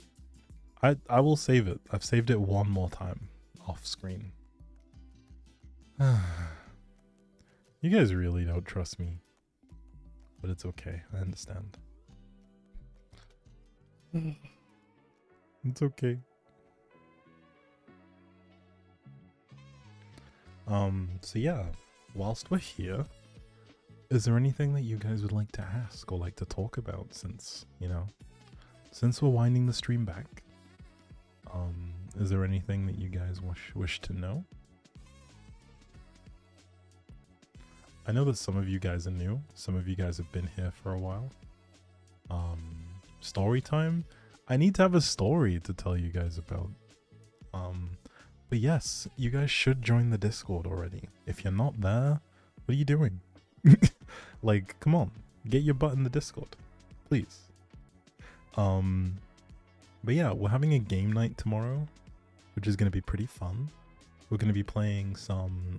I will save it. I've saved it one more time off screen. You guys really don't trust me. But it's okay. I understand. It's okay. So yeah, whilst we're here, is there anything that you guys would like to ask or like to talk about since, you know, since we're winding the stream back? Is there anything that you guys wish to know? I know that some of you guys are new. Some of you guys have been here for a while. Story time? I need to have a story to tell you guys about. But yes, you guys should join the Discord already. If you're not there, what are you doing? Like, come on, get your butt in the Discord, please. But yeah, we're having a game night tomorrow, which is going to be pretty fun. We're going to be playing some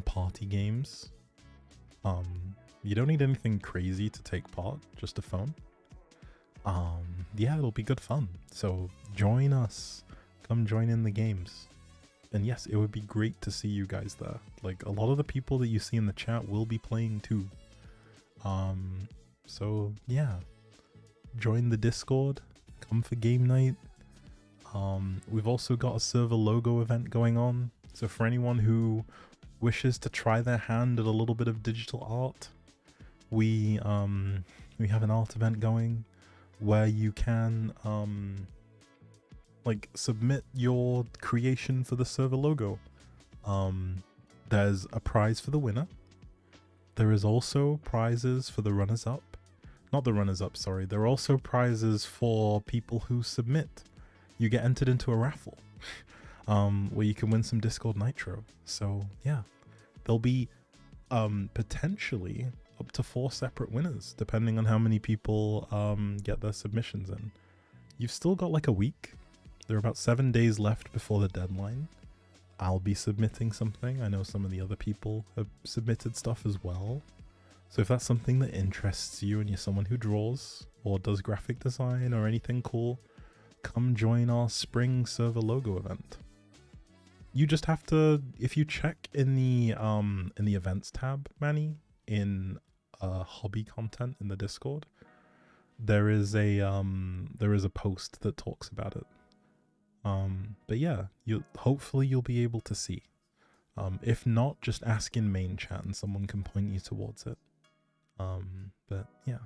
party games. You don't need anything crazy to take part, just a phone. Yeah, it'll be good fun. So join us. Come join in the games. And yes, it would be great to see you guys there. Like, a lot of the people that you see in the chat will be playing too. So yeah, join the Discord. Come for game night. We've also got a server logo event going on. So for anyone who wishes to try their hand at a little bit of digital art, we have an art event going where you can like submit your creation for the server logo. There's a prize for the winner. There is also prizes for the runners-up. Not the runners-up, sorry. There are also prizes for people who submit. You get entered into a raffle where you can win some Discord Nitro. So yeah, there'll be potentially up to 4 separate winners depending on how many people get their submissions in. You've still got like a week. There are about 7 days left before the deadline. I'll be submitting something. I know some of the other people have submitted stuff as well. So if that's something that interests you and you're someone who draws or does graphic design or anything cool, come join our spring server logo event. You just have to, if you check in the events tab, Manny, in hobby content in the Discord, there is a post that talks about it. But yeah, hopefully you'll be able to see. If not, just ask in main chat and someone can point you towards it. But yeah.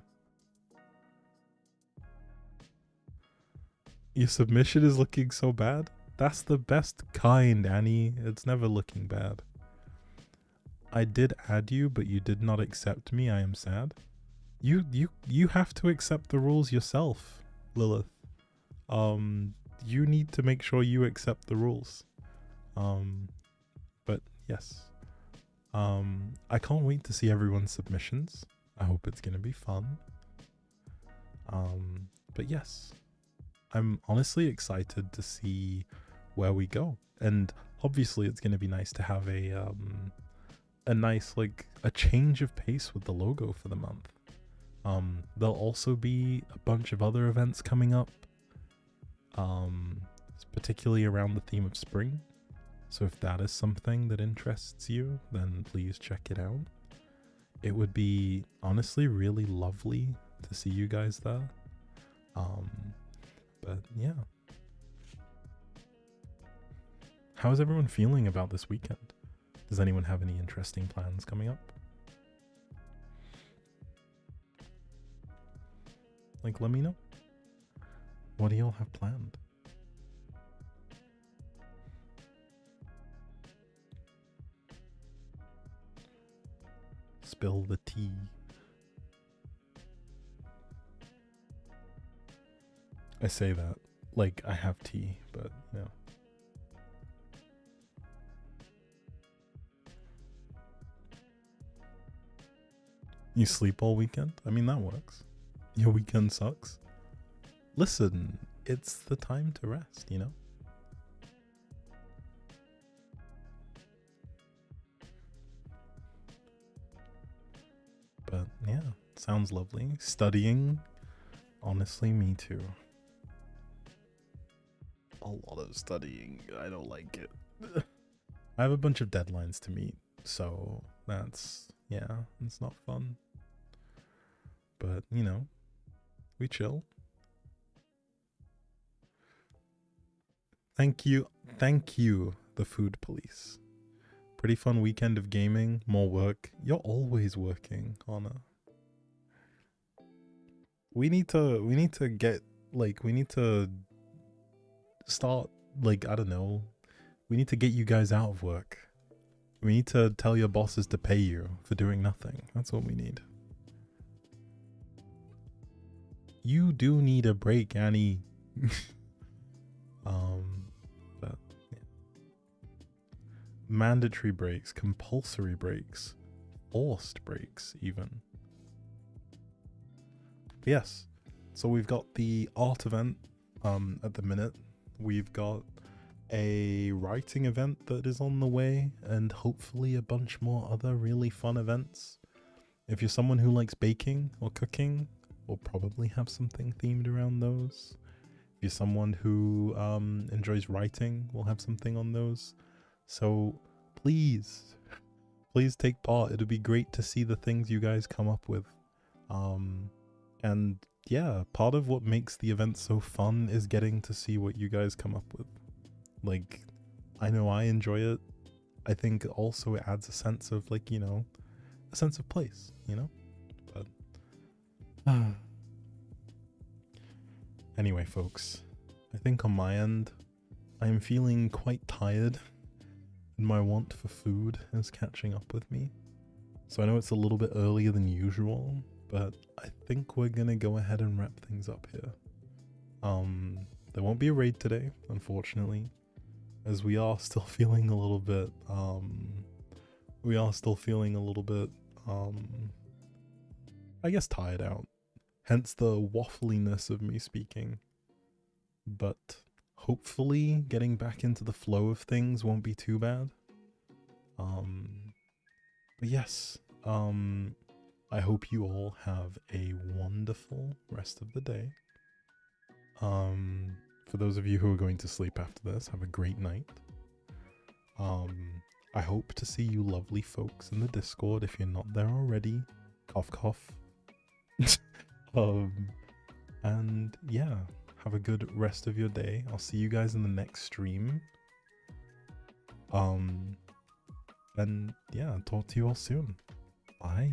Your submission is looking so bad. That's the best kind, Annie. It's never looking bad. I did add you, but you did not accept me. I am sad. You have to accept the rules yourself, Lilith. You need to make sure you accept the rules. But yes. I can't wait to see everyone's submissions. I hope it's gonna be fun. But yes. I'm honestly excited to see where we go. And obviously it's gonna be nice to have a nice, like, a change of pace with the logo for the month. There'll also be a bunch of other events coming up. Particularly around the theme of spring. So if that is something that interests you, then please check it out. It would be honestly really lovely to see you guys there. But yeah. How is everyone feeling about this weekend? Does anyone have any interesting plans coming up? Like, let me know. What do y'all have planned? Spill the tea. I say that like I have tea, but you know. You sleep all weekend? I mean, that works. Your weekend sucks. Listen, it's the time to rest, you know? But yeah, sounds lovely. Studying, honestly, me too. A lot of studying. I don't like it. I have a bunch of deadlines to meet, so that's, yeah, it's not fun. But, you know, we chill. Thank you, the food police. Pretty fun weekend of gaming, more work. You're always working, Anna. We need to get, like, we need to start, like, I don't know. We need to get you guys out of work. We need to tell your bosses to pay you for doing nothing. That's what we need. You do need a break, Annie. But yeah. Mandatory breaks, compulsory breaks, forced breaks, even. But yes. So we've got the art event at the minute. We've got a writing event that is on the way, and hopefully a bunch more other really fun events. If you're someone who likes baking or cooking, we'll probably have something themed around those. If you're someone who enjoys writing, we'll have something on those. So please take part. It'd be great to see the things you guys come up with. And yeah, part of what makes the event so fun is getting to see what you guys come up with. Like, I know I enjoy it. I think also it adds a sense of, like, you know, a sense of place, you know? But anyway, folks, I think on my end, I am feeling quite tired, and my want for food is catching up with me. So I know it's a little bit earlier than usual, but I think we're gonna go ahead and wrap things up here. There won't be a raid today, unfortunately, as we are still feeling a little bit, I guess tired out. Hence the waffliness of me speaking. But hopefully getting back into the flow of things won't be too bad. But yes, I hope you all have a wonderful rest of the day. For those of you who are going to sleep after this, have a great night. I hope to see you lovely folks in the Discord if you're not there already. Cough cough. And yeah, have a good rest of your day. I'll see you guys in the next stream. And yeah, talk to you all soon. Bye.